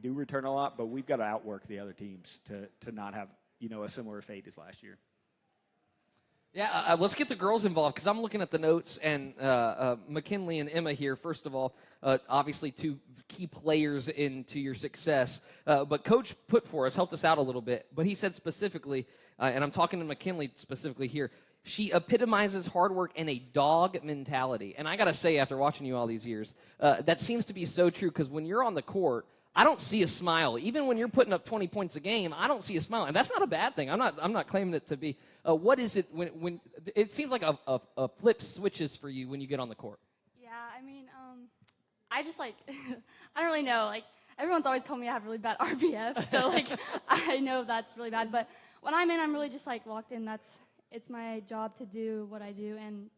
do return a lot, but we've got to outwork the other teams to not have, a similar fate as last year. Yeah, let's get the girls involved because I'm looking at the notes, and McKinley and Emma here, first of all, obviously two key players into your success. But Coach put for us, helped us out a little bit, but he said specifically, and I'm talking to McKinley specifically here, she epitomizes hard work and a dog mentality. And I got to say, after watching you all these years, that seems to be so true because when you're on the court, I don't see a smile. Even when you're putting up 20 points a game, I don't see a smile. And that's not a bad thing. I'm not claiming it to be. What is it when it seems like a flip switches for you when you get on the court? Yeah, I mean, I just I don't really know. Everyone's always told me I have really bad RBF, so I know that's really bad. But when I'm in, I'm really just locked in. It's my job to do what I do, and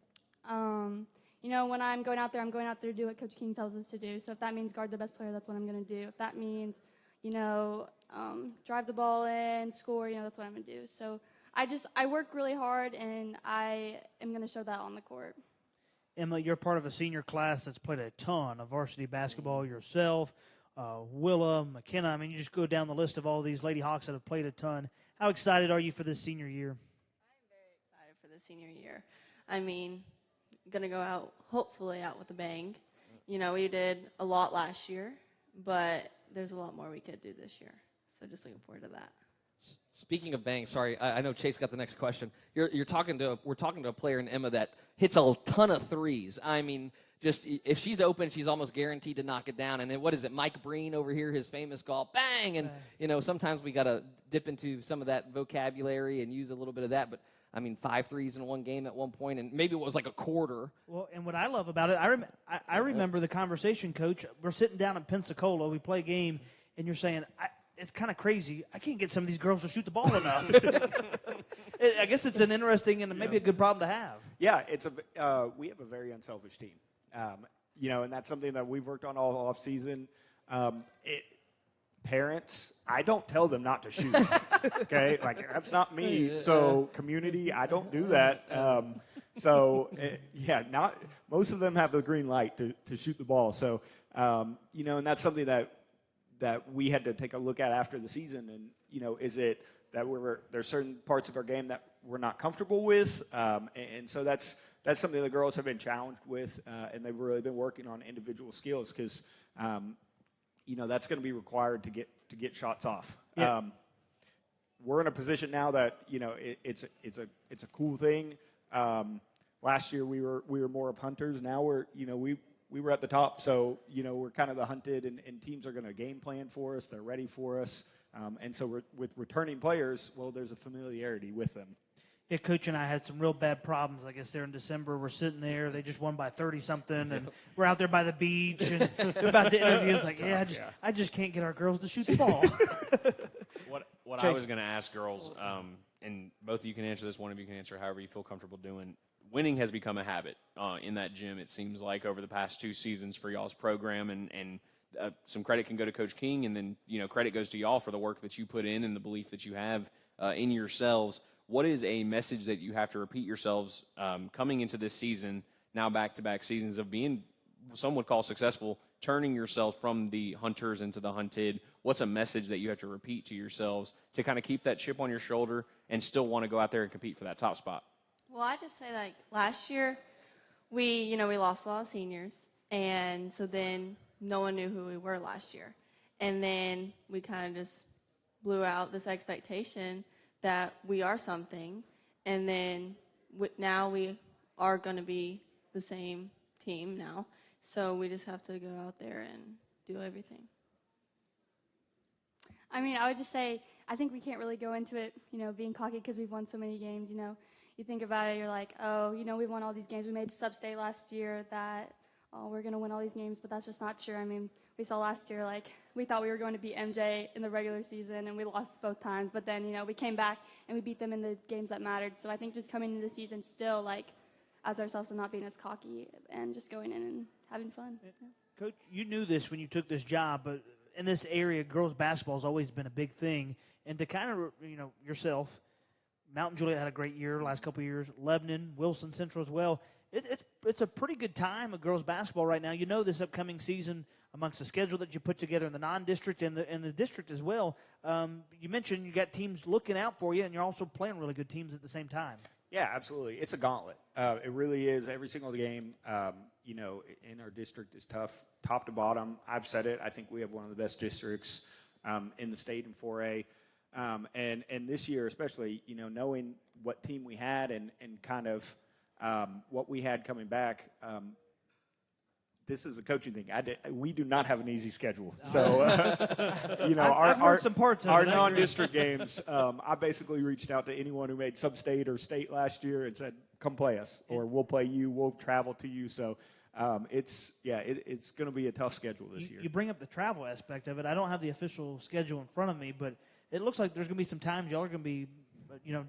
when I'm going out there to do what Coach King tells us to do. So if that means guard the best player, that's what I'm going to do. If that means, drive the ball in, score, that's what I'm going to do. So I work really hard, and I am going to show that on the court. Emma, you're part of a senior class that's played a ton of varsity basketball yourself. Willa, McKenna, I mean, you just go down the list of all these Lady Hawks that have played a ton. How excited are you for this senior year? For the senior year. I mean, going to go out, hopefully out with a bang. We did a lot last year, but there's a lot more we could do this year. So just looking forward to that. Speaking of bang, sorry, I know Chase got the next question. We're talking to a player in Emma that hits a ton of threes. I mean, just if she's open, she's almost guaranteed to knock it down. And then what is it, Mike Breen over here, his famous golf, bang! And, sometimes we got to dip into some of that vocabulary and use a little bit of that. But, 5 threes in one game at one point, and maybe it was like a quarter. Well, and what I love about it, I remember the conversation, Coach. We're sitting down in Pensacola. We play a game, and you're saying, it's kind of crazy. I can't get some of these girls to shoot the ball enough. I guess it's an interesting and maybe a good problem to have. Yeah, we have a very unselfish team, and that's something that we've worked on all off season. Parents, I don't tell them not to shoot. Okay, that's not me. So community, I don't do that. Not most of them have the green light to shoot the ball. So and that's something that we had to take a look at after the season. And is it that there's certain parts of our game that we're not comfortable with, and so that's something the girls have been challenged with, and they've really been working on individual skills because. That's going to be required to get shots off. Yeah. We're in a position now that it's a cool thing. Last year we were more of hunters. Now we were at the top, so we're kind of the hunted, and teams are going to game plan for us. They're ready for us, and so with returning players, well, there's a familiarity with them. Yeah, Coach and I had some real bad problems. I guess there in December, we're sitting there. They just won by 30-something, and we're out there by the beach, and they're about to interview. It's like, I just can't get our girls to shoot the ball. What I was going to ask girls, and both of you can answer this, one of you can answer however you feel comfortable doing. Winning has become a habit in that gym, it seems like, over the past 2 seasons for y'all's program, and some credit can go to Coach King, and then credit goes to y'all for the work that you put in and the belief that you have in yourselves. What is a message that you have to repeat yourselves coming into this season, now back-to-back seasons of being, some would call successful, turning yourself from the hunters into the hunted? What's a message that you have to repeat to yourselves to kind of keep that chip on your shoulder and still want to go out there and compete for that top spot? Well, I just say, like, last year we lost a lot of seniors, and so then no one knew who we were last year. And then we kind of just blew out this expectation that we are something, and then now we are going to be the same team now. So we just have to go out there and do everything. I mean, I would just say, I think we can't really go into it, being cocky because we've won so many games, You think about it, you're like, oh, we won all these games. We made sub-state last year that, we're going to win all these games, but that's just not true. I mean, we saw last year, like, we thought we were going to beat MJ in the regular season, and we lost both times. But then, we came back, and we beat them in the games that mattered. So I think just coming into the season still, like, as ourselves and not being as cocky and just going in and having fun. Yeah. Coach, you knew this when you took this job, but in this area, girls basketball has always been a big thing. And to kind of, yourself, Mountain Juliet had a great year the last couple of years. Lebanon, Wilson Central as well. It's a pretty good time of girls basketball right now. This upcoming season, amongst the schedule that you put together in the non-district and the district as well. You mentioned you got teams looking out for you, and you're also playing really good teams at the same time. Yeah, absolutely. It's a gauntlet. It really is. Every single game, in our district is tough, top to bottom. I've said it. I think we have one of the best districts in the state in 4A. And this year especially, knowing what team we had and kind of what we had coming back, this is a coaching thing. We do not have an easy schedule. So, I've heard some parts of our it. non-district games, I basically reached out to anyone who made sub-state or state last year and said, come play us, or we'll play you, we'll travel to you. So it's going to be a tough schedule this year. You bring up the travel aspect of it. I don't have the official schedule in front of me, but it looks like there's going to be some times y'all are going to be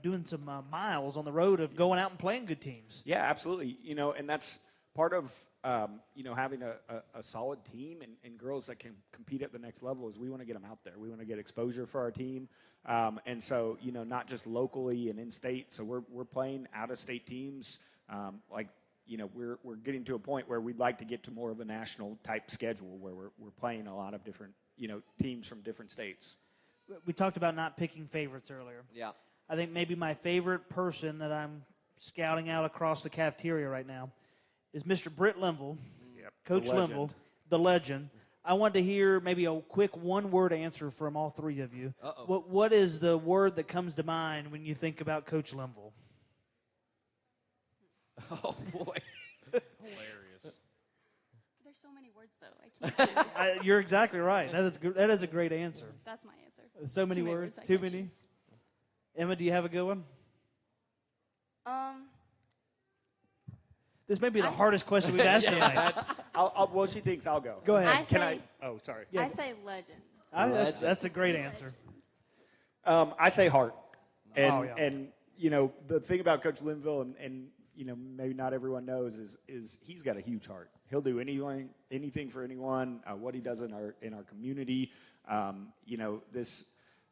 doing some miles on the road of going out and playing good teams. Yeah, absolutely. And that's part of, having a solid team and girls that can compete at the next level is we want to get them out there. We want to get exposure for our team. And so, not just locally and in-state. So we're playing out-of-state teams. We're getting to a point where we'd like to get to more of a national type schedule where we're playing a lot of different, teams from different states. We talked about not picking favorites earlier. Yeah. I think maybe my favorite person that I'm scouting out across the cafeteria right now is Mr. Britt Linville, Coach Linville, the legend. I wanted to hear maybe a quick one-word answer from all three of you. What is the word that comes to mind when you think about Coach Linville? Oh, boy. Hilarious. There's so many words, though. I can't choose. You're exactly right. That is a great answer. That's my answer. So many words. Too many. Choose. Emma, do you have a good one? This may be the hardest question we've asked tonight. Well, she thinks I'll go. Go ahead. Oh, sorry. I say legend. That's a great answer. I say heart. And, Oh, yeah. and the thing about Coach Linville and maybe not everyone knows is he's got a huge heart. He'll do anything for anyone, what he does in our community.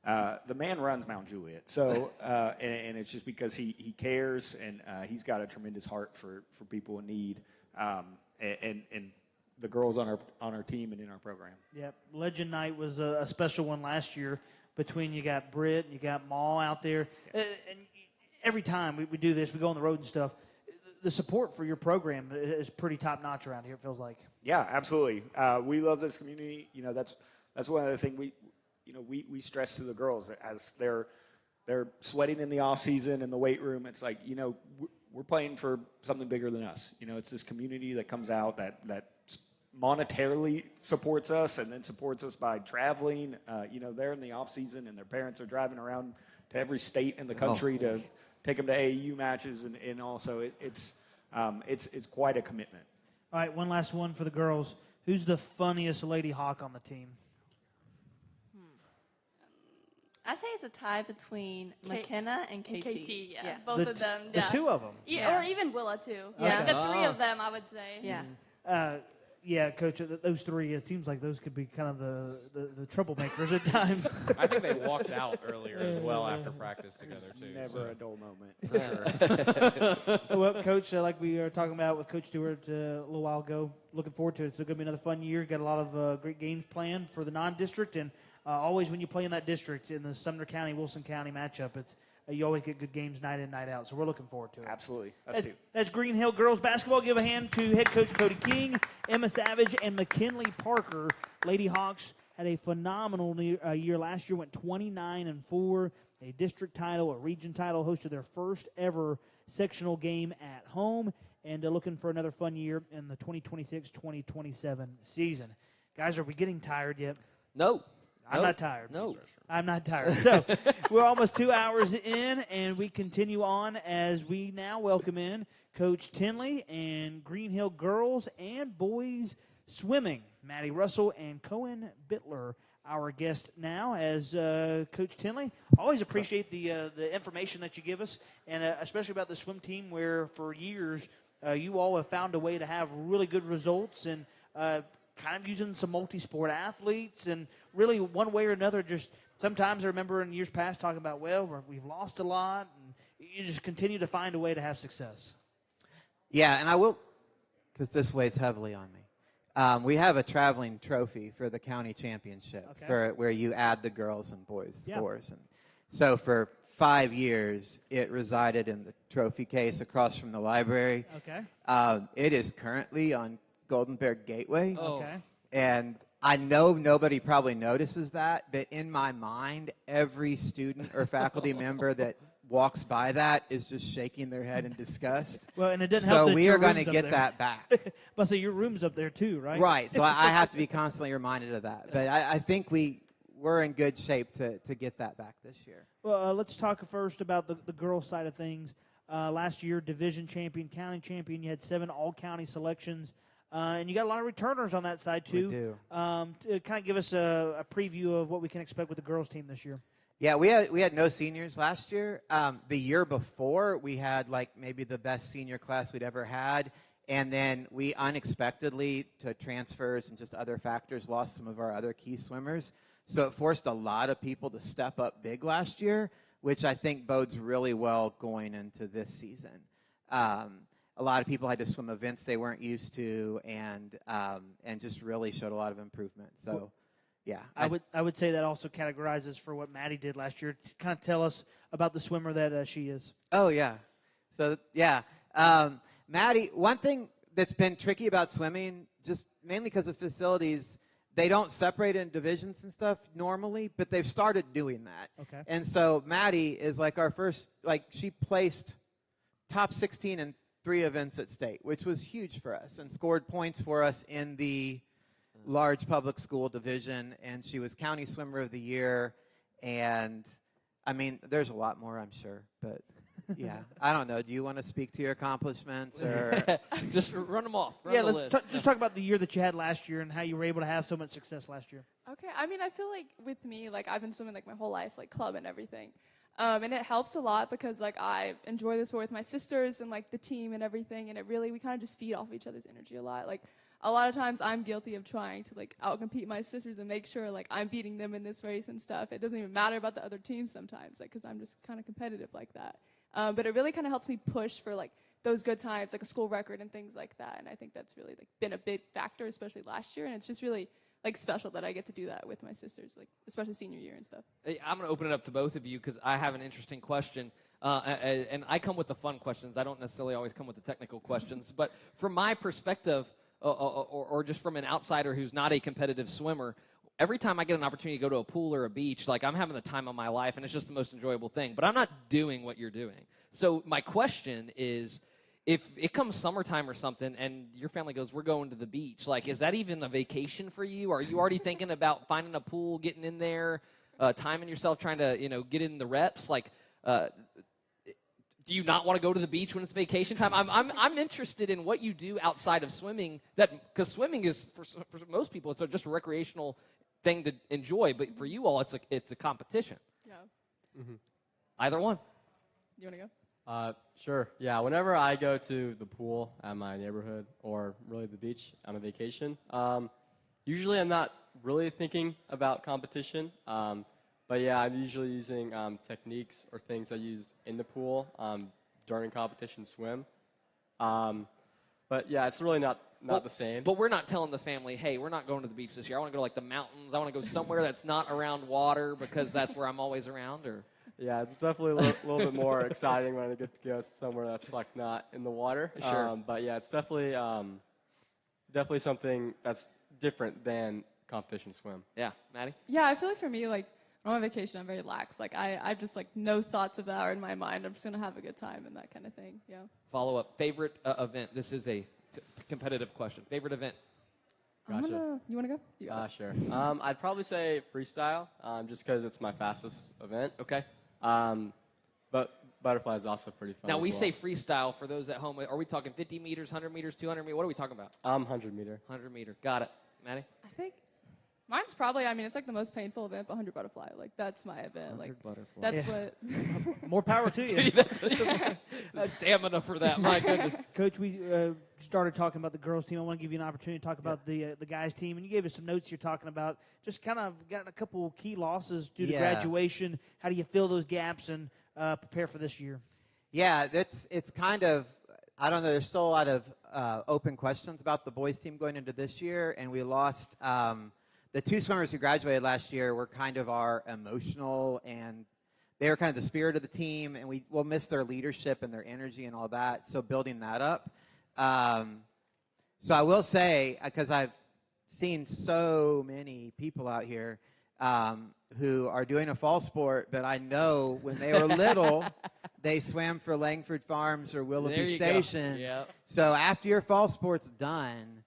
The man runs Mount Juliet. So, and it's just because he cares and he's got a tremendous heart for people in need. And the girls on our team and in our program. Yep. Legend Night was a special one last year. Between you got Britt, you got Maul out there. And every time we do this, we go on the road and stuff, the support for your program is pretty top-notch around here, it feels like. Yeah, absolutely. We love this community. That's one of the things we stress to the girls as they're sweating in the off season in the weight room. It's like, we're playing for something bigger than us. It's this community that comes out that monetarily supports us and then supports us by traveling. They're in the off season and their parents are driving around to every state in the country to take them to AAU matches and also it's quite a commitment. All right, one last one for the girls. Who's the funniest Lady Hawk on the team? I say it's a tie between McKenna and KT. Yeah. Both of them. The two of them? Yeah, or even Willa, too. Yeah. The three of them, I would say. Yeah. Yeah, Coach, those three, it seems like those could be kind of the troublemakers at times. I think they walked out earlier as well after practice together, too. Never a dull moment, for sure. Well, Coach, like we were talking about with Coach Stewart a little while ago, looking forward to it. It's going to be another fun year. Got a lot of great games planned for the non-district, and always when you play in that district, in the Sumner County, Wilson County matchup, it's you always get good games night in, night out. So we're looking forward to it. Absolutely. That's Green Hill girls basketball. Give a hand to head coach Cody King, Emma Savage, and McKinley Parker. Lady Hawks had a phenomenal year last year, went 29-4, a district title, a region title, hosted their first ever sectional game at home, and looking for another fun year in the 2026-2027 season. Guys, are we getting tired yet? No. I'm not tired. No. I'm not tired. So we're almost 2 hours in, and we continue on as we now welcome in Coach Tinley and Green Hill girls and boys swimming. Maddie Russell and Cohen Bittler, our guest now as Coach Tinley. Always appreciate the information that you give us, and especially about the swim team where for years you all have found a way to have really good results and kind of using some multi-sport athletes and really one way or another just sometimes I remember in years past talking about, well, we've lost a lot and you just continue to find a way to have success. Yeah, and I will, because this weighs heavily on me. We have a traveling trophy for the county championship for where you add the girls and boys scores. And so for 5 years, it resided in the trophy case across from the library. Okay. It is currently on Golden Bear Gateway. Okay. And I know nobody probably notices that, but in my mind, every student or faculty member that walks by that is just shaking their head in disgust. Well, and it doesn't so help that we your are going to room's up get there. that back. But so your room's up there too, right? Right. So I have to be constantly reminded of that. But I think we're in good shape to get that back this year. Well, let's talk first about the girls' side of things. Last year, division champion, county champion. You had 7 all-county selections. And you got a lot of returners on that side, too. We do. To kind of give us a preview of what we can expect with the girls' team this year. Yeah, we had no seniors last year. The year before, we had like maybe the best senior class we'd ever had. And then we unexpectedly, to transfers and just other factors, lost some of our other key swimmers. So it forced a lot of people to step up big last year, which I think bodes really well going into this season. A lot of people had to swim events they weren't used to, and just really showed a lot of improvement. So, yeah, I would say that also categorizes for what Maddie did last year. Kind of tell us about the swimmer that she is. Oh yeah, so yeah, Maddie. One thing that's been tricky about swimming, just mainly because of facilities, they don't separate in divisions and stuff normally, but they've started doing that. Okay. And so Maddie is like our first, like she placed top 16 in 3 events at state, which was huge for us, and scored points for us in the large public school division, and she was county swimmer of the year. And I mean, there's a lot more, I'm sure, but yeah, I don't know. Do you want to speak to your accomplishments, or just run them off? Run yeah, the let's list. just talk about the year that you had last year and how you were able to have so much success last year. Okay, I mean, I feel like with me, like I've been swimming like my whole life, like club and everything. And it helps a lot because like I enjoy the sport with my sisters and like the team and everything, and we kind of just feed off each other's energy a lot. Like a lot of times I'm guilty of trying to like outcompete my sisters and make sure like I'm beating them in this race and stuff. It doesn't even matter about the other teams sometimes, like because I'm just kind of competitive like that. But it really kind of helps me push for like those good times, like a school record and things like that. And I think that's really like been a big factor, especially last year. And it's just really like special that I get to do that with my sisters, like especially senior year and stuff. Hey, I'm going to open it up to both of you because I have an interesting question. And I come with the fun questions. I don't necessarily always come with the technical questions. But from my perspective, or just from an outsider who's not a competitive swimmer, every time I get an opportunity to go to a pool or a beach, like I'm having the time of my life, and it's just the most enjoyable thing. But I'm not doing what you're doing. So my question is, if it comes summertime or something and your family goes, we're going to the beach, like, is that even a vacation for you? Are you already thinking about finding a pool, getting in there, timing yourself, trying to, get in the reps? Like, do you not want to go to the beach when it's vacation time? I'm interested in what you do outside of swimming, because swimming is, for most people, it's just a recreational thing to enjoy. But for you all, it's a competition. Yeah. Mm-hmm. Either one. You want to go? Sure. Yeah. Whenever I go to the pool at my neighborhood or really the beach on a vacation, usually I'm not really thinking about competition. But yeah, I'm usually using techniques or things I used in the pool during competition swim. But yeah, it's really not the same. But we're not telling the family, hey, we're not going to the beach this year. I want to go to like the mountains. I want to go somewhere that's not around water because that's where I'm always around. Or yeah, it's definitely a little bit more exciting when I get to go somewhere that's like not in the water. Sure. But yeah, it's definitely something that's different than competition swim. Yeah, Maddie? Yeah, I feel like for me, like, when I'm on vacation, I'm very lax. Like, I just, like, no thoughts of that are in my mind. I'm just going to have a good time and that kind of thing, yeah. Follow up. Favorite event? This is a competitive question. Favorite event? Gotcha. You want to go? You go. Sure. I'd probably say freestyle, just because it's my fastest event. Okay. But butterfly is also pretty fun. Now, as we well. say freestyle for those at home. Are we talking 50 meters, 100 meters, 200 meters? What are we talking about? 100 meter. 100 meter. Got it. Maddie? I think mine's probably, I mean, it's like the most painful event, but 100 butterfly. Like, that's my event. Like, butterfly. that's Yeah. what. More power to you. That's stamina for that. My goodness. Coach, we started talking about the girls' team. I want to give you an opportunity to talk about the guys' team, and you gave us some notes. You're talking about just kind of got a couple key losses due to graduation. How do you fill those gaps and prepare for this year? Yeah, it's kind of, I don't know, there's still a lot of open questions about the boys team going into this year, and we lost the two swimmers who graduated last year were kind of our emotional, and they were kind of the spirit of the team, and we'll miss their leadership and their energy and all that, so building that up. So I will say, because I've seen so many people out here who are doing a fall sport, but I know when they were little, they swam for Langford Farms or Willoughby Station. Yep. So after your fall sport's done,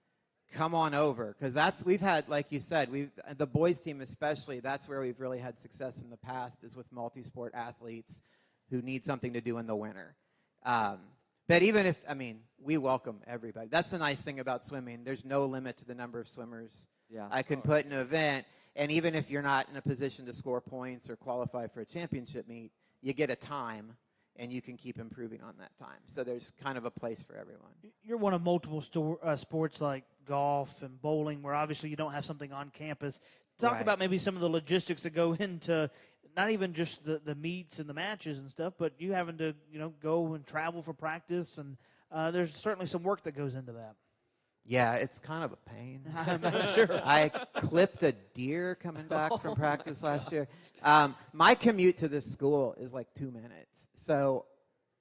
come on over, because we've had, like you said, the boys team especially, that's where we've really had success in the past, is with multi-sport athletes who need something to do in the winter. But even if, I mean, we welcome everybody. That's the nice thing about swimming. There's no limit to the number of swimmers I can put in an event. And even if you're not in a position to score points or qualify for a championship meet, you get a time, and you can keep improving on that time. So there's kind of a place for everyone. You're one of multiple sports like golf and bowling, where obviously you don't have something on campus. Talk about maybe some of the logistics that go into not even just the meets and the matches and stuff, but you having to go and travel for practice, and there's certainly some work that goes into that. Yeah, it's kind of a pain. I'm sure. I clipped a deer coming back from practice last year. My commute to this school is like 2 minutes. So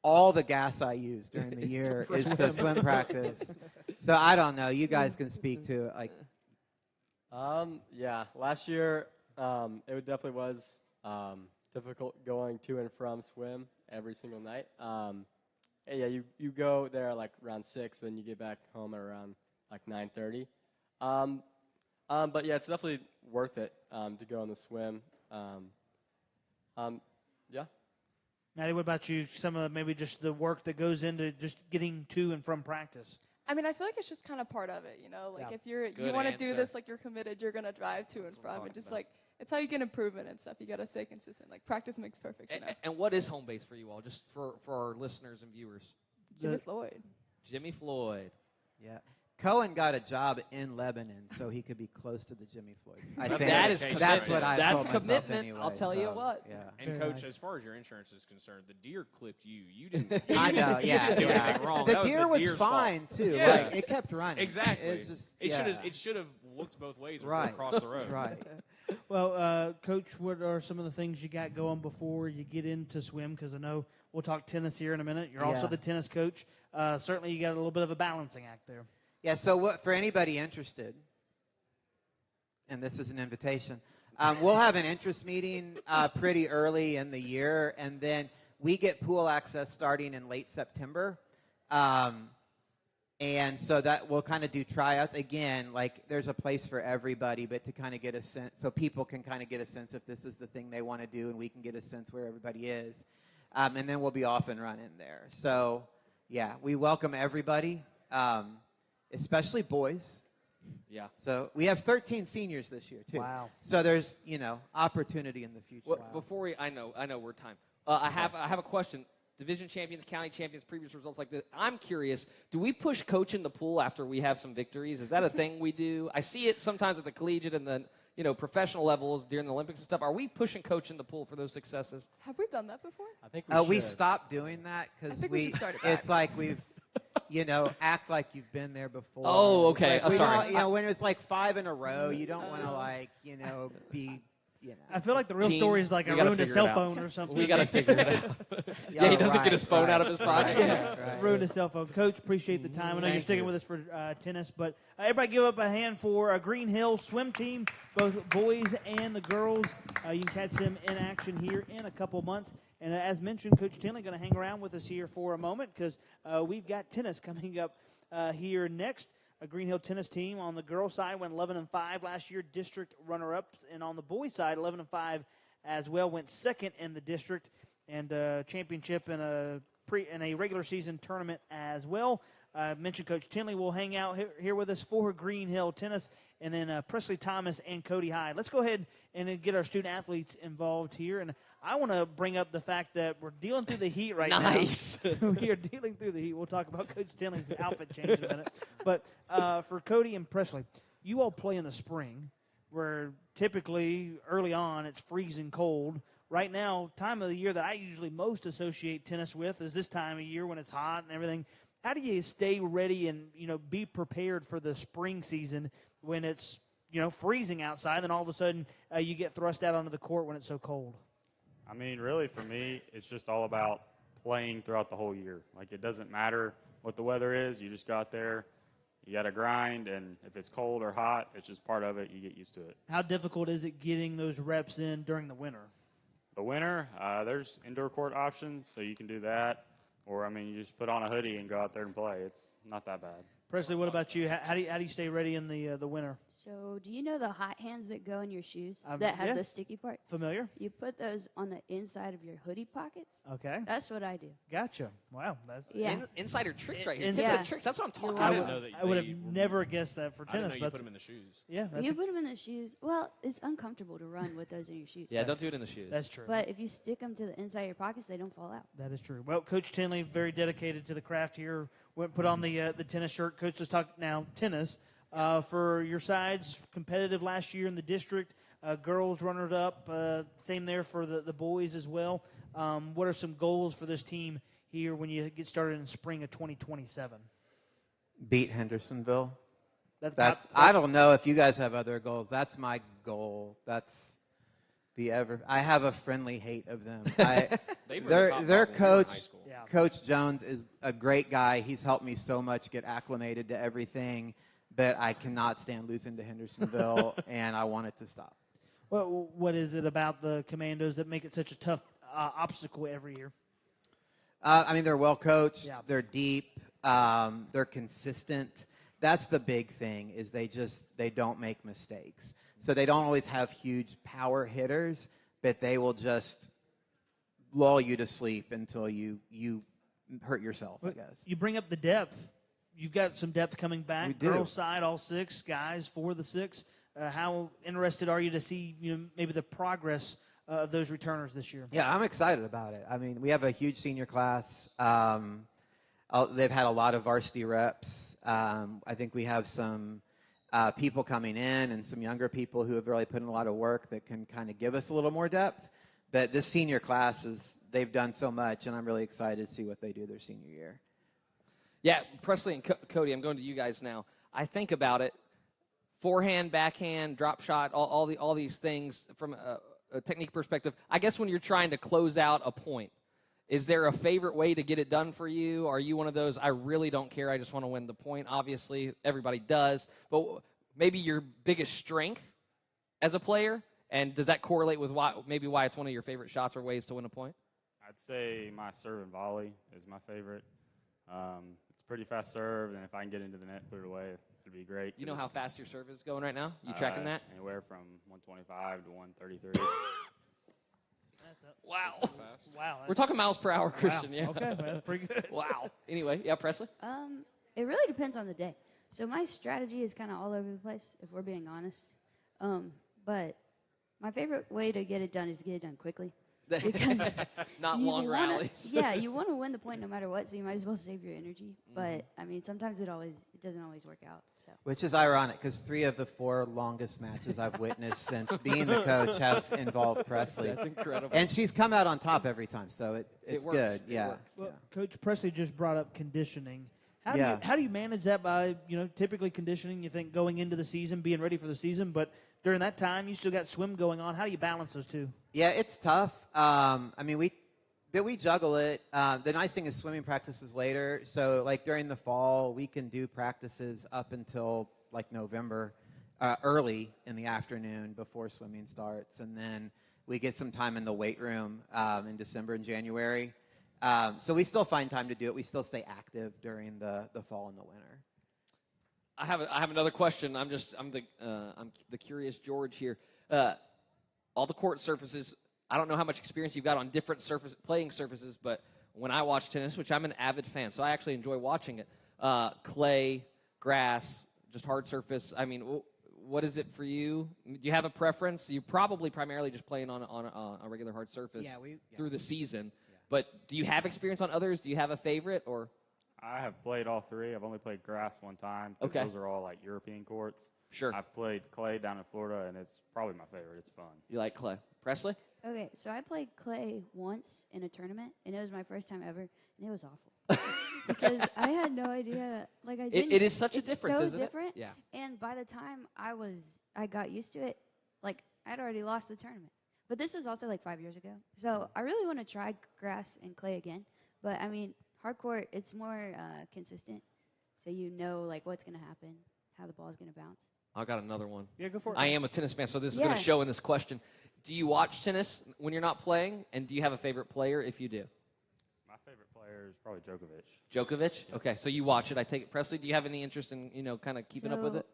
all the gas I use during the year is to swim practice. So I don't know. You guys can speak to it. Yeah, last year it definitely was difficult going to and from swim every single night. Yeah, you go there like around 6, then you get back home at around like 9:30. But yeah, it's definitely worth it to go on the swim. Yeah. Maddie, what about you? Some of maybe just the work that goes into just getting to and from practice. I mean, I feel like it's just kind of part of it, Like, if you Good want to do answer. this, like, you're committed, you're going to drive to and from. And just, like, it's how you get improvement and stuff. You got to stay consistent. Like, practice makes perfect, And what is home base for you all, just for our listeners and viewers? Jimmy Floyd. Jimmy Floyd. Yeah. Cohen got a job in Lebanon so he could be close to the Jimmy Floyd. I think That is that's what I That's told myself commitment. anyway, I'll tell you so, what. Yeah. And Coach, as far as your insurance is concerned, the deer clipped you. You didn't. I know, you yeah. didn't do anything wrong. The That deer was deer's fine, fault. too. Yeah. Like, it kept running. Exactly. It's just, It should have looked both ways before Right. it crossed the road. Right. Well, Coach, what are some of the things you got going before you get into swim? Because I know we'll talk tennis here in a minute. You're also Yeah. the tennis coach. Certainly you got a little bit of a balancing act there. Yeah, so for anybody interested, and this is an invitation, we'll have an interest meeting pretty early in the year, and then we get pool access starting in late September. And so that we'll kind of do tryouts. Again, like there's a place for everybody, but to kind of get a sense, so people can kind of get a sense if this is the thing they want to do, and we can get a sense where everybody is. And then we'll be off and running there. So, yeah, we welcome everybody. Especially boys. Yeah. So we have 13 seniors this year, too. Wow. So there's, opportunity in the future. Well, before I know we're time. I have a question. division champions, county champions, previous results like this. I'm curious, do we push coach in the pool after we have some victories? Is that a thing we do? I see it sometimes at the collegiate and the professional levels during the Olympics and stuff. Are we pushing coach in the pool for those successes? Have we done that before? I think we stopped doing that I because think we should start it back. it's like we've, act like you've been there before. Oh, okay. Like, we Sorry. don't- when it's like 5 in a row, you don't want to be. I feel like the real Team, story is like we I gotta ruined a figure cell it out. phone or something. We got to figure it out. Yeah, he doesn't get his phone out of his pocket. Ruined a cell phone. Coach, appreciate the time. I know you're sticking with us for tennis, but everybody give up a hand for a Green Hill swim team, both boys and the girls. You can catch them in action here in a couple months. And as mentioned, Coach Tinley going to hang around with us here for a moment because we've got tennis coming up here next. A Green Hill tennis team on the girls' side went 11-5 last year, district runner-ups, and on the boys' side, 11-5 as well, went second in the district and championship in a regular season tournament as well. Mentioned Coach Tinley will hang out here with us for Green Hill tennis, and then Presley Thomas and Cody Hyde. Let's go ahead and then get our student athletes involved here. And I want to bring up the fact that we're dealing through the heat right now. Nice. We are dealing through the heat. We'll talk about Coach Tinley's outfit change in a minute. But for Cody and Presley, you all play in the spring where typically early on it's freezing cold. Right now, time of the year that I usually most associate tennis with is this time of year when it's hot and everything. How do you stay ready and, be prepared for the spring season when it's, freezing outside, and all of a sudden you get thrust out onto the court when it's so cold? I mean, really, for me, it's just all about playing throughout the whole year. Like, it doesn't matter what the weather is. You just go out there, you got to grind, and if it's cold or hot, it's just part of it. You get used to it. How difficult is it getting those reps in during the winter? The winter, there's indoor court options, so you can do that. Or, you just put on a hoodie and go out there and play. It's not that bad. Presley, what about you? How do you stay ready in the winter? So, do you know the hot hands that go in your shoes that have yeah. the sticky part? Familiar? You put those on the inside of your hoodie pockets. Okay. That's what I do. Gotcha. Wow. That's Yeah. Insider tricks right here. In- Tips yeah. and tricks. That's what I'm talking I about. would have never guessed that for I didn't tennis. know you but put them in the shoes. Yeah. That's You put them in the shoes. Well, it's uncomfortable to run with those in your shoes. Yeah, don't do it in the shoes. That's true. But if you stick them to the inside of your pockets, they don't fall out. That is true. Well, Coach Tinley, very dedicated to the craft here. Went put on the tennis shirt. Coach, let's talk now tennis. For your sides, competitive last year in the district. Girls runners up. Same there for the boys as well. What are some goals for this team here when you get started in spring of 2027? Beat Hendersonville. That's I don't know if you guys have other goals. That's my goal. That's I have a friendly hate of them. They were the top their dog when we were in coach, high school. Yeah. Coach Jones, is a great guy. He's helped me so much get acclimated to everything, but I cannot stand losing to Hendersonville, and I want it to stop. What is it about the Commandos that make it such a tough obstacle every year? They're well coached. Yeah. They're deep. They're consistent. That's the big thing, is they don't make mistakes. So they don't always have huge power hitters, but they will just lull you to sleep until you hurt yourself, I guess. You bring up the depth. You've got some depth coming back. We do. Girls side, all 6 guys for the 6. How interested are you to see maybe the progress of those returners this year? Yeah, I'm excited about it. We have a huge senior class. They've had a lot of varsity reps. I think we have some people coming in and some younger people who have really put in a lot of work that can kind of give us a little more depth. But this senior class, they've done so much, and I'm really excited to see what they do their senior year. Yeah, Presley and Cody, I'm going to you guys now. I think about it. Forehand, backhand, drop shot, all these things from a technique perspective. I guess when you're trying to close out a point, is there a favorite way to get it done for you? Are you one of those, I really don't care, I just want to win the point? Obviously, everybody does. But maybe your biggest strength as a player, and does that correlate with why it's one of your favorite shots or ways to win a point? I'd say my serve and volley is my favorite. It's pretty fast serve, and if I can get into the net, put it away, it'd be great. You know how fast your serve is going right now? You tracking that? Anywhere from 125 to 133. Wow. Wow. We're talking miles per hour, Christian. Wow. Yeah. Okay, that's pretty good. Wow. Anyway, yeah, Presley? It really depends on the day. So my strategy is kind of all over the place, if we're being honest. But my favorite way to get it done is to get it done quickly. because Not you long wanna- rallies. Yeah, you want to win the point no matter what, so you might as well save your energy. But I mean, sometimes it doesn't always work out. So. Which is ironic because 3 of the 4 longest matches I've witnessed since being the coach have involved Presley. That's incredible. And she's come out on top every time, so it's works. good. It Yeah. works. Well, Coach Presley just brought up conditioning. Yeah. How do you manage that by, typically conditioning, you think going into the season, being ready for the season, but during that time you still got swim going on. How do you balance those two? Yeah, it's tough. I mean, we juggle it. The nice thing is swimming practices later. So, like during the fall, we can do practices up until like November, early in the afternoon before swimming starts, and then we get some time in the weight room in December and January. So we still find time to do it. We still stay active during the fall and the winter. I have another question. I'm the curious George here. All the court surfaces. I don't know how much experience you've got on different playing surfaces, but when I watch tennis, which I'm an avid fan, so I actually enjoy watching it. Clay, grass, just hard surface. I mean, what is it for you? Do you have a preference? You're probably primarily just playing on a regular hard surface through the season. Yeah. But do you have experience on others? Do you have a favorite or? I have played all 3. I've only played grass one time. Okay. Those are all like European courts. Sure. I've played clay down in Florida, and it's probably my favorite. It's fun. You like clay. Presley? Okay, so I played clay once in a tournament, and it was my first time ever, and it was awful. Because I had no idea. Like I didn't. It is such a it's difference, so isn't it? different. Yeah. And by the time I got used to it, like I'd already lost the tournament. But this was also like 5 years ago. So I really want to try grass and clay again. But I mean, hard court, it's more consistent, so you know like what's going to happen, how the ball's going to bounce. I got another one. Yeah, go for it. I am a tennis fan, so this is going to show in this question. Do you watch tennis when you're not playing, and do you have a favorite player if you do? My favorite player is probably Djokovic. Djokovic? Okay, so you watch it. I take it. Presley, do you have any interest in, kind of keeping up with it?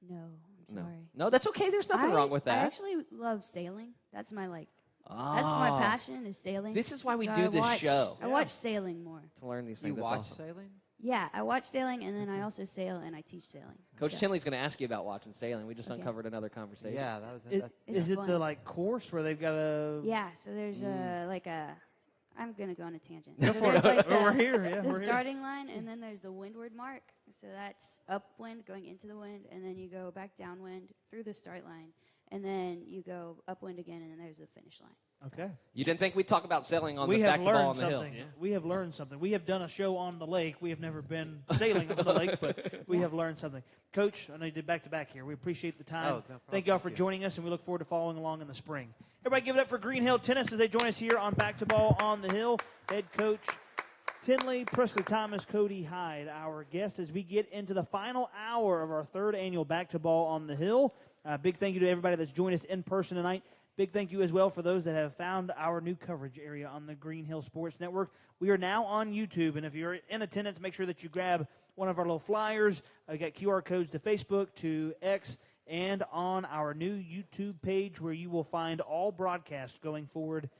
No, I'm sorry. No, that's okay. There's nothing wrong with that. I actually love sailing. That's my that's my passion is sailing. This is why we So do I this watch- show. I watch sailing more. To learn these things. You That's watch awesome. sailing? Yeah, I watch sailing, and then I also sail and I teach sailing. Coach So- Tinley's going to ask you about watching sailing. We just Okay. uncovered another conversation. Yeah, that was Is it fun. the like course where they've got a? Yeah, so there's I'm gonna go on a tangent. Go So for it. there's like We're here, yeah, the we're here. starting line, and then there's the windward mark. So that's upwind going into the wind, and then you go back downwind through the start line, and then you go upwind again, and then there's the finish line. Okay. You didn't think we'd talk about sailing on We the have back to ball learned on the hill? something. We have learned something. We have done a show on the lake. We have never been sailing on the lake, but we have learned something. Coach, I know you did back-to-back here. We appreciate the time. Oh, no problem. Thank y'all for Thank you. joining us, and we look forward to following along in the spring. Everybody give it up for Green Hill Tennis as they join us here on Back to Ball on the Hill. Head coach Tinley, Presley Thomas, Cody Hyde, our guest as we get into the final hour of our 3rd annual Back to Ball on the Hill. Big thank you to everybody that's joined us in person tonight. Big thank you as well for those that have found our new coverage area on the Green Hill Sports Network. We are now on YouTube, and if you're in attendance, make sure that you grab one of our little flyers. We got QR codes to Facebook, to X, and on our new YouTube page where you will find all broadcasts going forward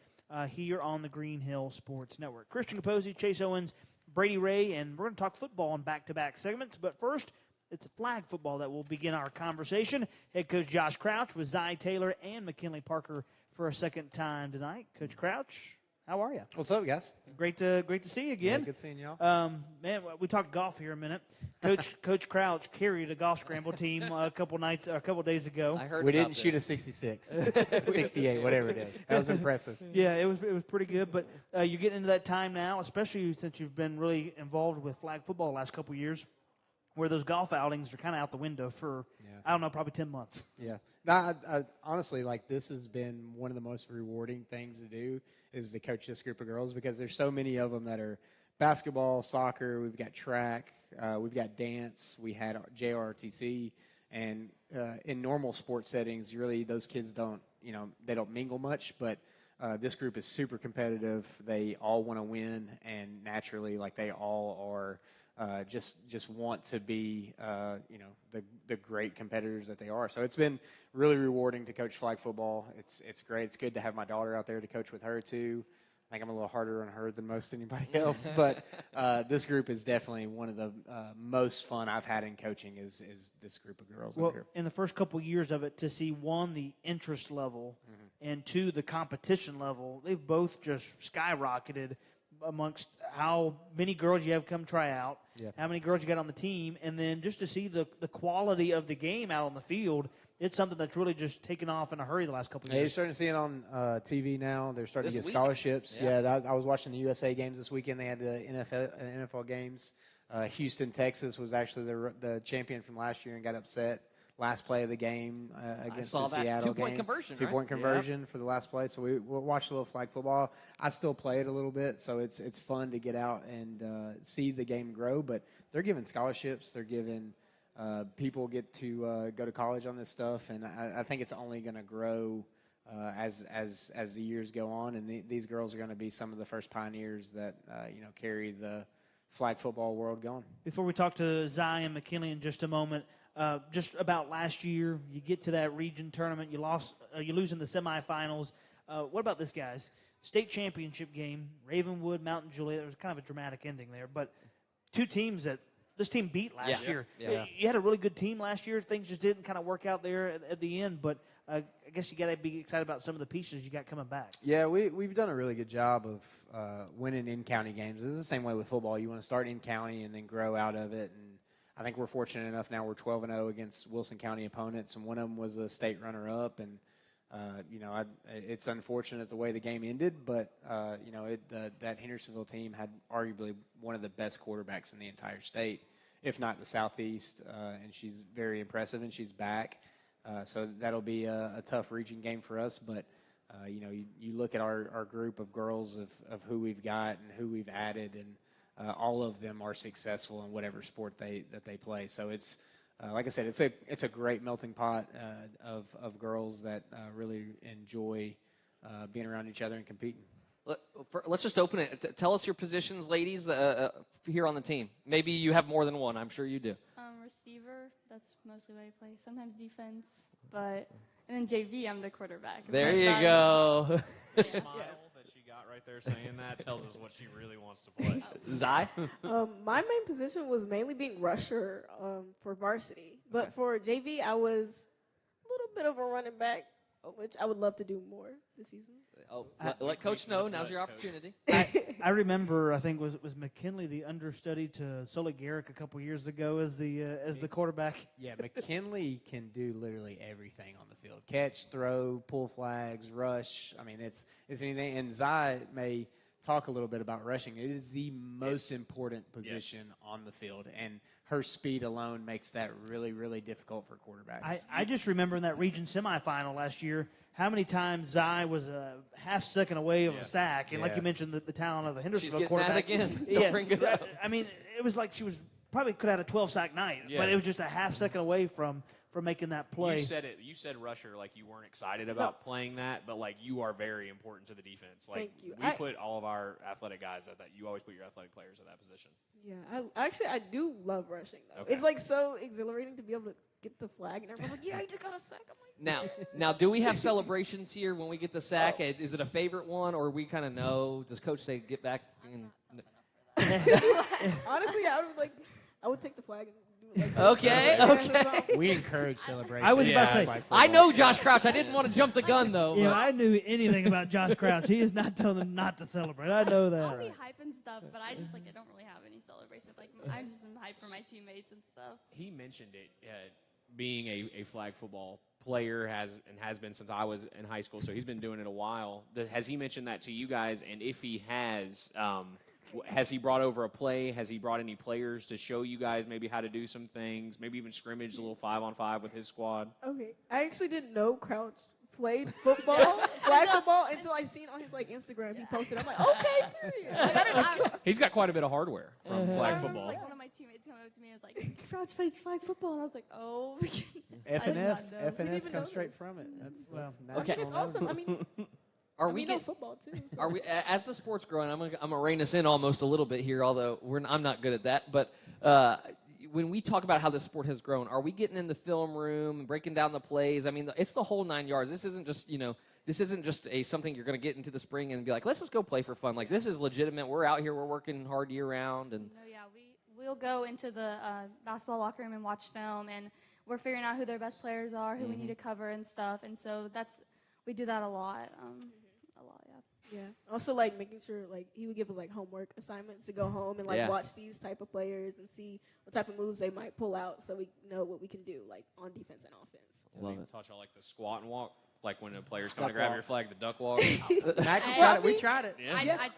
here on the Green Hill Sports Network. Christian Capozzi, Chase Owens, Brady Ray, and we're going to talk football in back-to-back segments. But first, it's flag football that will begin our conversation. Head coach Josh Crouch with Zy Taylor and McKinley Parker for a second time tonight. Coach Crouch, how are you? What's up, guys? Great to see you again. Yeah, good seeing y'all. Man, we talked golf here a minute. Coach Crouch carried a golf scramble team a couple days ago. I heard we didn't shoot a 66, 68, whatever it is. That was impressive. Yeah, it was pretty good. But you're getting into that time now, especially since you've been really involved with flag football the last couple of years, where those golf outings are kind of out the window for, I don't know, probably 10 months. Yeah. No, I honestly, like, this has been one of the most rewarding things to do is to coach this group of girls because there's so many of them that are basketball, soccer, we've got track, we've got dance, we had JRTC, and in normal sports settings, really those kids don't, they don't mingle much, but this group is super competitive. They all want to win, and naturally, like, they all are just want to be, the great competitors that they are. So it's been really rewarding to coach flag football. It's great. It's good to have my daughter out there to coach with her too. I think I'm a little harder on her than most anybody else, but this group is definitely one of the most fun I've had in coaching is this group of girls over here. In the first couple years of it, to see, one, the interest level, and two, the competition level, they've both just skyrocketed amongst how many girls you have come try out, how many girls you got on the team, and then just to see the quality of the game out on the field, it's something that's really just taken off in a hurry the last couple of You're years. starting to see it on TV now. They're starting to This get week? scholarships. Yeah. I was watching the USA games this weekend. They had the NFL games. Houston, Texas was actually the champion from last year and got upset last play of the game against saw the that. Seattle Two-point game. conversion, Two-point right? conversion for the last play. So we'll watch a little flag football. I still play it a little bit, so it's fun to get out and see the game grow. But they're giving scholarships. They're giving people get to go to college on this stuff, and I think it's only going to grow as the years go on. And these girls are going to be some of the first pioneers that carry the flag football world going. Before we talk to Zion McKinley in just a moment, just about last year, you get to that region tournament, you lose in the semifinals. What about this, guys? State championship game, Ravenwood, Mountain Juliet. There was kind of a dramatic ending there, but two teams that this team beat last year. Yeah. You had a really good team last year. Things just didn't kind of work out there at the end, but I guess you got to be excited about some of the pieces you got coming back. Yeah, we've done a really good job of winning in-county games. It's the same way with football. You want to start in-county and then grow out of it. And I think we're fortunate enough now we're 12-0 against Wilson County opponents, and one of them was a state runner-up. And, it's unfortunate the way the game ended, but, that Hendersonville team had arguably one of the best quarterbacks in the entire state, if not the Southeast, and she's very impressive, and she's back. So that'll be a tough region game for us. But, you look at our group of girls of who we've got and who we've added, and all of them are successful in whatever sport that they play. So it's, like I said, it's a great melting pot of girls that really enjoy being around each other and competing. Let's just open it. Tell us your positions, ladies, here on the team. Maybe you have more than one. I'm sure you do. Receiver, that's mostly what I play. Sometimes defense, and then JV, I'm the quarterback. There you go. The smile that she got right there saying that tells us what she really wants to play. Zai? My main position was mainly being rusher for varsity. But for JV, I was a little bit of a running back, which I would love to do more this season. Let Coach know. Now's your opportunity. I remember, I think was McKinley the understudy to Sully Garrick a couple years ago as the quarterback. Yeah, McKinley can do literally everything on the field: catch, throw, pull flags, rush. I mean, it's anything. And Zai may talk a little bit about rushing. It is the most important position on the field, and her speed alone makes that really, really difficult for quarterbacks. I just remember in that region semifinal last year how many times Zai was a half second away of a sack. And like you mentioned, the talent of the Hendersonville She's getting quarterback. that again. Don't bring it up. I mean, it was like she was probably could have had a 12-sack night, but it was just a half second away from making that play. You said it. You said rusher like you weren't excited about playing that, but like you are very important to the defense. Like Thank you. we put all of our athletic guys at that. You always put your athletic players at that position. Yeah, I do love rushing though. Okay. It's like so exhilarating to be able to get the flag and everyone's like, "Yeah, I just got a sack." I'm like, Now, do we have celebrations here when we get the sack? Is it a favorite one, or we kind of know? Does Coach say get back? honestly, I would take the flag and do it like this. Okay. We encourage celebration. I was about to say, I know Josh Crouch. I didn't want to jump the gun though. Yeah, but- I knew anything about Josh Crouch. He is not telling them not to celebrate. I know that. I'll be hyping stuff, but I just I don't really have any celebrations. Like I'm just hyped for my teammates and stuff. He mentioned it. Being a flag football player has been since I was in high school, so he's been doing it a while. Has he mentioned that to you guys? And if he has he brought over a play? Has he brought any players to show you guys maybe how to do some things? Maybe even scrimmage a little 5-on-5 with his squad. Okay, I actually didn't know Crouch played football, flag football, until I seen on his Instagram. He posted. I'm like, okay, period. Like, I didn't. He's got quite a bit of hardware from flag I remember, football. like one of my teammates coming up to me and was like, "Crouch plays flag football," and I was like, "Oh." F and F even know comes straight this. from it. That's Okay. It's awesome. I mean, Are I we mean, no get football too? So. Are we as the sport's growing? I'm gonna rein us in almost a little bit here, although I'm not good at that. But when we talk about how the sport has grown, are we getting in the film room and breaking down the plays? I mean, it's the whole 9 yards. This isn't just something you're going to get into the spring and be like, let's just go play for fun. Like this is legitimate. We're out here. We're working hard year round. And No, yeah, we'll go into the basketball locker room and watch film, and we're figuring out who their best players are, who we need to cover and stuff. And so that's we do that a lot. A lot, yeah. Yeah. Also, like making sure like he would give us like homework assignments to go home and like Yeah. watch these type of players and see what type of moves they might pull out, so we know what we can do like on defense and offense. Love it. Touch on like the squat and walk, like when a player's coming to Duck grab walk. your flag, the duck walk. Max Well, tried I it. We mean, tried it. Yeah. I,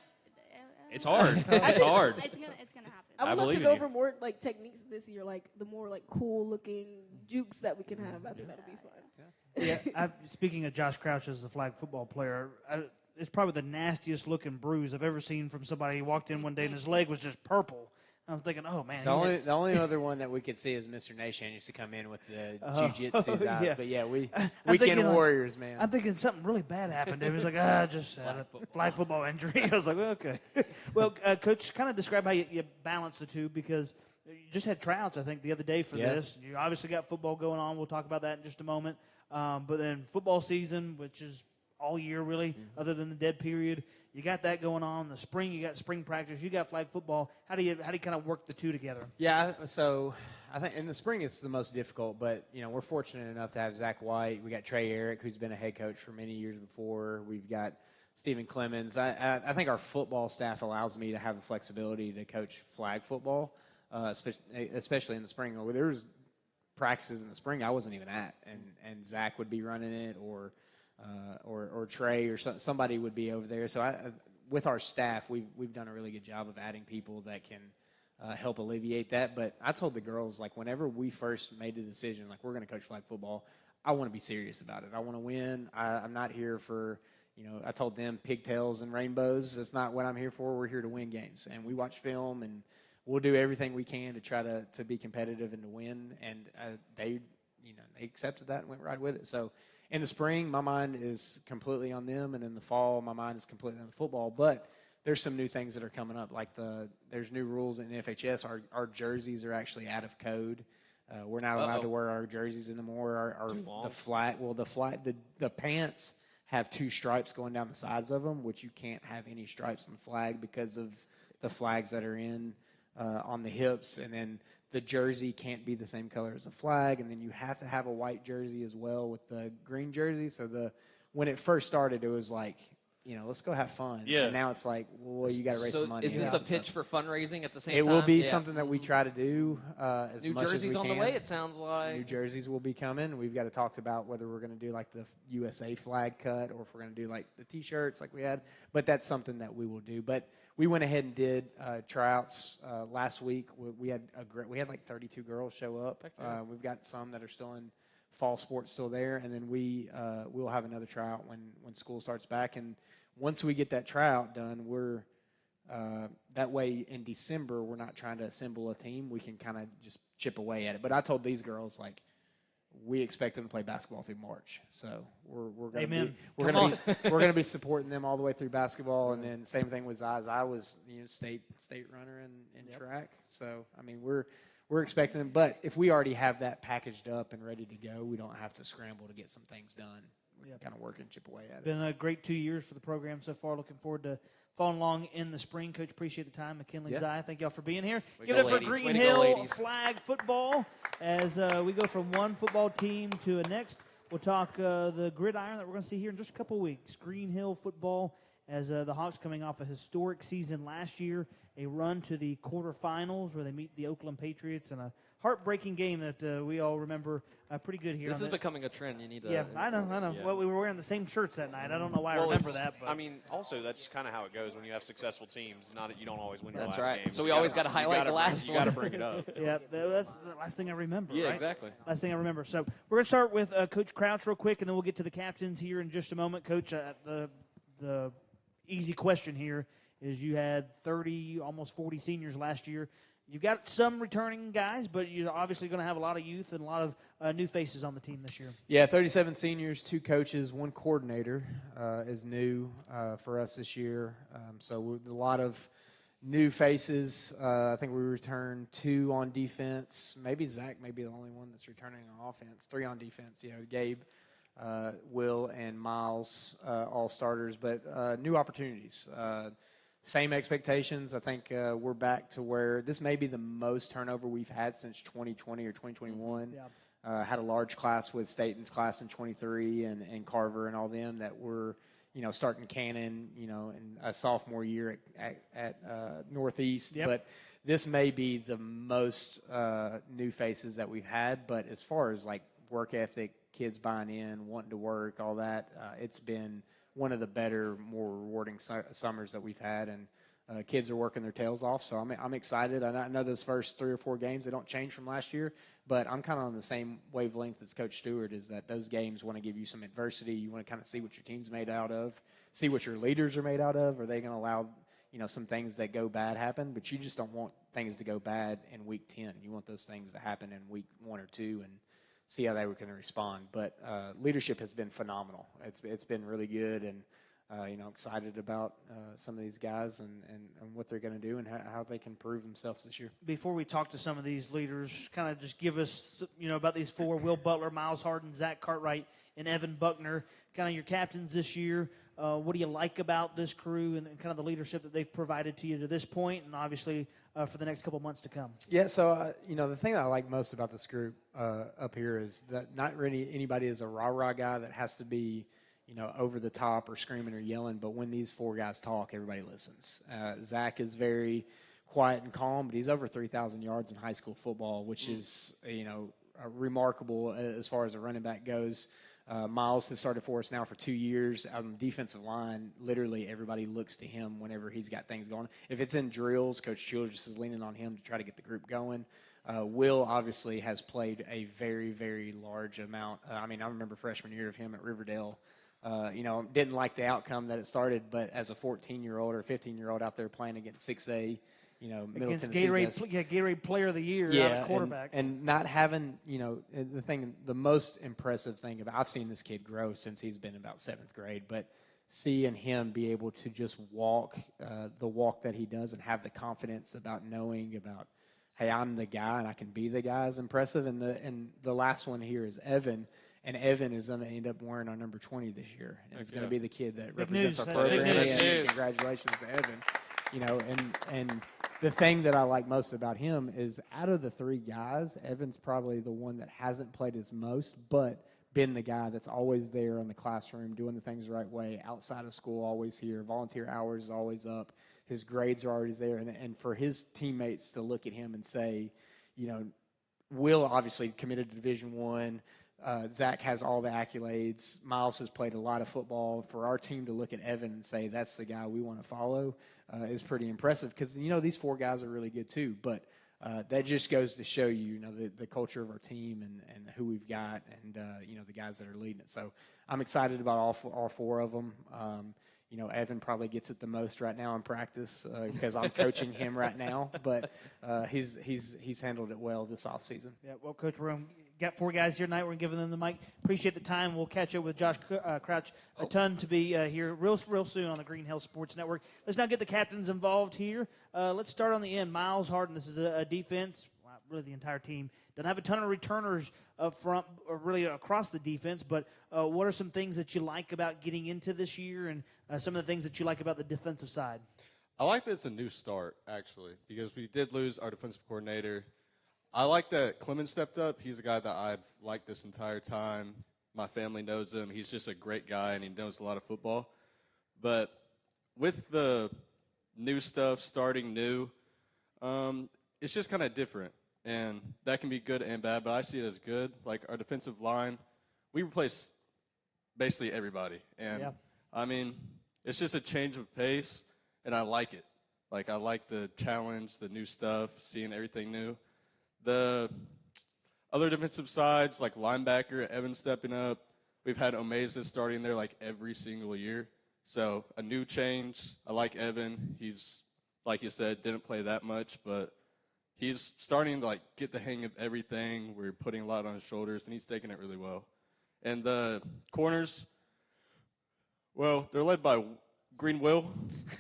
It's hard. It's hard. it's gonna happen. I I would love to believe go in you. over more like techniques this year, like the more like cool looking jukes that we can have. I think that'll be fun. Yeah, speaking of Josh Crouch as a flag football player, it's probably the nastiest looking bruise I've ever seen from somebody. He walked in one day and his leg was just purple. I'm thinking, oh man. The only other one that we could see is Mr. Nation used to come in with the jiu-jitsu yeah. eyes. But yeah, we I'm weekend thinking, like, warriors, man. I'm thinking something really bad happened to him. He's like, just had a flag football injury. I was like, okay. Well, Coach, kind of describe how you balance the two, because you just had tryouts, I think, the other day for Yeah. this. You obviously got football going on. We'll talk about that in just a moment. But then football season, which is all year really, other than the dead period. You got that going on. The spring, you got spring practice. You got flag football. How do you kind of work the two together? Yeah, so I think in the spring it's the most difficult, but we're fortunate enough to have Zach White. We got Trey Eric, who's been a head coach for many years before. We've got Stephen Clemens. I think our football staff allows me to have the flexibility to coach flag football, especially in the spring. There was practices in the spring I wasn't even at, and Zach would be running it, or Trey or somebody would be over there. So with our staff, we've done a really good job of adding people that can help alleviate that. But I told the girls, like, whenever we first made the decision, like, we're going to coach flag football, I want to be serious about it. I want to win. I'm not here for, I told them pigtails and rainbows. That's not what I'm here for. We're here to win games. And we watch film, and we'll do everything we can to try to be competitive and to win. And they accepted that and went right with it. So in the spring, my mind is completely on them, and in the fall, my mind is completely on the football. But there's some new things that are coming up, like there's new rules in FHS. Our jerseys are actually out of code. We're not allowed to wear our jerseys anymore. The pants have 2 stripes going down the sides of them, which you can't have any stripes on the flag because of the flags that are in on the hips, and then the jersey can't be the same color as the flag, and then you have to have a white jersey as well with the green jersey. So when it first started, it was like, let's go have fun. Yeah. And now it's like, well, you got to raise some money. Is this a pitch for fundraising at the same It time? will be Yeah. something that we try to do as New much as we jerseys can. on the way, it sounds like. New jerseys will be coming. We've got to talk about whether we're going to do like the USA flag cut or if we're going to do like the T-shirts like we had. But that's something that we will do. But we went ahead and did tryouts last week. We had like 32 girls show up. We've got some that are still in fall sports still there, and then we'll have another tryout when school starts back. And once we get that tryout done, we're that way in December we're not trying to assemble a team. We can kind of just chip away at it. But I told these girls, like, we expect them to play basketball through March, so we're going to be supporting them all the way through basketball, and then same thing with Zai. I was state runner in track, so I mean we're expecting them. But if we already have that packaged up and ready to go, we don't have to scramble to get some things done. We're kind of working, chip away at it. Been a great 2 years for the program so far. Looking forward to following along in the spring. Coach, appreciate the time. McKinley, Zai, thank y'all for being here. Give it up for Green Hill flag football as we go from one football team to a next. We'll talk the gridiron that we're going to see here in just a couple weeks. Green Hill football as the Hawks coming off a historic season last year, a run to the quarterfinals where they meet the Oakland Patriots, and a heartbreaking game that we all remember pretty good here. This is becoming a trend. You need to. Yeah, I know. Yeah. Well, we were wearing the same shirts that night. I don't know why I remember that. But I mean, also that's kind of how it goes when you have successful teams. Not that you don't always win your That's last right. game. So we always gotta highlight the last You one. got to bring it up. Yeah, that's the last thing I remember. Yeah, right? exactly. Last thing I remember. So we're going to start with Coach Crouch real quick, and then we'll get to the captains here in just a moment. Coach, the easy question here is you had 30, almost 40 seniors last year. You've got some returning guys, but you're obviously going to have a lot of youth and a lot of new faces on the team this year. Yeah, 37 seniors, 2 coaches, 1 coordinator is new for us this year. So a lot of new faces. I think we returned 2 on defense. Maybe Zach may be the only one that's returning on offense. 3 on defense. Gabe, Will, and Miles, all starters, but new opportunities. Same expectations. I think we're back to where this may be the most turnover we've had since 2020 or 2021. Yeah. had a large class with Staten's class in 23 and Carver and all them that were, starting Cannon, in a sophomore year at Northeast. Yep. But this may be the most new faces that we've had. But as far as like work ethic, kids buying in, wanting to work, all that, it's been one of the better, more rewarding summers that we've had. And kids are working their tails off, so I'm excited. I know those first 3 or 4 games, they don't change from last year, but I'm kind of on the same wavelength as Coach Stewart, is that those games want to give you some adversity. You want to kind of see what your team's made out of, see what your leaders are made out of. Are they going to allow some things that go bad happen? But you just don't want things to go bad in week 10. You want those things to happen in week 1 or 2 and see how they were going to respond. But leadership has been phenomenal. It's been really good, and excited about some of these guys and what they're going to do and how they can prove themselves this year. Before we talk to some of these leaders, kind of just give us, about these 4, Will Butler, Miles Harden, Zach Cartwright, and Evan Buckner, kind of your captains this year. What do you like about this crew and kind of the leadership that they've provided to you to this point, and obviously for the next couple months to come? Yeah, so, the thing that I like most about this group up here is that not really anybody is a rah-rah guy that has to be over the top or screaming or yelling, but when these 4 guys talk, everybody listens. Zach is very quiet and calm, but he's over 3,000 yards in high school football, which is, remarkable as far as a running back goes. Miles has started for us now for 2 years. On the defensive line, literally everybody looks to him whenever he's got things going. If it's in drills, Coach Childress is leaning on him to try to get the group going. Will obviously has played a very, very large amount. I remember freshman year of him at Riverdale. Didn't like the outcome that it started, but as a 14-year-old or 15-year-old out there playing against 6A, Middle Against Tennessee. Gatorade Player of the Year, quarterback. And not having, the most impressive thing I've seen this kid grow since he's been about 7th grade, but seeing him be able to just walk the walk that he does and have the confidence about knowing about, hey, I'm the guy and I can be the guy is impressive. And the last one here is Evan. And Evan is going to end up wearing our number 20 this year. And it's going to be the kid that represents our program. And congratulations to Evan. And the thing that I like most about him is out of the 3 guys, Evan's probably the one that hasn't played his most, but been the guy that's always there in the classroom, doing the things the right way, outside of school, always here, volunteer hours is always up, his grades are always there. And for his teammates to look at him and say, Will obviously committed to Division I. Zach has all the accolades. Miles has played a lot of football. For our team to look at Evan and say that's the guy we want to follow is pretty impressive because, these 4 guys are really good too. But that just goes to show you, the culture of our team and who we've got and, the guys that are leading it. So I'm excited about all 4 of them. Evan probably gets it the most right now in practice because I'm coaching him right now. But he's handled it well this offseason. Yeah, well, Coach, we're got 4 guys here tonight. We're giving them the mic. Appreciate the time. We'll catch up with Josh Crouch a ton to be here real soon on the Green Hill Sports Network. Let's now get the captains involved here. Let's start on the end. Miles Harden, this is a defense, really the entire team. Doesn't have a ton of returners up front or really across the defense, but what are some things that you like about getting into this year and some of the things that you like about the defensive side? I like that it's a new start, actually, because we did lose our defensive coordinator. I like that Clemens stepped up. He's a guy that I've liked this entire time. My family knows him. He's just a great guy, and he knows a lot of football. But with the new stuff, starting new, it's just kind of different. And that can be good and bad, but I see it as good. Like our defensive line, we replaced basically everybody. And, it's just a change of pace, and I like it. Like I like the challenge, the new stuff, seeing everything new. The other defensive sides, like linebacker, Evan stepping up. We've had Omeza starting there like every single year. So a new change. I like Evan. He's, like you said, didn't play that much, but he's starting to like get the hang of everything. We're putting a lot on his shoulders, and he's taking it really well. And the corners, well, they're led by Green Will.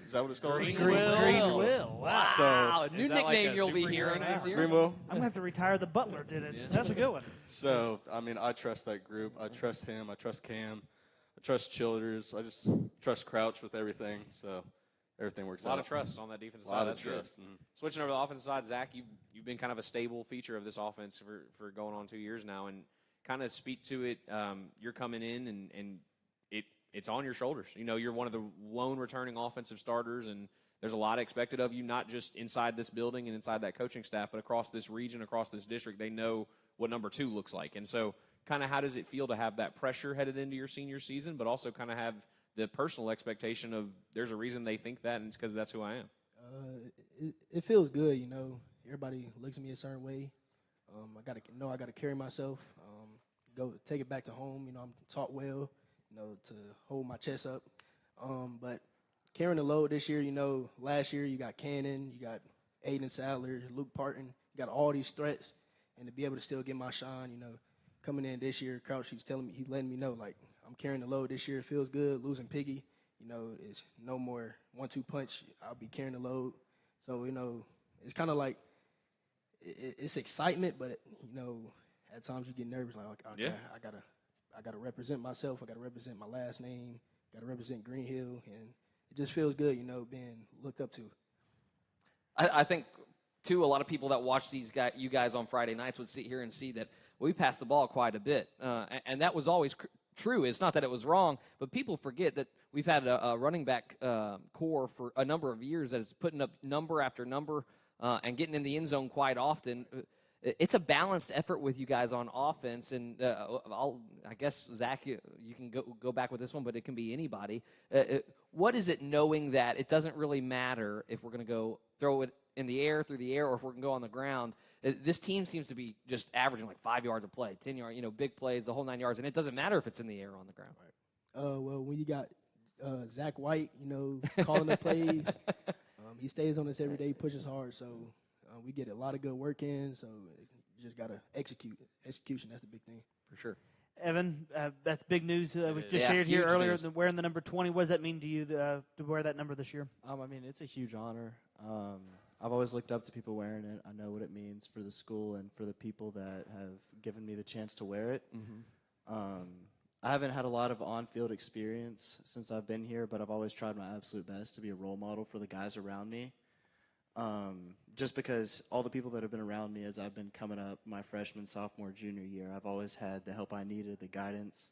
Is that what it's called? Green Will. Wow. So, new nickname you'll be hearing this year. Green Will. I'm going to have to retire the Butler, did it? Yeah. That's a good one. So, I trust that group. I trust him. I trust Cam. I trust Childers. I just trust Crouch with everything. So, everything works out. A lot of trust on that defensive side. A lot That's of trust. Good. Switching over to the offensive side, Zach, you've been kind of a stable feature of this offense for going on 2 years now. And kind of speak to it. You're coming in, and it's on your shoulders. You know, you're one of the lone returning offensive starters, and there's a lot expected of you, not just inside this building and inside that coaching staff, but across this region, across this district. They know what number 2 looks like. And so kind of how does it feel to have that pressure headed into your senior season, but also kind of have the personal expectation of there's a reason they think that, and it's because that's who I am? It feels good, you know. Everybody looks at me a certain way. I got to carry myself, go take it back to home. You know, I'm taught well, you know, to hold my chest up. But carrying the load this year, you know, last year you got Cannon, you got Aiden Sadler, Luke Parton, you got all these threats, and to be able to still get my shine, you know, coming in this year, Crouch, he's letting me know, like, I'm carrying the load this year. It feels good. Losing Piggy, you know, it's no more 1-2 punch. I'll be carrying the load. So, you know, it's kind of like it's excitement, but, you know, at times you get nervous. Like, okay, I gotta represent myself. I got to represent my last name. Got to represent Green Hill. And it just feels good, you know, being looked up to. I think, too, a lot of people that watch you guys on Friday nights would sit here and see that we passed the ball quite a bit. And that was always true. It's not that it was wrong, but people forget that we've had a running back core for a number of years that is putting up number after number and getting in the end zone quite often. It's a balanced effort with you guys on offense, and I guess, Zach, you can go back with this one, but it can be anybody. What is it knowing that it doesn't really matter if we're going to go throw it in the air, through the air, or if we're going to go on the ground? This team seems to be just averaging like 5 yards a play, 10 yards, you know, big plays, the whole 9 yards, and it doesn't matter if it's in the air or on the ground. Well, when you got Zach White, you know, calling the plays, he stays on us every day, pushes hard, so we get a lot of good work in, so you just got to execute. Execution, that's the big thing. For sure. Evan, that's big news. We just shared here earlier wearing the number 20. What does that mean to you to wear that number this year? I mean, it's a huge honor. I've always looked up to people wearing it. I know what it means for the school and for the people that have given me the chance to wear it. Mm-hmm. I haven't had a lot of on-field experience since I've been here, but I've always tried my absolute best to be a role model for the guys around me. Just because all the people that have been around me as I've been coming up my freshman, sophomore, junior year, I've always had the help I needed, the guidance.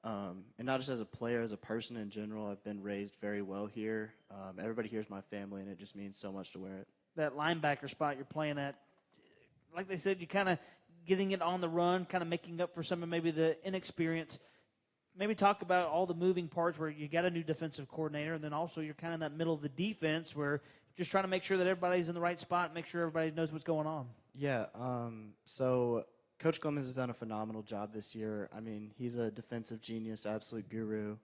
And not just as a player, as a person in general, I've been raised very well here. Everybody here is my family, and it just means so much to wear it. That linebacker spot you're playing at, like they said, you kind of getting it on the run, kind of making up for some of maybe the inexperience. Maybe talk about all the moving parts where you got a new defensive coordinator, and then also you're kind of in that middle of the defense where you're just trying to make sure that everybody's in the right spot, make sure everybody knows what's going on. Yeah, so Coach Clemens has done a phenomenal job this year. I mean, he's a defensive genius, absolute guru,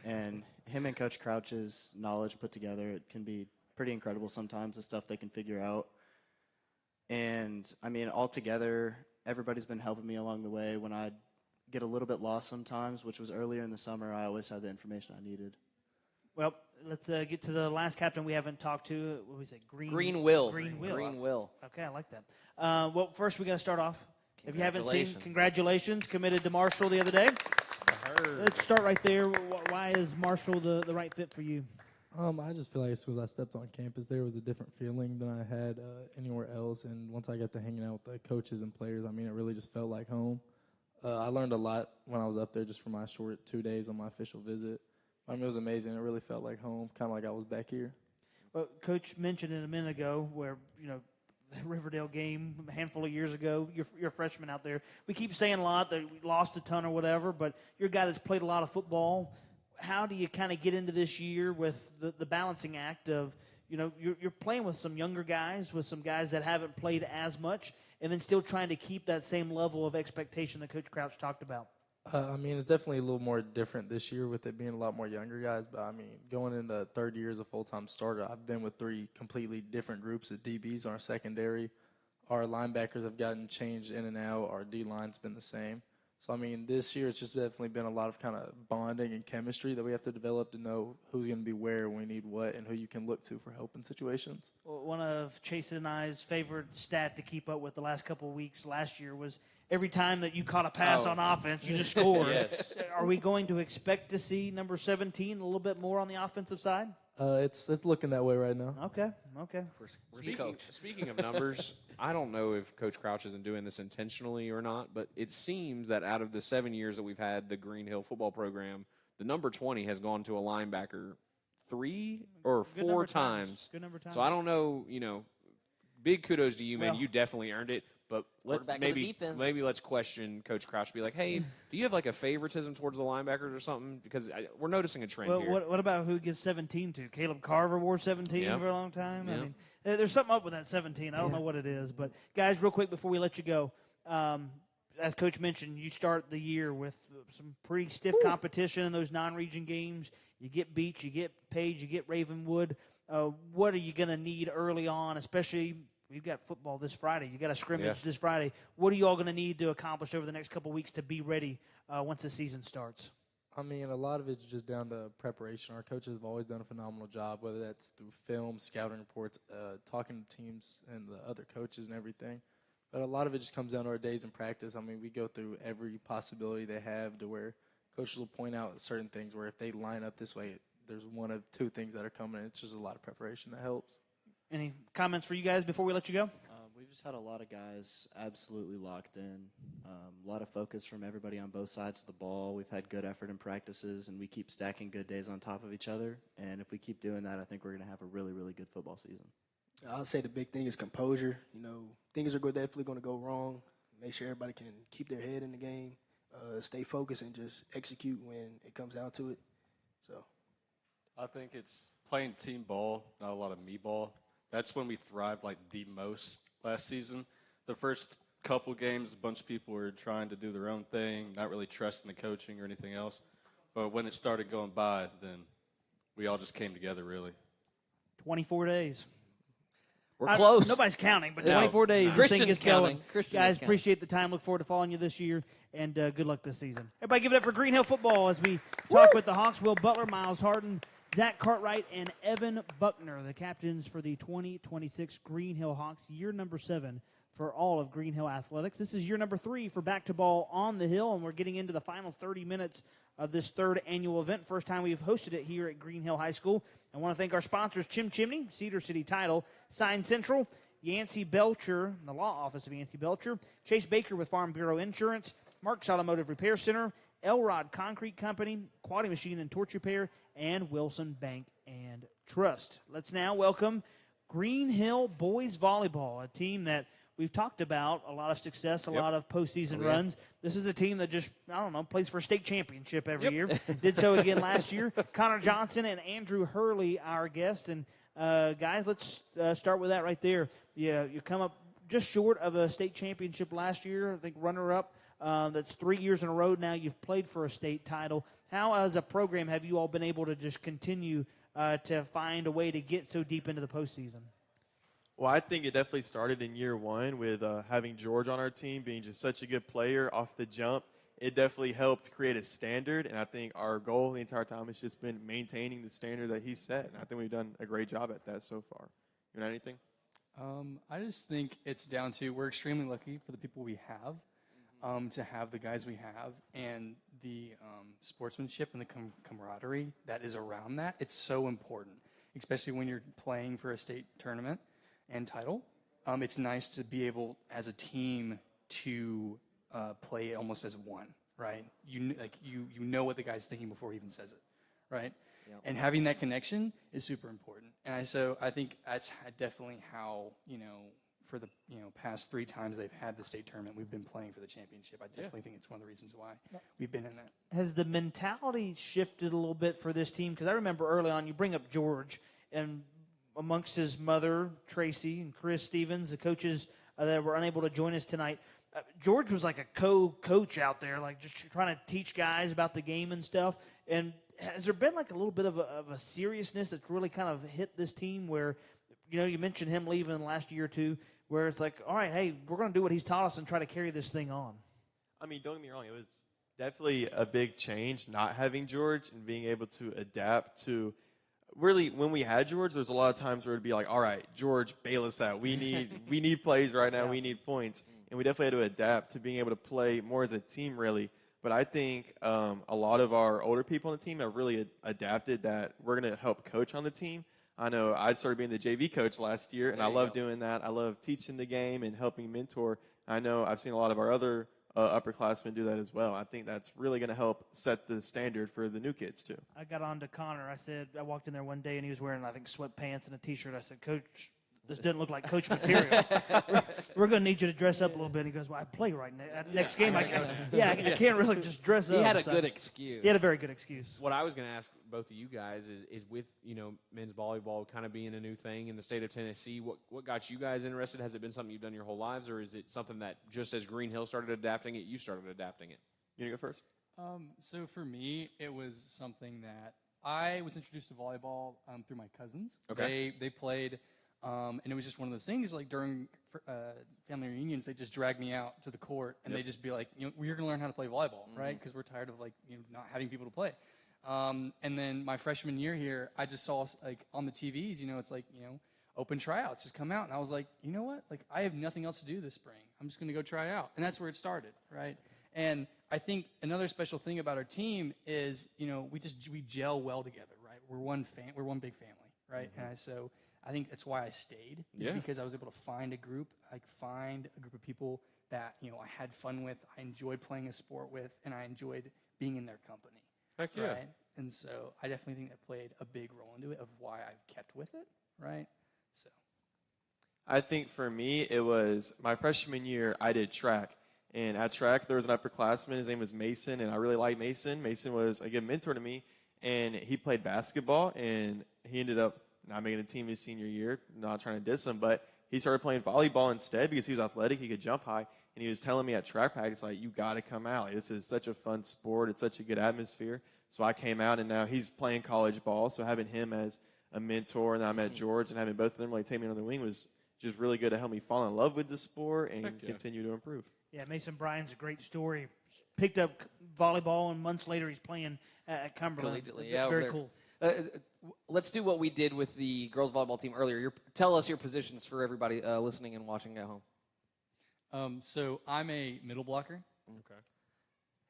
and him and Coach Crouch's knowledge put together, it can be pretty incredible sometimes, the stuff they can figure out. And, I mean, altogether, everybody's been helping me along the way. When I get a little bit lost sometimes, which was earlier in the summer, I always had the information I needed. Well, let's get to the last captain we haven't talked to. What we say? Green Will. Green Will. Green Will. Okay, I like that. Well, first we got to start off. If you haven't seen, congratulations. Committed to Marshall the other day. Let's start right there. Why is Marshall the right fit for you? I just feel like as soon as I stepped on campus, there was a different feeling than I had anywhere else. And once I got to hanging out with the coaches and players, I mean, it really just felt like home. I learned a lot when I was up there just for my short 2 days on my official visit. I mean, it was amazing. It really felt like home, kind of like I was back here. Well, Coach mentioned it a minute ago where, you know, the Riverdale game a handful of years ago, you're a freshman out there. We keep saying a lot that we lost a ton or whatever, but you're a guy that's played a lot of football. How do you kind of get into this year with the balancing act of, you know, you're playing with some younger guys, with some guys that haven't played as much, and then still trying to keep that same level of expectation that Coach Crouch talked about? I mean, it's definitely a little more different this year with it being a lot more younger guys. But, I mean, going into third year as a full-time starter, I've been with 3 completely different groups of DBs. Our secondary, our linebackers have gotten changed in and out. Our D-line's been the same. So, I mean, this year it's just definitely been a lot of kind of bonding and chemistry that we have to develop to know who's going to be where, when we need what, and who you can look to for help in situations. Well, one of Chase and I's favorite stat to keep up with the last couple of weeks last year was every time that you caught a pass on offense, you just scored. Yes. Are we going to expect to see number 17 a little bit more on the offensive side? It's looking that way right now. Okay. Speaking of numbers, I don't know if Coach Crouch isn't doing this intentionally or not, but it seems that out of the 7 years that we've had the Green Hill football program, the number 20 has gone to a linebacker 3 or 4 times. Good number of times. So I don't know, big kudos to you, man. Well- You definitely earned it. But let's Quarterback of the defense. maybe let's question Coach Crouch. Be like, hey, do you have like a favoritism towards the linebackers or something? Because we're noticing a trend Well, here. what about who gives 17 to? Caleb Carver wore 17 Yep. for a long time. I Yep. mean, there's something up with that 17. I don't know what it is. But, guys, real quick before we let you go, as Coach mentioned, you start the year with some pretty stiff competition in those non-region games. You get Beach, you get Page, you get Ravenwood. What are you going to need early on, especially – we've got football this Friday. You got a scrimmage this Friday. What are you all going to need to accomplish over the next couple of weeks to be ready once the season starts? I mean, a lot of it's just down to preparation. Our coaches have always done a phenomenal job, whether that's through film, scouting reports, talking to teams and the other coaches and everything. But a lot of it just comes down to our days in practice. I mean, we go through every possibility they have to where coaches will point out certain things where if they line up this way, there's one of two things that are coming. It's just a lot of preparation that helps. Any comments for you guys before we let you go? We've just had a lot of guys absolutely locked in. A lot of focus from everybody on both sides of the ball. We've had good effort in practices, and we keep stacking good days on top of each other. And if we keep doing that, I think we're going to have a really, really good football season. I'll say the big thing is composure. Things are definitely going to go wrong. Make sure everybody can keep their head in the game, stay focused, and just execute when it comes down to it. So, I think it's playing team ball, not a lot of me ball. That's when we thrived like the most last season. The first couple games, a bunch of people were trying to do their own thing, not really trusting the coaching or anything else. But when it started going by, then we all just came together, really. 24 days. We're close. Nobody's counting, but No. 24 days. This Christian's thing gets counting. going. Christian Guys, is counting. appreciate the time. Look forward to following you this year, and good luck this season. Everybody give it up for Green Hill football as we talk with the Hawks. Will Butler, Miles Harden, Zach Cartwright, and Evan Buckner, the captains for the 2026 Green Hill Hawks, year number 7 for all of Green Hill Athletics. This is year number 3 for Back to Ball on the Hill, and we're getting into the final 30 minutes of this 3rd annual event. First time we've hosted it here at Green Hill High School. I want to thank our sponsors, Chim Chimney, Cedar City Title, Sign Central, Yancey Belcher, the law office of Yancey Belcher, Chase Baker with Farm Bureau Insurance, Mark's Automotive Repair Center, Elrod Concrete Company, Quality Machine and Torch Repair, and Wilson Bank and Trust. Let's now welcome Green Hill Boys Volleyball, a team that we've talked about, a lot of success, a lot of postseason runs. This is a team that just, plays for a state championship every year. Did so again last year. Connor Johnson and Andrew Hurley, our guests. And, guys, let's start with that right there. Yeah, you come up just short of a state championship last year, I think runner-up. That's 3 years in a row now you've played for a state title. How, as a program, have you all been able to just continue to find a way to get so deep into the postseason? Well, I think it definitely started in year 1 with having George on our team being just such a good player off the jump. It definitely helped create a standard, and I think our goal the entire time has just been maintaining the standard that he set, and I think we've done a great job at that so far. You know anything? I just think it's down to we're extremely lucky for the people we have. To have the guys we have and the sportsmanship and the camaraderie that is around that. It's so important, especially when you're playing for a state tournament and title. It's nice to be able, as a team, to play almost as one, right? You know what the guy's thinking before he even says it, right? Yep. And having that connection is super important. And I think that's definitely how, for the past 3 times they've had the state tournament, we've been playing for the championship. I definitely think it's one of the reasons why we've been in that. Has the mentality shifted a little bit for this team? Because I remember early on, you bring up George, and amongst his mother, Tracy, and Chris Stevens, the coaches that were unable to join us tonight, George was like a co-coach out there, like just trying to teach guys about the game and stuff. And has there been like a little bit of a seriousness that's really kind of hit this team where, you mentioned him leaving the last year or two, where it's like, all right, hey, we're going to do what he's taught us and try to carry this thing on? I mean, don't get me wrong. It was definitely a big change not having George and being able to adapt to really when we had George, there's a lot of times where it'd be like, all right, George, bail us out. We need plays right now. Yeah. We need points. And we definitely had to adapt to being able to play more as a team, really. But I think a lot of our older people on the team have really adapted that we're going to help coach on the team. I know I started being the JV coach last year, and I love doing that. I love teaching the game and helping mentor. I know I've seen a lot of our other upperclassmen do that as well. I think that's really going to help set the standard for the new kids too. I got on to Connor. I walked in there one day and he was wearing, I think, sweatpants and a T-shirt. I said, Coach, this doesn't look like coach material. We're going to need you to dress up a little bit. And he goes, well, I play right next game. I can't really just dress up. He had a good excuse. He had a very good excuse. What I was going to ask both of you guys is with, men's volleyball kind of being a new thing in the state of Tennessee, what got you guys interested? Has it been something you've done your whole lives, or is it something that just as Green Hill started adapting it, you started adapting it? You want to go first? So for me, it was something that I was introduced to volleyball through my cousins. Okay. They played, and it was just one of those things, like during family reunions, they just drag me out to the court, and they just be like, you're going to learn how to play volleyball, right? Because we're tired of not having people to play. And then my freshman year here, I just saw on the TVs, it's like, open tryouts just come out. And I was like, you know what? Like, I have nothing else to do this spring. I'm just going to go try out. And that's where it started, right? And I think another special thing about our team is, we gel well together, right? We're one big family, right? And so I think that's why I stayed, because I was able to find a group of people that, I had fun with, I enjoyed playing a sport with, and I enjoyed being in their company. Heck yeah. Right? And so I definitely think that played a big role into it of why I've kept with it, right? So I think for me, it was my freshman year, I did track. And at track, there was an upperclassman. His name was Mason, and I really liked Mason. Mason was a good mentor to me, and he played basketball, and he ended up not making the team his senior year, not trying to diss him, but he started playing volleyball instead because he was athletic, he could jump high, and he was telling me at track practice, like, you got to come out. This is such a fun sport. It's such a good atmosphere. So I came out, and now he's playing college ball, so having him as a mentor, and then I met George, and having both of them like take me under the wing was just really good to help me fall in love with the sport and continue to improve. Yeah, Mason Bryan's a great story. Picked up volleyball, and months later he's playing at Cumberland. Collegiately, yeah, Very cool. Let's do what we did with the girls volleyball team earlier. Tell us your positions for everybody listening and watching at home. So I'm a middle blocker. Okay.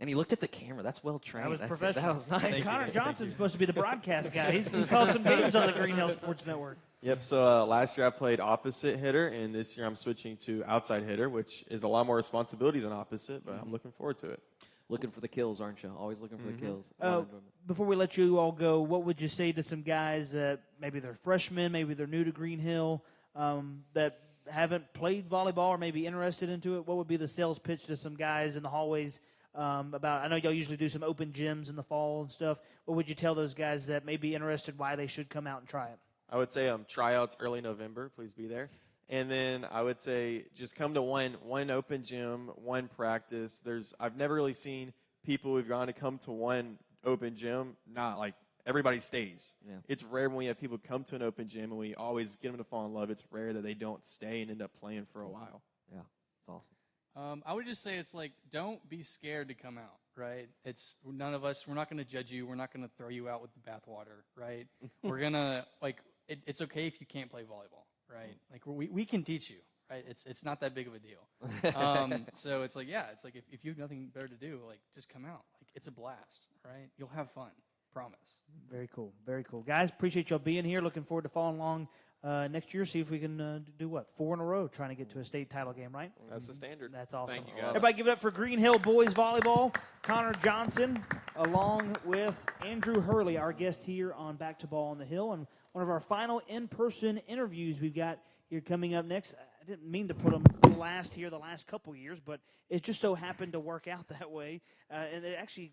And he looked at the camera. That's well trained. That was professional. That was nice. And Connor Johnson's supposed to be the broadcast guy. He called some games on the Green Hill Sports Network. Yep, so last year I played opposite hitter, and this year I'm switching to outside hitter, which is a lot more responsibility than opposite, but I'm looking forward to it. Looking for the kills, aren't you? Always looking for the kills. Before we let you all go, what would you say to some guys that maybe they're freshmen, maybe they're new to Green Hill, that haven't played volleyball or maybe interested into it? What would be the sales pitch to some guys in the hallways about? I know y'all usually do some open gyms in the fall and stuff. What would you tell those guys that may be interested why they should come out and try it? I would say tryouts early November. Please be there. And then I would say just come to one open gym, one practice. I've never really seen people who've gone to come to one open gym, not like everybody stays. Yeah. It's rare when we have people come to an open gym and we always get them to fall in love. It's rare that they don't stay and end up playing for a while. Yeah, it's awesome. I would just say it's like, don't be scared to come out, right? It's none of us, we're not going to judge you. We're not going to throw you out with the bathwater, right? We're going to, it's okay if you can't play volleyball, right? Like, we can teach you, right? It's not that big of a deal. So it's like, if you have nothing better to do, like, just come out. Like, it's a blast, right? You'll have fun. Promise. Very cool. Very cool. Guys, appreciate y'all being here. Looking forward to following along next year. See if we can do 4 in a row, trying to get to a state title game, right? That's the standard. That's awesome. Thank you, guys. Everybody give it up for Green Hill Boys Volleyball. Connor Johnson, along with Andrew Hurley, our guest here on Back to Ball on the Hill. And one of our final in-person interviews we've got here coming up next. I didn't mean to put them last here the last couple years, but it just so happened to work out that way. And it actually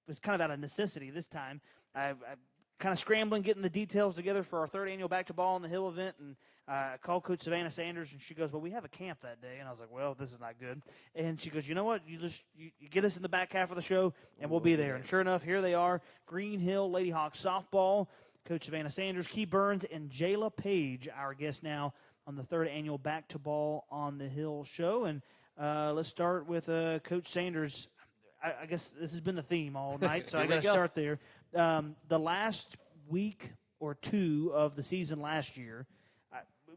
was kind of out of necessity this time. I kind of scrambling, getting the details together for our 3rd annual Back to Ball on the Hill event, and I called Coach Savannah Sanders, and she goes, well, we have a camp that day. And I was like, well, this is not good. And she goes, you know what, you get us in the back half of the show, and we'll be there. And sure enough, here they are, Green Hill Lady Hawks softball, Coach Savannah Sanders, Key Burns, and Jayla Page, our guest now on the 3rd annual Back to Ball on the Hill show. And let's start with Coach Sanders. I guess this has been the theme all night, so I got to start there. The last week or two of the season last year,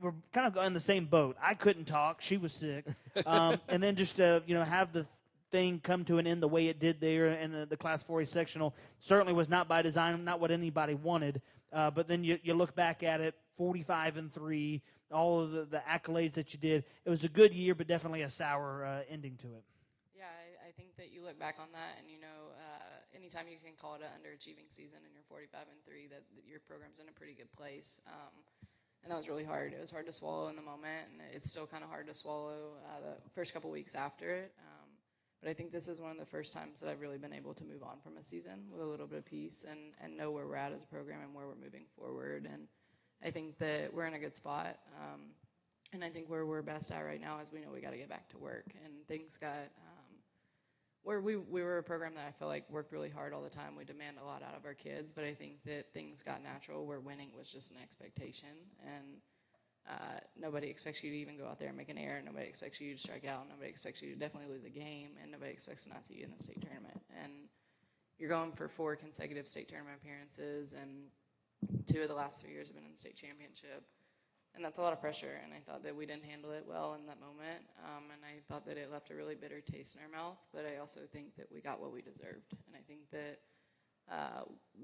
we're kind of in the same boat. I couldn't talk; she was sick, and then just have the thing come to an end the way it did there in the Class 4A sectional certainly was not by design, not what anybody wanted. But then you look back at it, 45-3, all of the accolades that you did. It was a good year, but definitely a sour ending to it. Yeah, I think that you look back on that and anytime you can call it an underachieving season and you're 45-3, that your program's in a pretty good place. And that was really hard. It was hard to swallow in the moment, and it's still kind of hard to swallow the first couple weeks after it. But I think this is one of the first times that I've really been able to move on from a season with a little bit of peace and know where we're at as a program and where we're moving forward. And I think that we're in a good spot. And I think where we're best at right now is we know we got to get back to work. And things got where we were a program that I feel like worked really hard all the time. We demand a lot out of our kids, but I think that things got natural where winning was just an expectation. And nobody expects you to even go out there and make an error. Nobody expects you to strike out. Nobody expects you to definitely lose a game. And nobody expects to not see you in the state tournament. And you're going for 4 consecutive state tournament appearances, and 2 of the last 3 years have been in the state championship. And that's a lot of pressure, and I thought that we didn't handle it well in that moment, and I thought that it left a really bitter taste in our mouth, but I also think that we got what we deserved. And I think that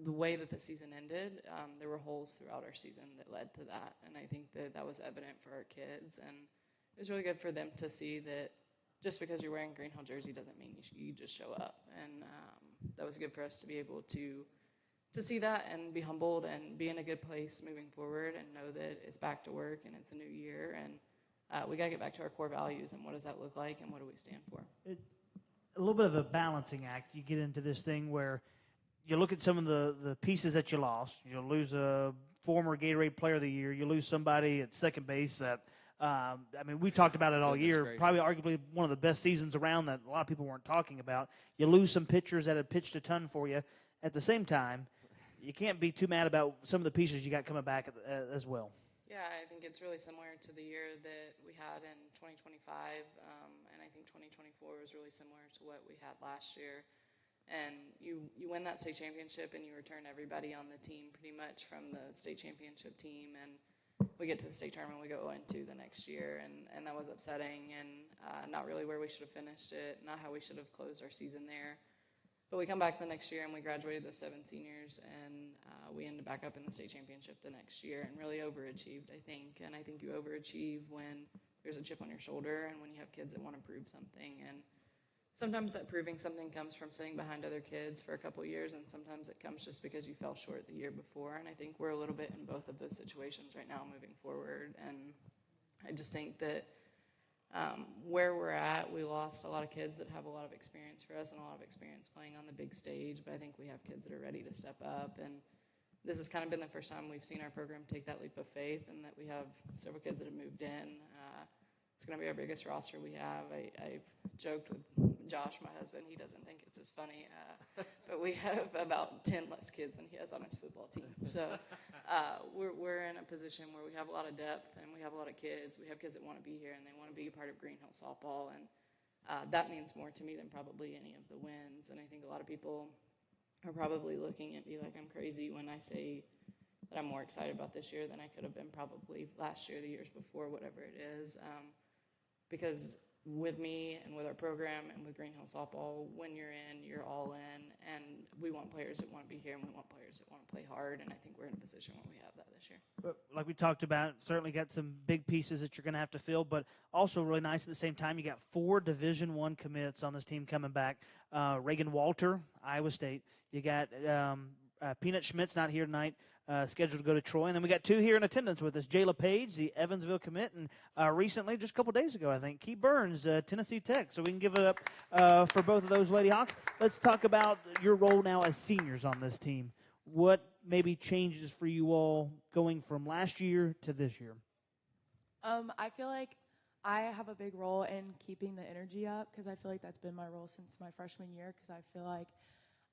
the way that the season ended, there were holes throughout our season that led to that, and I think that that was evident for our kids, and it was really good for them to see that just because you're wearing a Green Hill jersey doesn't mean you just show up, and that was good for us to be able to see that and be humbled and be in a good place moving forward and know that it's back to work and it's a new year, and we got to get back to our core values and what does that look like and what do we stand for. A little bit of a balancing act. You get into this thing where you look at some of the pieces that you lost. You lose a former Gatorade Player of the Year. You lose somebody at second base that, we talked about it all year. Gracious. Probably arguably one of the best seasons around that a lot of people weren't talking about. You lose some pitchers that had pitched a ton for you. At the same time, you can't be too mad about some of the pieces you got coming back as well. Yeah, I think it's really similar to the year that we had in 2025, and I think 2024 was really similar to what we had last year. And you win that state championship and you return everybody on the team pretty much from the state championship team, and we get to the state tournament, we go 0-2 the next year, and that was upsetting and not really where we should have finished it, not how we should have closed our season there. But we come back the next year and we graduated the 7 seniors, and we ended back up in the state championship the next year and really overachieved, I think. And I think you overachieve when there's a chip on your shoulder and when you have kids that want to prove something. And sometimes that proving something comes from sitting behind other kids for a couple of years, and sometimes it comes just because you fell short the year before. And I think we're a little bit in both of those situations right now moving forward. And I just think that where we're at, we lost a lot of kids that have a lot of experience for us and a lot of experience playing on the big stage, but I think we have kids that are ready to step up, and this has kind of been the first time we've seen our program take that leap of faith, and that we have several kids that have moved in. It's going to be our biggest roster we have. I've joked with Josh, my husband. He doesn't think it's as funny, but we have about 10 less kids than he has on his football team. So we're in a position where we have a lot of depth and we have a lot of kids. We have kids that want to be here and they want to be a part of Green Hill softball, and that means more to me than probably any of the wins. And I think a lot of people are probably looking at me like I'm crazy when I say that I'm more excited about this year than I could have been probably last year, the years before, whatever it is. Because with me and with our program and with Green Hill softball, when you're in, you're all in, and we want players that want to be here and we want players that want to play hard, and I think we're in a position where we have that this year. But like we talked about, certainly got some big pieces that you're going to have to fill, but also really nice at the same time. You got 4 Division I commits on this team coming back. Reagan Walter, Iowa State. You got Peanut Schmidt's not here tonight, scheduled to go to Troy. And then we got 2 here in attendance with us. Jayla Page, the Evansville commit, and recently, just a couple days ago, I think, Key Burns, Tennessee Tech. So we can give it up for both of those Lady Hawks. Let's talk about your role now as seniors on this team. What maybe changes for you all going from last year to this year? I feel like I have a big role in keeping the energy up, because I feel like that's been my role since my freshman year, because I feel like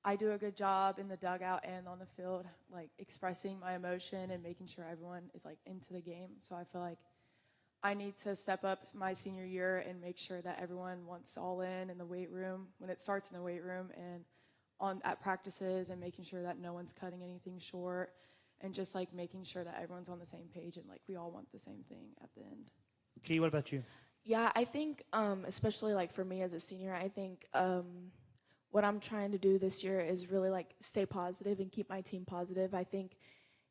I do a good job in the dugout and on the field, like expressing my emotion and making sure everyone is like into the game. So I feel like I need to step up my senior year and make sure that everyone wants all in the weight room when it starts in the weight room and at practices, and making sure that no one's cutting anything short, and just like making sure that everyone's on the same page and like we all want the same thing at the end. Key, what about you? Yeah, I think, especially like for me as a senior, I think what I'm trying to do this year is really like stay positive and keep my team positive. I think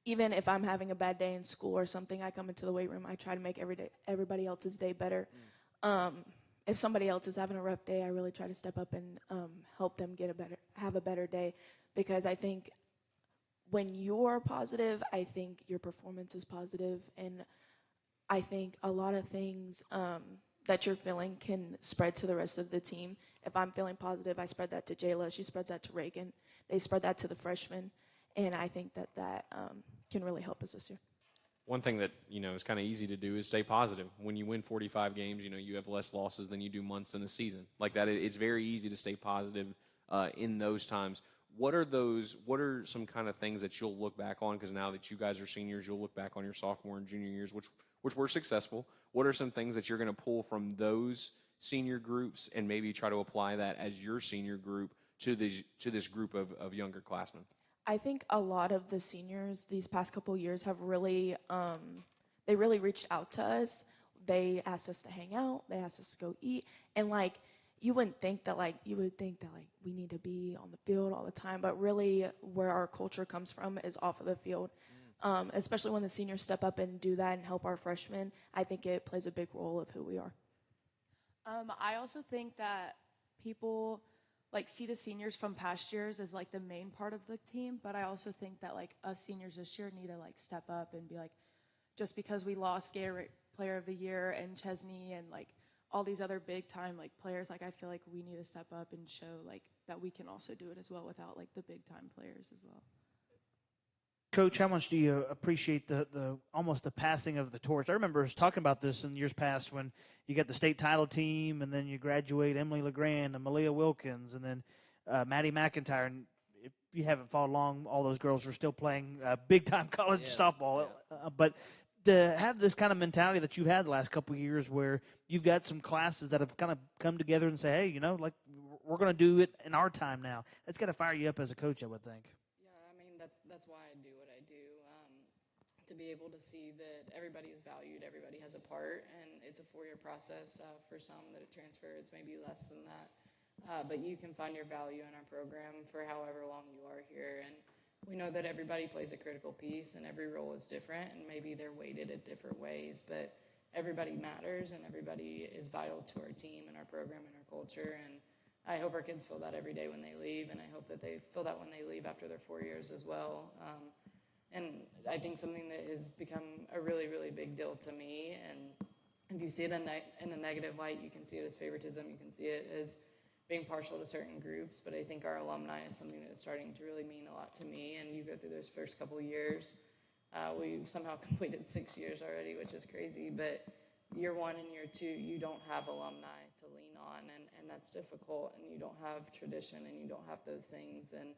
even if I'm having a bad day in school or something, I come into the weight room, I try to make everybody else's day better. If somebody else is having a rough day, I really try to step up and help them have a better day, because I think when you're positive, I think your performance is positive, and I think a lot of things that you're feeling can spread to the rest of the team. If I'm feeling positive, I spread that to Jayla. She spreads that to Reagan. They spread that to the freshmen, and I think that can really help us this year. One thing that is kind of easy to do is stay positive. When you win 45 games, you have less losses than you do months in a season. Like that, it's very easy to stay positive in those times. What are some kind of things that you'll look back on? Because now that you guys are seniors, you'll look back on your sophomore and junior years, which were successful. What are some things that you're going to pull from those senior groups and maybe try to apply that as your senior group to this group of younger classmen? I think a lot of the seniors these past couple years have really, they really reached out to us. They asked us to hang out. They asked us to go eat. And you would think that we need to be on the field all the time, but really where our culture comes from is off of the field. Especially when the seniors step up and do that and help our freshmen, I think it plays a big role of who we are. I also think that people see the seniors from past years as the main part of the team, but I also think that us seniors this year need to step up and be just because we lost Gatorade Player of the Year and Chesney and all these other big time players, I feel we need to step up and show that we can also do it as well without the big time players as well. Coach, how much do you appreciate the almost the passing of the torch? I remember us talking about this in years past when you got the state title team, and then you graduate Emily LeGrand and Malia Wilkins, and then Maddie McIntyre. And if you haven't followed along, all those girls are still playing big-time college softball. But to have this kind of mentality that you've had the last couple of years where you've got some classes that have kind of come together and say, hey, we're going to do it in our time now, that's got to fire you up as a coach, I would think. That's why I do what I do, to be able to see that everybody is valued, everybody has a part, and it's a 4-year process. For some that it transfer, it's maybe less than that. But you can find your value in our program for however long you are here. And we know that everybody plays a critical piece, and every role is different, and maybe they're weighted in different ways. But everybody matters, and everybody is vital to our team and our program and our culture. And I hope our kids feel that every day when they leave, and I hope that they feel that when they leave after their 4 years as well. And I think something that has become a really, really big deal to me, and if you see it in a negative light, you can see it as favoritism, you can see it as being partial to certain groups, but I think our alumni is something that is starting to really mean a lot to me, and you go through those first couple years. We've somehow completed 6 years already, which is crazy, but year 1 and year 2, you don't have alumni to lean on, and that's difficult, and you don't have tradition, and you don't have those things, and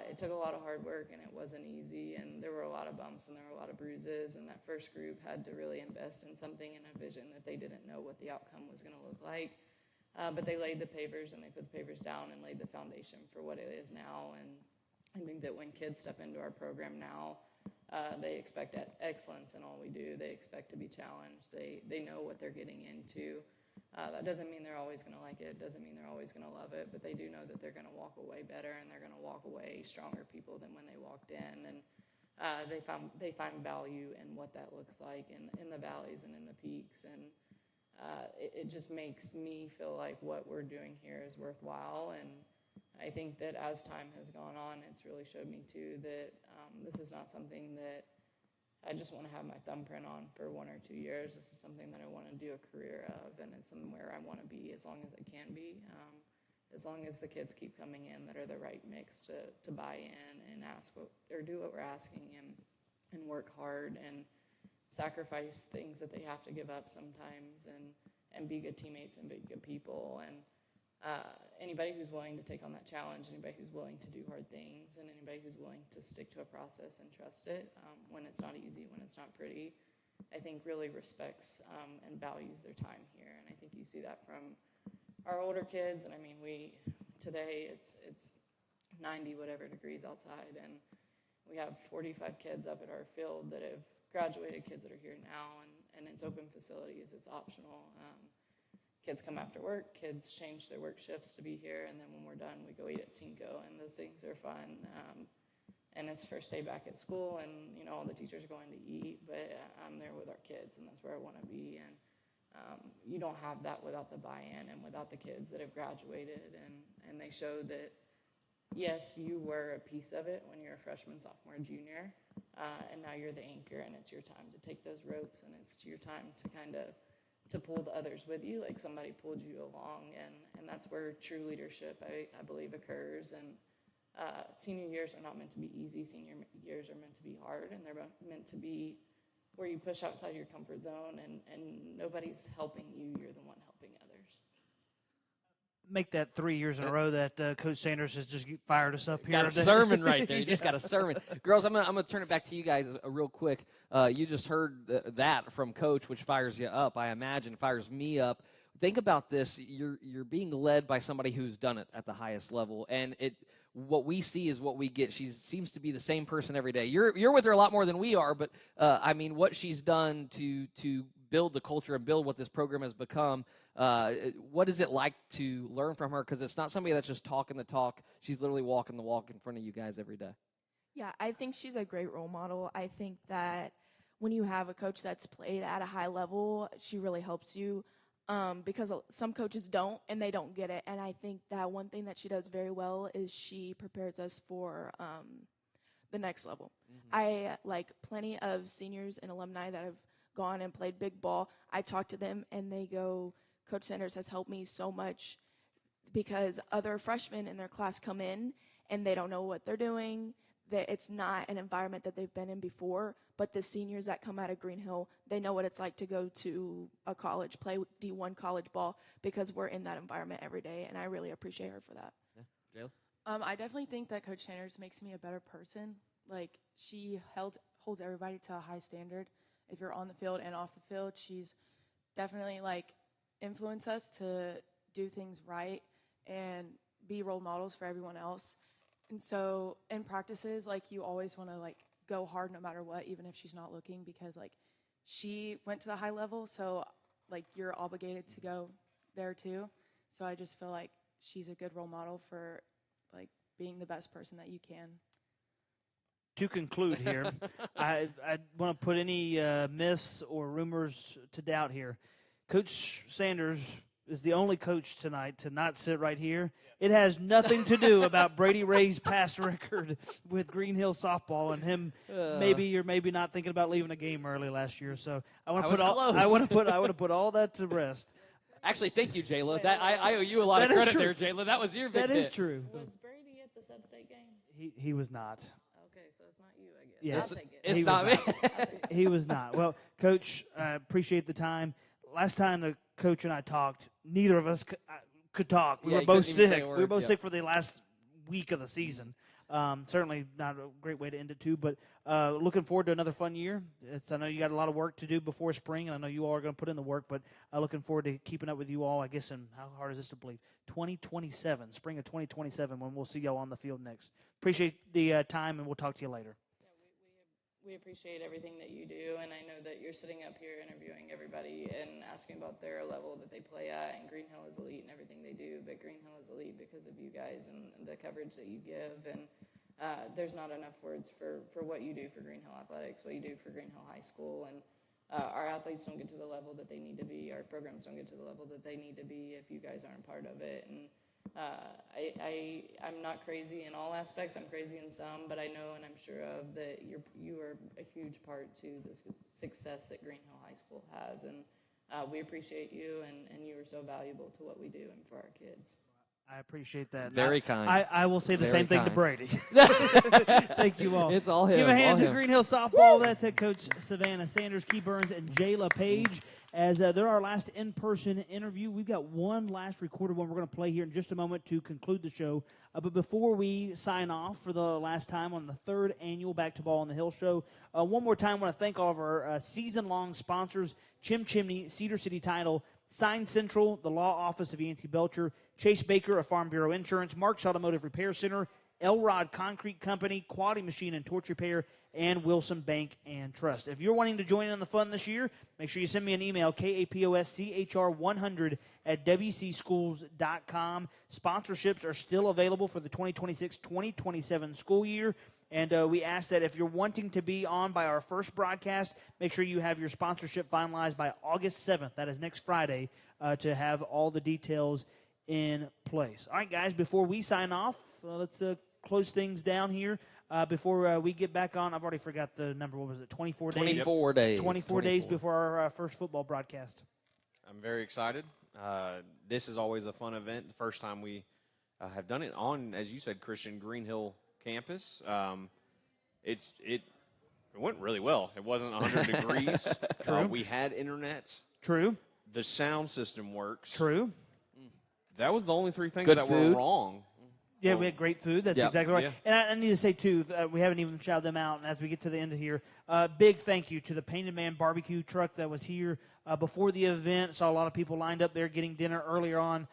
it took a lot of hard work, and it wasn't easy, and there were a lot of bumps, and there were a lot of bruises, and that first group had to really invest in something, in a vision that they didn't know what the outcome was going to look like, but they laid the pavers, and they put the pavers down and laid the foundation for what it is now, and I think that when kids step into our program now, they expect excellence in all we do. They expect to be challenged. They know what they're getting into. That doesn't mean they're always going to like it. Doesn't mean they're always going to love it. But they do know that they're going to walk away better, and they're going to walk away stronger people than when they walked in. And they find value in what that looks like in the valleys and in the peaks. And it just makes me feel like what we're doing here is worthwhile. And I think that as time has gone on, it's really showed me too that this is not something that I just want to have my thumbprint on for 1 or 2 years. This is something that I want to do a career of, and it's somewhere I want to be as long as I can be, as long as the kids keep coming in that are the right mix to buy in and do what we're asking and work hard and sacrifice things that they have to give up sometimes and be good teammates and be good people. And anybody who's willing to take on that challenge, anybody who's willing to do hard things, and anybody who's willing to stick to a process and trust it when it's not easy, when it's not pretty, I think really respects and values their time here. And I think you see that from our older kids. And I mean, today it's 90 whatever degrees outside, and we have 45 kids up at our field that have graduated, kids that are here now, and and it's open facilities. It's optional. Kids come after work. Kids change their work shifts to be here, and then when we're done, we go eat at Cinco, and those things are fun. And it's first day back at school, and all the teachers are going to eat, but I'm there with our kids, and that's where I want to be. And you don't have that without the buy-in and without the kids that have graduated, and they show that, yes, you were a piece of it when you're a freshman, sophomore, junior, and now you're the anchor, and it's your time to take those ropes, and it's your time to kind of to pull the others with you, like somebody pulled you along, and that's where true leadership, I believe, occurs. And senior years are not meant to be easy. Senior years are meant to be hard, and they're meant to be where you push outside your comfort zone, and nobody's helping you. You're the one helping others. Make that 3 years in a row that Coach Sanders has just fired us up here. Got a sermon right there. You just got a sermon. Girls, I'm gonna turn it back to you guys real quick. You just heard that from Coach, which fires you up, I imagine, fires me up. Think about this. You're being led by somebody who's done it at the highest level, and what we see is what we get. She seems to be the same person every day. You're with her a lot more than we are, but I mean, what she's done to build the culture and build what this program has become. What is it like to learn from her? Because it's not somebody that's just talking the talk. She's literally walking the walk in front of you guys every day. Yeah, I think she's a great role model. I think that when you have a coach that's played at a high level, she really helps you because some coaches don't, and they don't get it. And I think that one thing that she does very well is she prepares us for the next level. I like plenty of seniors and alumni that have gone and played big ball. I talk to them, and they go, Coach Sanders has helped me so much, because other freshmen in their class come in, and they don't know what they're doing. That it's not an environment that they've been in before, but the seniors that come out of Green Hill, they know what it's like to go to a college, play D1 college ball, because we're in that environment every day, and I really appreciate her for that. Yeah. I definitely think that Coach Sanders makes me a better person. Like, she holds everybody to a high standard. If you're on the field and off the field, she's definitely, influenced us to do things right and be role models for everyone else. And so in practices, you always want to, go hard no matter what, even if she's not looking, because, she went to the high level, so, you're obligated to go there too. So I just feel like she's a good role model for, being the best person that you can. To conclude here, I want to put any myths or rumors to doubt here. Coach Sanders is the only coach tonight to not sit right here. It has nothing to do about Brady Ray's past record with Green Hill softball and him maybe or maybe not thinking about leaving a game early last year. So I want to put all that to rest. Actually, thank you, Jayla. I owe you a lot of credit there, Jayla. That was your big That is true. Was Brady at the Sub-State game? He was not. Okay, so it's not you, I guess. Yeah, I'll take it. It's not me. He was not. Well, Coach, I appreciate the time. Last time the coach and I talked, neither of us could talk. We were both sick. We were both sick for the last week of the season. Certainly not a great way to end it, too. But looking forward to another fun year. I know you got a lot of work to do before spring, and I know you all are going to put in the work. But looking forward to keeping up with you all, I guess, and how hard is this to believe? 2027, spring of 2027, when we'll see y'all on the field next. Appreciate the time, and we'll talk to you later. We appreciate everything that you do, and I know that you're sitting up here interviewing everybody and asking about their level that they play at, and Green Hill is elite in everything they do, but Green Hill is elite because of you guys and the coverage that you give, and there's not enough words for what you do for Green Hill Athletics, what you do for Green Hill High School, and our athletes don't get to the level that they need to be, our programs don't get to the level that they need to be if you guys aren't part of it, and I'm not crazy in all aspects. I'm crazy in some, but I know and I'm sure of that you are a huge part to the success that Green Hill High School has, and we appreciate you, and you are so valuable to what we do and for our kids. I appreciate that. Very kind. I will say the Very same thing to kind. Brady. Thank you all. It's all him. Give a hand all to him. Green Hill Softball. That's head coach Savannah Sanders, Key Burns, and Jayla Page. As they're our last in-person interview, we've got one last recorded one we're going to play here in just a moment to conclude the show. But before we sign off for the last time on the third annual Back to Ball on the Hill show, one more time I want to thank all of our season-long sponsors, Chim Chimney, Cedar City Title, Sign Central, the Law Office of Yancey Belcher, Chase Baker of Farm Bureau Insurance, Mark's Automotive Repair Center, Elrod Concrete Company, Quality Machine and Torch Repair, and Wilson Bank and Trust. If you're wanting to join in the fun this year, make sure you send me an email, kaposchr100@wcschools.com. Sponsorships are still available for the 2026-2027 school year. And we ask that if you're wanting to be on by our first broadcast, make sure you have your sponsorship finalized by August 7th. That is next Friday, to have all the details in place. All right, guys, before we sign off, let's close things down here. Before we get back on, I've already forgot the number. What was it, 24 days? 24 days. 24 days before our first football broadcast. I'm very excited. This is always a fun event. The first time we have done it on, as you said, Christian, Green Hill campus. It went really well. It wasn't 100 degrees. True. We had internet. True. The sound system works. True. That was the only three things Good that food. were wrong. Yeah, we had great food. That's Yeah. exactly right. Yeah. And I need to say, too, we haven't even shouted them out. And as we get to the end of here, big thank you to the Painted Man barbecue truck that was here before the event. Saw a lot of people lined up there getting dinner earlier on.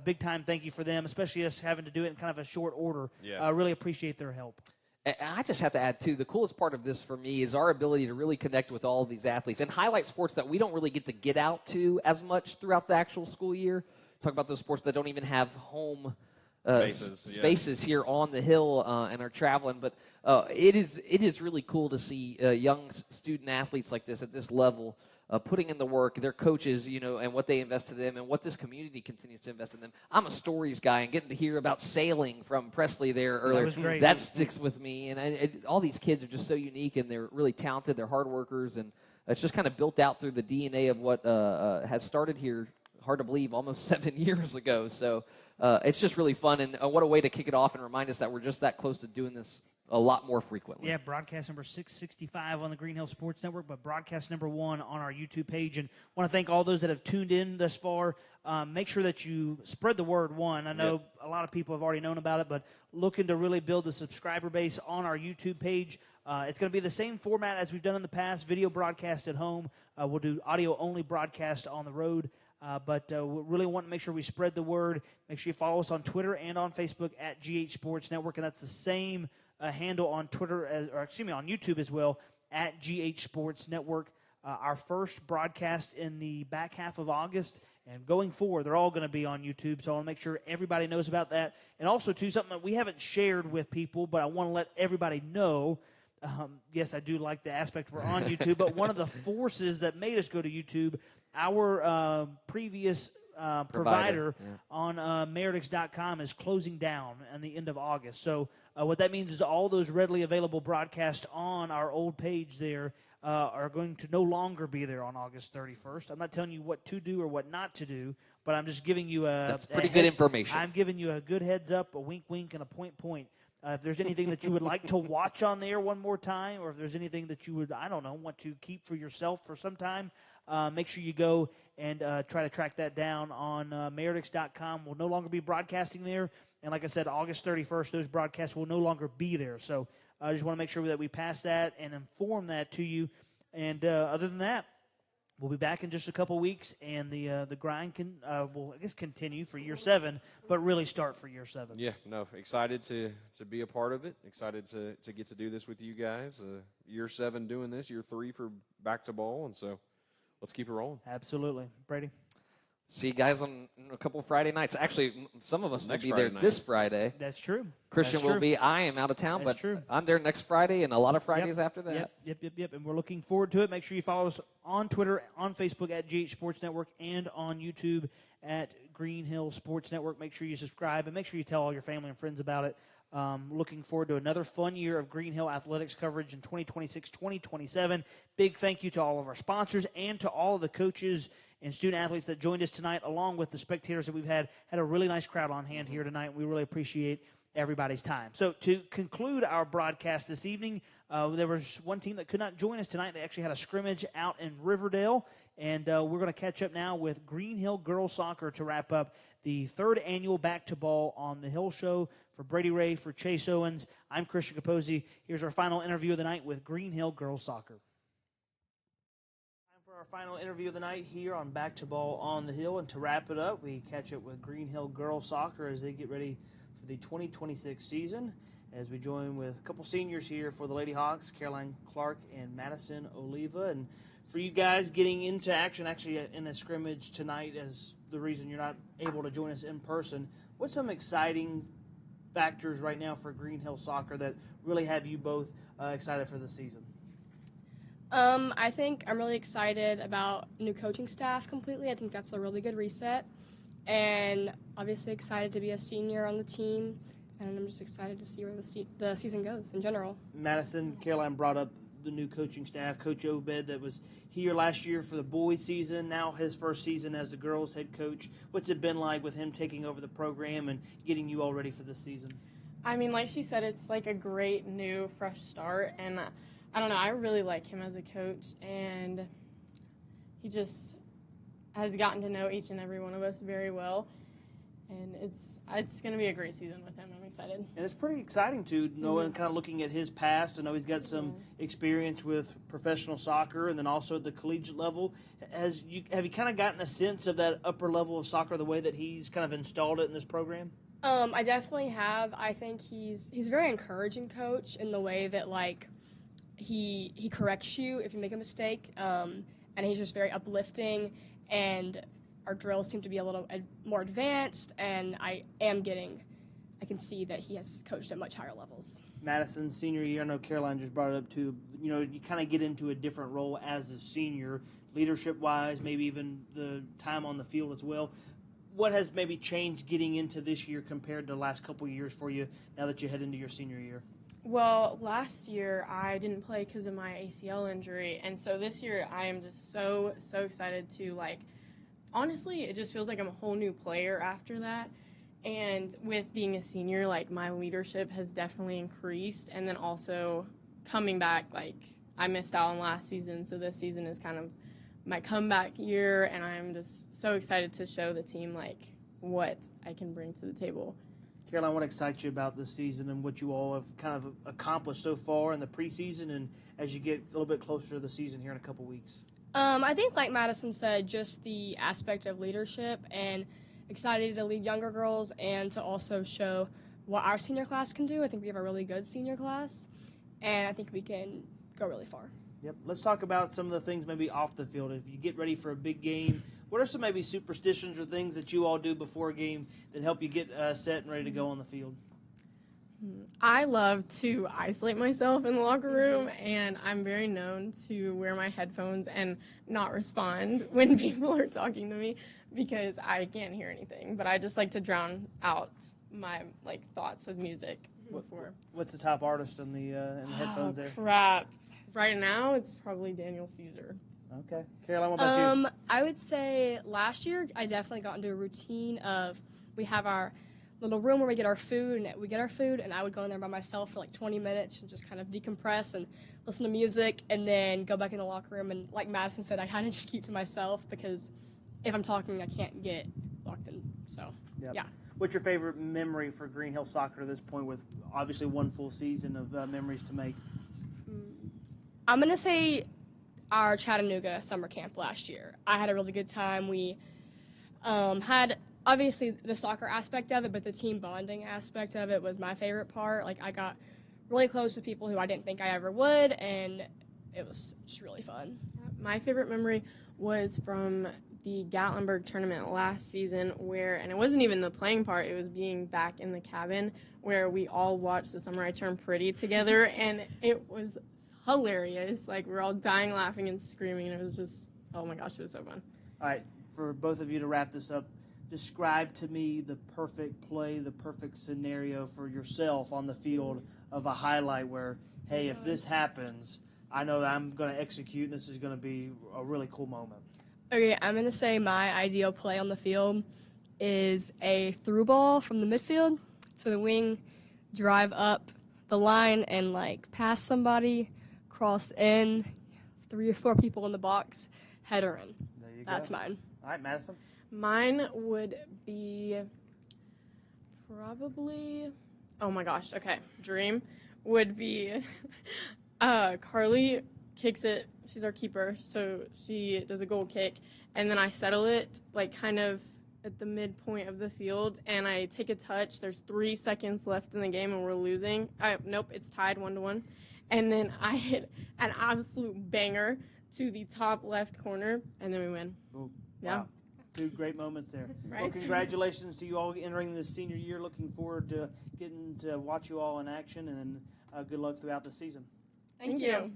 Big time thank you for them, especially us having to do it in kind of a short order. Yeah. Really appreciate their help. And I just have to add, too, the coolest part of this for me is our ability to really connect with all of these athletes and highlight sports that we don't really get out to as much throughout the actual school year. Talk about those sports that don't even have home spaces here on the hill and are traveling. But it is really cool to see young student athletes like this at this level putting in the work, their coaches, and what they invest in them and what this community continues to invest in them. I'm a stories guy, and getting to hear about sailing from Presley there earlier, was great. that sticks with me. And all these kids are just so unique, and they're really talented. They're hard workers, and it's just kind of built out through the DNA of what has started here. Hard to believe, almost 7 years ago. So it's just really fun, and what a way to kick it off and remind us that we're just that close to doing this a lot more frequently. Yeah, broadcast number 665 on the Green Hill Sports Network, but broadcast number 1 on our YouTube page. And want to thank all those that have tuned in thus far. Make sure that you spread the word. I know a lot of people have already known about it, but looking to really build the subscriber base on our YouTube page. It's going to be the same format as we've done in the past, video broadcast at home. We'll do audio-only broadcast on the road. But we really want to make sure we spread the word. Make sure you follow us on Twitter and on Facebook at GH Sports Network, and that's the same handle on Twitter, on YouTube as well, at GH Sports Network. Our first broadcast in the back half of August, and going forward, they're all going to be on YouTube, so I want to make sure everybody knows about that. And also, too, something that we haven't shared with people, but I want to let everybody know. Yes, I do like the aspect we're on YouTube, but one of the forces that made us go to YouTube, our previous provider on Meritix.com is closing down at the end of August. So what that means is all those readily available broadcasts on our old page there are going to no longer be there on August 31st. I'm not telling you what to do or what not to do, but I'm just giving you That's pretty good information. I'm giving you a good heads up, a wink, wink, and a point, point. If there's anything that you would like to watch on there one more time, or if there's anything that you would, want to keep for yourself for some time, make sure you go and try to track that down on Meritix.com. We'll no longer be broadcasting there. And like I said, August 31st, those broadcasts will no longer be there. So I just want to make sure that we pass that and inform that to you. And other than that, we'll be back in just a couple weeks, and the grind will, continue for year 7, but really start for year 7. Yeah, no, excited to be a part of it. Excited to get to do this with you guys. Year 7 doing this, year 3 for back to ball, and so let's keep it rolling. Absolutely. Brady? See you guys on a couple Friday nights. Actually, some of us will Next be Friday there night. this Friday. That's true. Christian That's will true. be. I am out of town, That's but true. I'm there next Friday and a lot of Fridays after that. Yep. And we're looking forward to it. Make sure you follow us on Twitter, on Facebook at GH Sports Network, and on YouTube at Green Hill Sports Network. Make sure you subscribe, and make sure you tell all your family and friends about it. Looking forward to another fun year of Green Hill athletics coverage in 2026-2027. Big thank you to all of our sponsors and to all of the coaches and student athletes that joined us tonight, along with the spectators that we've had. Had a really nice crowd on hand here tonight. We really appreciate everybody's time. So to conclude our broadcast this evening, there was one team that could not join us tonight. They actually had a scrimmage out in Riverdale, and we're going to catch up now with Green Hill Girls Soccer to wrap up the 3rd annual Back to Ball on the Hill show. For Brady Ray, for Chase Owens, I'm Christian Capozzi. Here's our final interview of the night with Green Hill Girls Soccer. Time for Our final interview of the night here on Back to Ball on the Hill. And to wrap it up, we catch up with Green Hill Girls Soccer as they get ready for the 2026 season. As we join with a couple seniors here for the Lady Hawks, Caroline Clark and Madison Oliva. And for you guys getting into action, actually in a scrimmage tonight, as the reason you're not able to join us in person, what's some exciting factors right now for Green Hill Soccer that really have you both excited for the season? I think I'm really excited about new coaching staff completely. I think that's a really good reset. And obviously excited to be a senior on the team. And I'm just excited to see where the season goes in general. Madison, Caroline brought up the new coaching staff, Coach Obed, that was here last year for the boys season, now his first season as the girls head coach. What's it been like with him taking over the program and getting you all ready for this season? I mean, like she said, it's like a great new fresh start, and I don't know, I really like him as a coach, and he just has gotten to know each and every one of us very well. And it's going to be a great season with him. I'm excited. And it's pretty exciting, too, knowing, kind of looking at his past. I know he's got some experience with professional soccer and then also at the collegiate level. Have you kind of gotten a sense of that upper level of soccer, the way that he's kind of installed it in this program? I definitely have. I think he's a very encouraging coach in the way that, like, he corrects you if you make a mistake, and he's just very uplifting, and our drills seem to be a little more advanced, and I can see that he has coached at much higher levels. Madison, senior year, I know Caroline just brought it up too, you kind of get into a different role as a senior, leadership-wise, maybe even the time on the field as well. What has maybe changed getting into this year compared to the last couple of years for you now that you head into your senior year? Well, last year I didn't play because of my ACL injury, and so this year I am just so excited to, like, honestly, it just feels like I'm a whole new player after that. And with being a senior, like, my leadership has definitely increased. And then also coming back, like, I missed out on last season, so this season is kind of my comeback year. And I'm just so excited to show the team, like, what I can bring to the table. Caroline, what excites you about this season and what you all have kind of accomplished so far in the preseason and as you get a little bit closer to the season here in a couple weeks? I think, like Madison said, just the aspect of leadership, and excited to lead younger girls and to also show what our senior class can do. I think we have a really good senior class, and I think we can go really far. Yep. Let's talk about some of the things maybe off the field. If you get ready for a big game, what are some maybe superstitions or things that you all do before a game that help you get set and ready to go on the field? I love to isolate myself in the locker room, and I'm very known to wear my headphones and not respond when people are talking to me because I can't hear anything. But I just like to drown out my, like, thoughts with music before. What's the top artist in the headphones there? Crap. Right now, it's probably Daniel Caesar. Okay. Caroline, what about you? I would say last year I definitely got into a routine of we have our little room where we get our food, and I would go in there by myself for like 20 minutes and just kind of decompress and listen to music, and then go back in the locker room. And like Madison said, I kind of just keep to myself because if I'm talking, I can't get locked in. So, Yep. yeah. What's your favorite memory for Green Hill Soccer at this point with obviously one full season of memories to make? I'm going to say our Chattanooga summer camp last year. I had a really good time. We had obviously the soccer aspect of it, but the team bonding aspect of it was my favorite part. Like, I got really close with people who I didn't think I ever would, and it was just really fun. My favorite memory was from the Gatlinburg tournament last season and it wasn't even the playing part, it was being back in the cabin where we all watched The Summer I Turned Pretty together, and it was hilarious. Like, we were all dying laughing and screaming, and it was just, oh my gosh, it was so fun. All right, for both of you to wrap this up, describe to me the perfect play, the perfect scenario for yourself on the field of a highlight where, hey, if this happens, I know that I'm going to execute, and this is going to be a really cool moment. Okay, I'm going to say my ideal play on the field is a through ball from the midfield to the wing, drive up the line and, like, pass somebody, cross in, 3 or 4 people in the box, header in. There you That's go. mine. All right, Madison? Mine would be probably, oh my gosh, okay, dream would be Carly kicks it she's our keeper, so she does a goal kick, and then I settle it like kind of at the midpoint of the field, and I take a touch. There's 3 seconds left in the game, and we're losing. Nope, it's tied 1-1, and then I hit an absolute banger to the top left corner, and then we win. Ooh, Yeah. wow. 2 great moments there. Well, Right. congratulations to you all entering this senior year. Looking forward to getting to watch you all in action, and good luck throughout the season. Thank you.